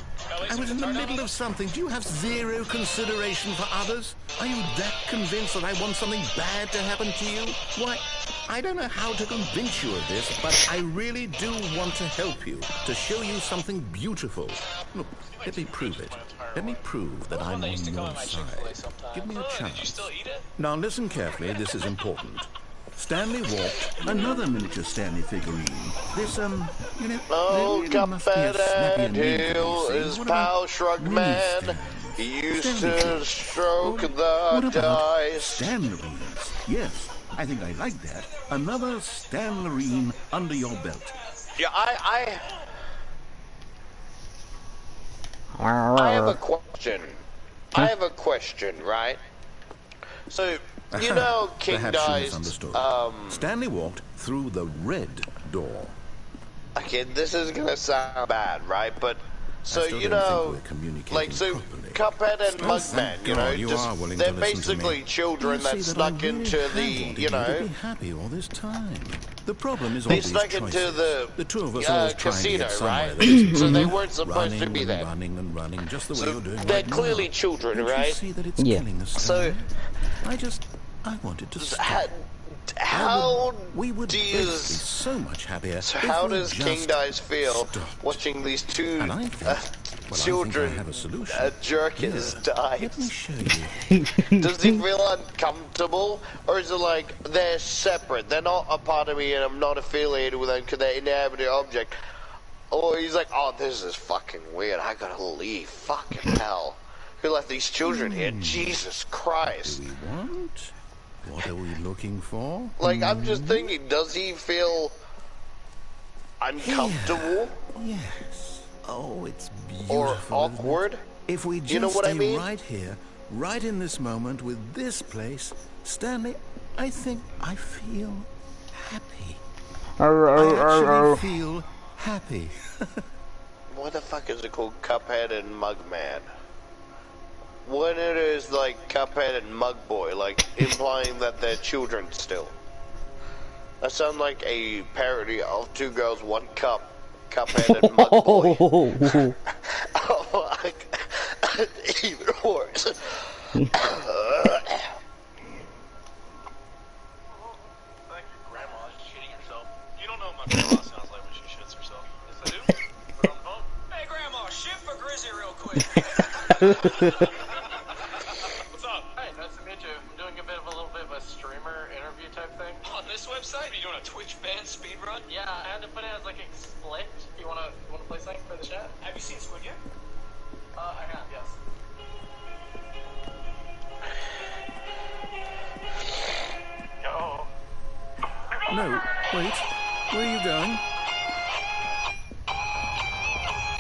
I was in the middle of something. Do you have zero consideration for others? Are you that convinced that I want something bad to happen to you? Why, I don't know how to convince you of this, but I really do want to help you, to show you something beautiful. Look, let me prove it. Let me prove that I'm on your side. Give me a chance. Now listen carefully, this is important. Stanley walked another miniature Stanley figurine. This, you know, Oh, there really must be a snappy Cuphead and Hill is pal shrug man. He used to stroke the dice. Stanlerines. Yes, I think I like that. Another Stanlerine under your belt. Yeah, I have a question. I have a question, right? So, you know, King Perhaps you Dice. misunderstood. Stanley walked through the red door. Okay, this is gonna sound bad, right? But so still you don't think know, we're communicating like so, Cuphead and Oh, Mugman, thank you know, God you are just willing they're to listen to basically me. children You that see that snuck I really into have the, wanted you to know, be happy all this time. The problem is all they these snuck into choices. The two of us always trying to casino, get somewhere right? that isn't So they running weren't supposed to be and there. running and running, just the way So you're doing they're right clearly now. children, Don't you right? see that it's Yeah. killing us? So I wanted to stop. how we would do both you? be so much happier. So if how we does just King Dice feel stopped. watching these two And I think, I children have a solution. jerk his dice? Let me show you. Does he feel uncomfortable, or is it like they're separate? They're not a part of me, and I'm not affiliated with them because they're inanimate object. Or he's like, oh, this is fucking weird. I gotta leave. Fucking hell. Who left these children here? Jesus Christ. Do we want? What are we looking for? Like, I'm just thinking, does he feel uncomfortable? Yes. Oh, it's beautiful. Or isn't it? awkward? If we just You know what I stay mean? right here, right in this moment with this place, Stanley, I think I feel happy. I actually feel happy. What the fuck is it called? Cuphead and Mugman. When it is like Cuphead and Mugboy, like implying that they're children still. That sounds like a parody of Two Girls, One Cup, Cuphead and Mug Boy. Oh my God. Even worse. Thank you, Grandma's shitting herself. You don't know what my grandma sounds like when she shits herself. Yes, I do. Put her on the phone. Hey, Grandma, shit for Grizzy real quick. What's up? Hey, nice to meet you. I'm doing a little bit of a streamer interview type thing. On this website? Are you doing a Twitch fan speedrun? Yeah, I had to put it as like a split. You wanna play something for the chat? Have you seen Squid Game? I have, yes. Yo. No, wait. Where are you going?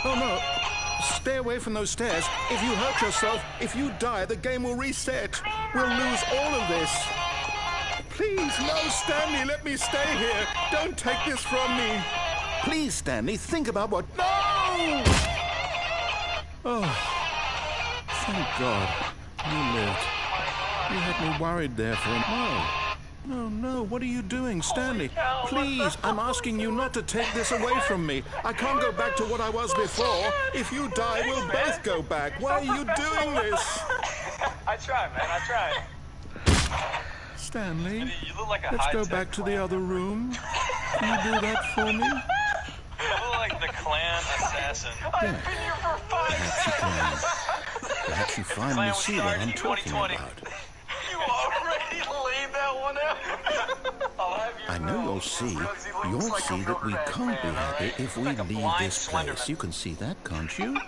Oh no. Stay away from those stairs. If you hurt yourself, if you die, the game will reset. We'll lose all of this. Please, no, Stanley, let me stay here. Don't take this from me. Please, Stanley, think about what... No! Oh, thank God. You lived. You had me worried there for a moment. No, what are you doing, Stanley? Please, I'm asking you not to take this away from me. I can't go back to what I was before. If you die, we'll both go back. Why are you doing this? I try, man, I try. Stanley, You look like a let's go back to the other room. Can you do that for me? You look like the clan assassin. I've been here for 5 seconds. Perhaps you finally see what I'm talking about. You already laid that one out. I'll have you I know you'll see that we can't be happy if we leave this place. You can see that, can't you?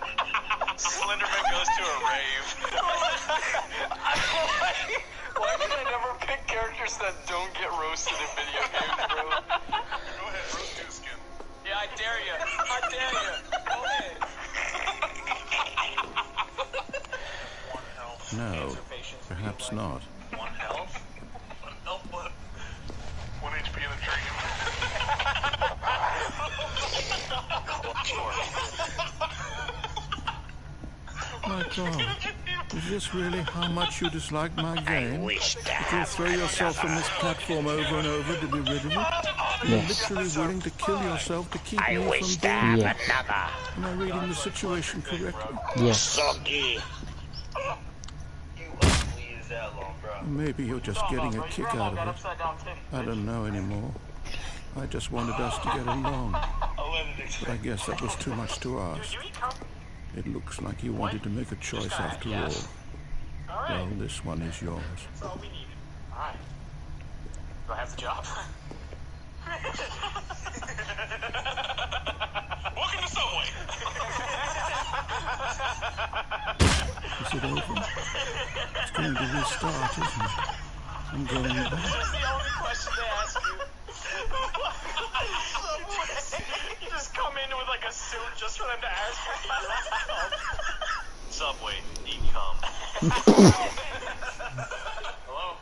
Slenderman goes to a rave. Why can I never pick characters that don't get roasted in video games, bro? Go ahead, roast you, Skin. Yeah, I dare you. I dare you. Go ahead. One health. No, perhaps not. One health? No, what? 1 HP in a dream. My God, is this really how much you dislike my game? That you'll throw yourself from this platform over and over to be rid of it? You're literally willing to kill yourself to keep me from doing it? Am I reading the situation correctly? Yes. Soggy. Maybe you're just getting a kick out of it. I don't know anymore. I just wanted us to get along. But I guess that was too much to ask. It looks like you wanted to make a choice after all. Well, this one is yours. That's all we needed. Alright. Do I have the job? Welcome to Subway! Is it over? It's going to restart, isn't it? I'm going back. That's the only question they ask you. You just come in with like a suit just for them to ask you. Subway, eat cum. Hello?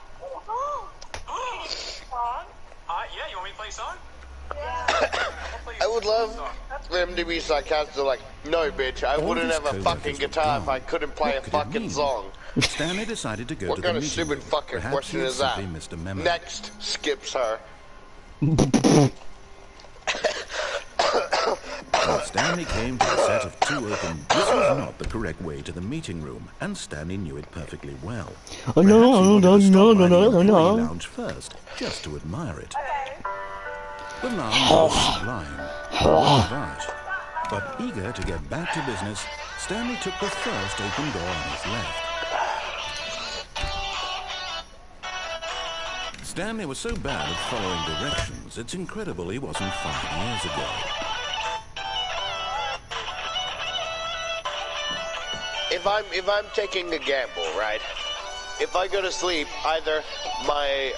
Song? Yeah, you want me to play a song? I would love them to be sarcastic, like, no, bitch, I wouldn't have a fucking guitar if I couldn't play a fucking song. Stanley decided to go What to kind the of meeting stupid room. fucking Perhaps question he is that? simply missed a memo. Next, skips her. When Stanley came to the set of two open, this was not the correct way to the meeting room, and Stanley knew it perfectly well. Perhaps he wanted to stop by the employee lounge first, just to admire it. The lounge was sublime, but eager to get back to business, Stanley took the first open door on his left. Stanley was so bad at following directions, it's incredible he wasn't 5 years ago. If I'm taking a gamble, right? If I go to sleep, either my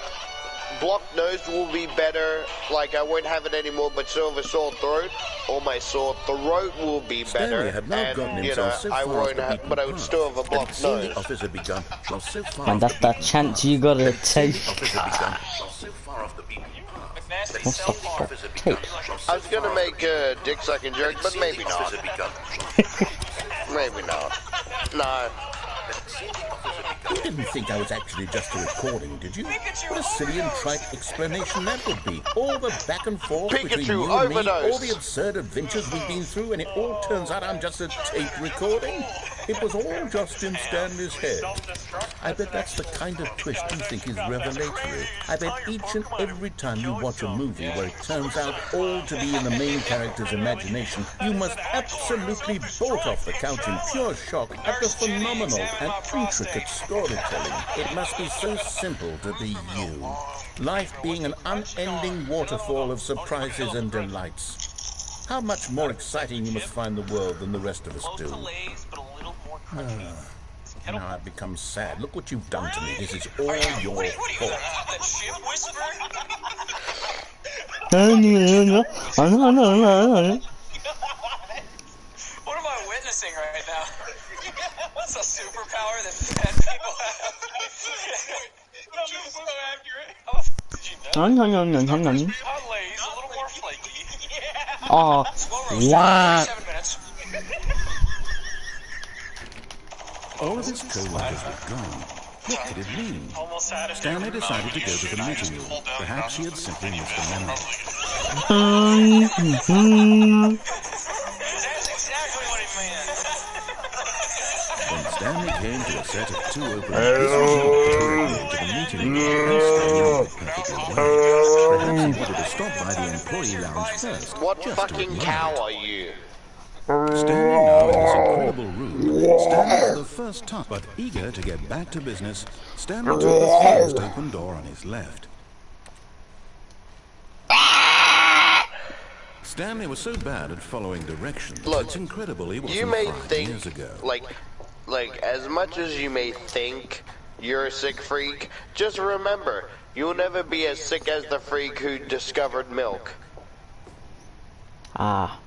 blocked nose will be better, like I won't have it anymore, but still have a sore throat, or my sore throat will be better, Had now gotten and himself so I far won't off the have, beaten but I would path still have a that blocked seeing nose. the office had begun was so far And off that's that chance you gotta take. so far off the beaten path. What's the fuck? Take. I was gonna make a dick sucking joke, but maybe not. Maybe not. No. You didn't think I was actually just a recording, did you? What a silly and trite explanation that would be. All the back and forth between you and me, all the absurd adventures we've been through, and it all turns out I'm just a tape recording? It was all just in Stanley's head. I bet that's the kind of twist you think is revelatory. I bet each and every time you watch a movie where it turns out all to be in the main character's imagination, you must absolutely bolt off the couch in pure shock at the phenomenal and intricate storytelling. It must be so simple to be you. Life being an unending waterfall of surprises and delights. How much more exciting you must find the world than the rest of us do. Now I've become sad. Look what you've done to me. This is all your fault. What am I witnessing right now? What's a superpower that bad people have? That was so accurate. How the f did you know? Hot lays, a little more flaky. Yeah. Oh, what? All of his co-workers were gone. What could it mean? Stanley decided to go to the meeting room. Perhaps he had simply missed a memo. When Stanley came to a set of two open this was not to the meeting room, and Stanley was perfectly well. Perhaps he wanted to stop by the employee lounge first. What fucking cow are you? Standing now in this incredible room, Stanley for the first time, but eager to get back to business, Stanley took the first open door on his left. Stanley was so bad at following directions. Look, it's incredible he wasn't you may 5 think, years ago. like, as much as you may think you're a sick freak, just remember, you'll never be as sick as the freak who discovered milk. Ah.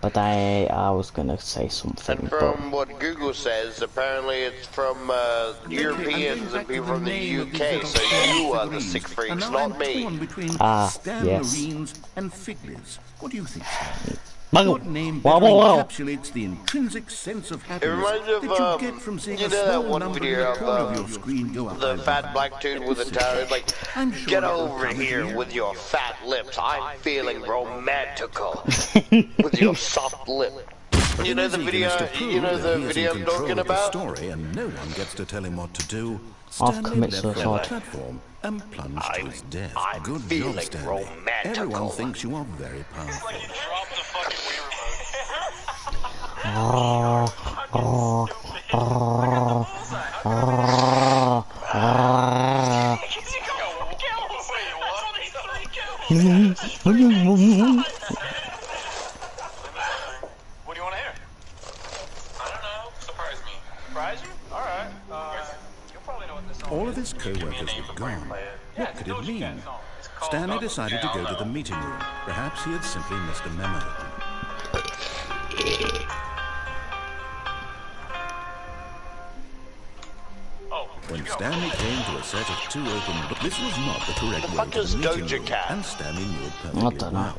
But I was gonna say something. And from what Google says, apparently it's from Europeans and people from the UK, so you are the sick freaks, not me. Stanmarines and Figlets. What do you think, Stanley? What name better encapsulates the intrinsic sense of happiness that you get from seeing a small number in the corner of your screen go up? The fat black dude with a tower, like, get over here with your fat lips. I'm feeling romantical with your soft lip. You know the video? You know the video I'm talking about? Story, and no one gets to tell him what to do. I've Stanley committed left the suicide. platform and plunged to his death. Good job, feeling Stanley. romantical. Everyone thinks you are very powerful. What do you want to hear? I don't know. Surprise me. Surprise you? Alright. You'll probably know what this song All of his co-workers were gone. What could it mean? Stanley decided to go to the meeting room. Perhaps he had simply missed a memo. When Stanley came to a set of two open doors, this was not the correct way to the meeting room, and Stanley knew it perfectly well.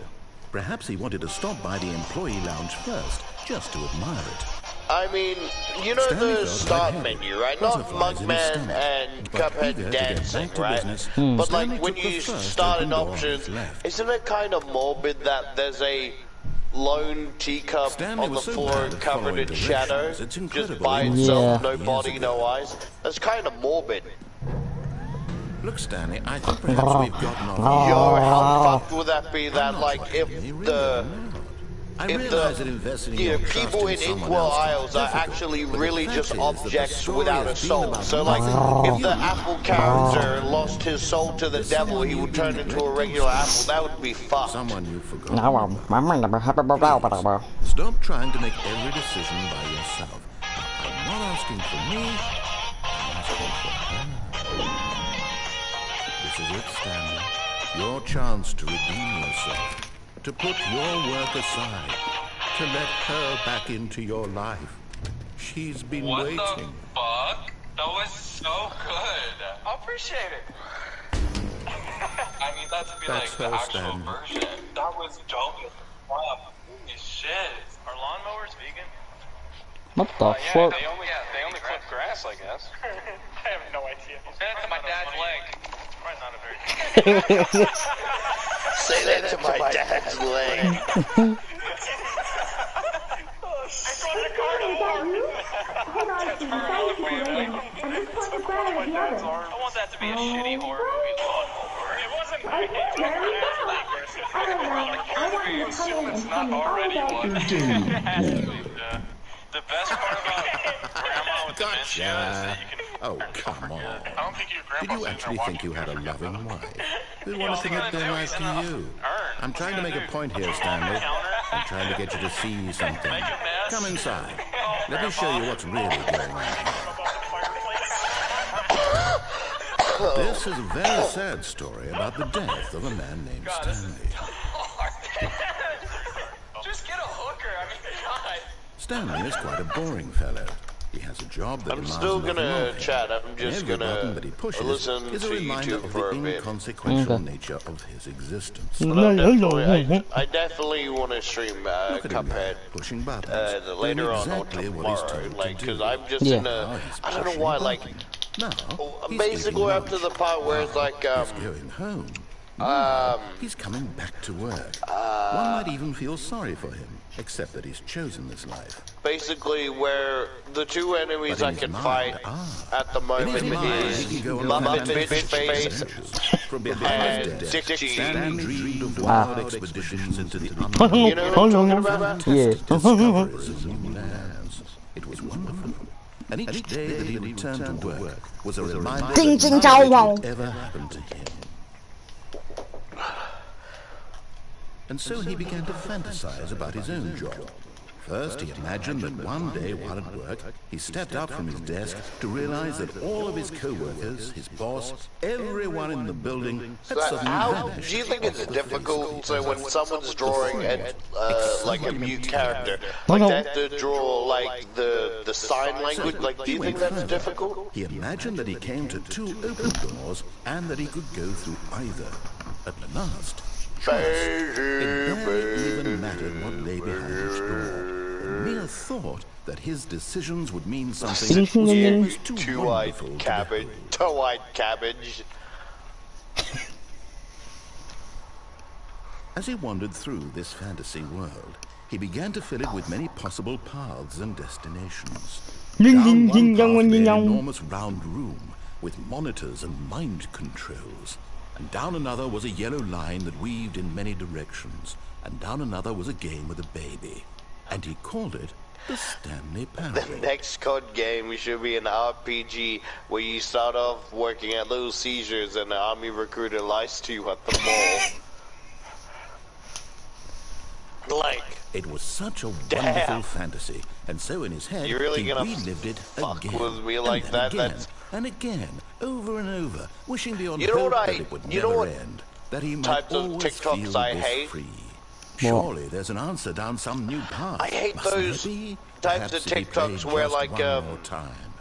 Perhaps he wanted to stop by the employee lounge first, just to admire it. I mean, you know the start menu, right? Not Mugman and Cuphead dancing, right? But like when you start an option, isn't it kind of morbid that there's a lone teacup on the floor covered in shadow, just by itself, no body, no eyes? That's kind of morbid. Look, Stanley, I think perhaps we've gotten off. Yo, how fucked would that be that, like, if the people in Inkwell Isles are actually really just objects without a soul. So, like, if the apple character lost his soul to the devil, he would turn into a regular apple. That would be fucked. Someone you forgot. Stop trying to make every decision by yourself. I'm not asking for me, I'm asking for her. This is it, Stanley. Your chance to redeem yourself. To put your work aside, to let her back into your life. She's been waiting. What the fuck? That was so good. I appreciate it. I mean, that to be That's like the her, actual Stanley. version. That was dope as fuck. Holy shit. Are lawnmowers vegan? What the Yeah, fuck? they only clip grass, I guess. I have no idea. Say that to my dad's leg. Probably not a very good Say that to my dad's leg. I want that to be a shitty horror movie. It wasn't it's not already one. It has to be. The best part about grandma with dementia is that you can... Oh, come on. I don't think your Did grandma's you actually think you had a loving wife who wanted to make their life to you? I'm trying to make a point here, Stanley. I'm trying to get you to see something. Come inside. Let me show you what's really going on here. This is a very sad story about the death of a man named Stanley. Just get a hooker, I mean, God. Stanley is quite a boring fellow. He has a job that I'm still gonna chat. I'm just gonna that he pushes listen is a to reminder YouTube of for the a bit. inconsequential nature of his existence. I definitely want to stream Cuphead pushing buttons, later on exactly or what he's tomorrow, told like, to because do. I'm just in a, I don't know why, like, basically up to the part where it's like, he's going home. He's coming back to work. One might even feel sorry for him, except that he's chosen this life. basically where the two enemies I can fight at the moment is Muffin Bitchface and Dick G. Stanley dreamed of wild expeditions into the unknown. You know what I'm talking about? Discoveries of new lands. It was wonderful. And each day that he returned to work was a reminder that nothing could ever happen to him. And so he began to fantasize about his own job. First, he imagined that one day while at work, he stepped out from his desk to realize that all of his co-workers, his boss, everyone in the building had suddenly vanished. Do you think it's difficult, so when someone's drawing like a mute character, like they have to draw like the sign language, like do you think that's difficult? He imagined that he came to two open doors and that he could go through either. At last, it barely even mattered what lay behind each door. The mere thought that his decisions would mean something was almost too wonderful to behold. Two-eyed cabbage. As he wandered through this fantasy world, he began to fill it with many possible paths and destinations. Down one path lay an enormous round room with monitors and mind controls. And down another was a yellow line that weaved in many directions. And down another was a game with a baby. And he called it the Stanley Parable. The next code game should be an RPG where you start off working at Little Seizures and the army recruiter lies to you at the mall. Like, it was such a wonderful fantasy, and so in his head, you're really he gonna relived it fuck again, with me like and that? again, That's... and again, over and over, wishing beyond You know hope what that it would you know never what end, that he might types of always TikToks feel I this hate? free. Surely there's an answer down some new path. I hate Mustn't those there be? types of Perhaps if he played TikToks where just like one more time.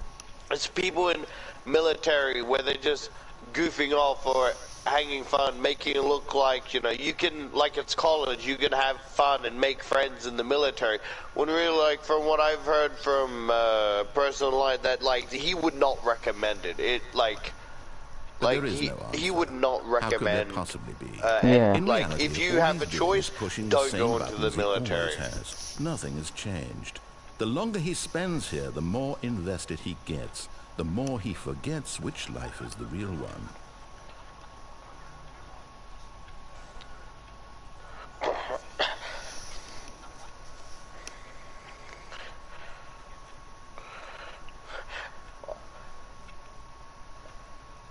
it's people in military where they're just goofing off or hanging fun, making it look like, you know, you can, like it's college, you can have fun and make friends in the military. When really, like, from what I've heard from person online, that like he would not recommend it. It like he would not recommend. How could there possibly be? And, In like reality, if you all have he's a doing choice, is pushing don't the same go into the buttons he always military. has. Nothing has changed. The longer he spends here, the more invested he gets. The more he forgets which life is the real one.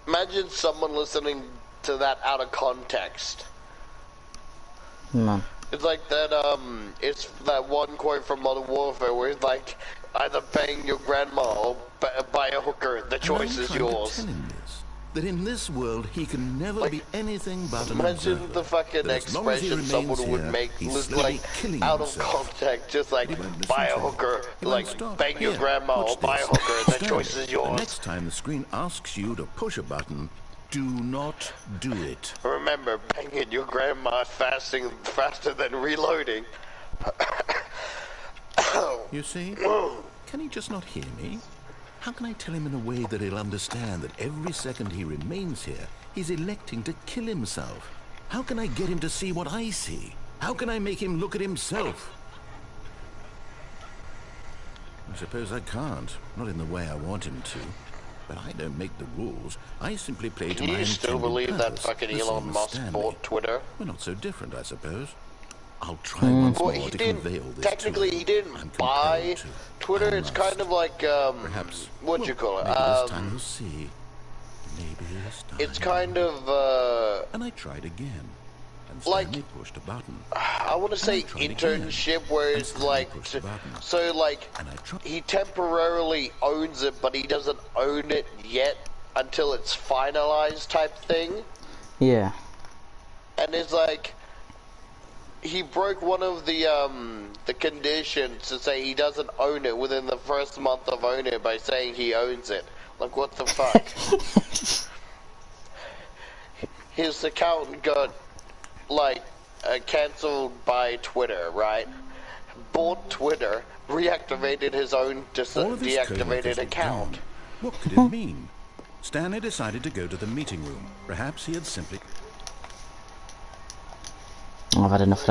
Imagine someone listening to that out of context. No. It's like that, it's that one quote from Modern Warfare where it's like, either bang your grandma or buy a hooker, the choice is yours. That in this world he can never be anything but an Imagine observer. the fucking That as long as he expression someone remains would here, make, he's look slowly like, killing out of himself. context, just like, buy a hooker, He won't like, stop. bang your Here, grandma or watch buy a this. hooker, the Stanley, choice is the yours. next time the screen asks you to push a button, do not do it. Remember, banging your grandma faster than reloading. You see? Can he just not hear me? How can I tell him in a way that he'll understand that every second he remains here, he's electing to kill himself? How can I get him to see what I see? How can I make him look at himself? I suppose I can't. Not in the way I want him to. But I don't make the rules. I simply play to Can my you still intended believe that purpose, fucking the same Elon as Musk Stanley. bought Twitter? We're not so different, I suppose. I'll try once Well, more he to didn't. convey all this Technically, to he him. didn't I'm buy compelled to. Twitter. I It's must. kind of like Perhaps. what you call it? Maybe this time you'll see. Maybe this time. It's kind of And I tried again. And like- Stanley pushed a button. I want to say tried again. internship, where And it's Stanley like pushed the button. so like And I tried. he temporarily owns it, but he doesn't own it yet until it's finalized, type thing. Yeah. And it's like he broke one of the conditions to say he doesn't own it within the first month of owning it by saying he owns it. Like, what the fuck? His account got like cancelled by Twitter, right? Bought Twitter, reactivated his own All of his deactivated co-workers were account. gone. What could it mean? Stanley decided to go to the meeting room. Perhaps he had simply... I've had enough of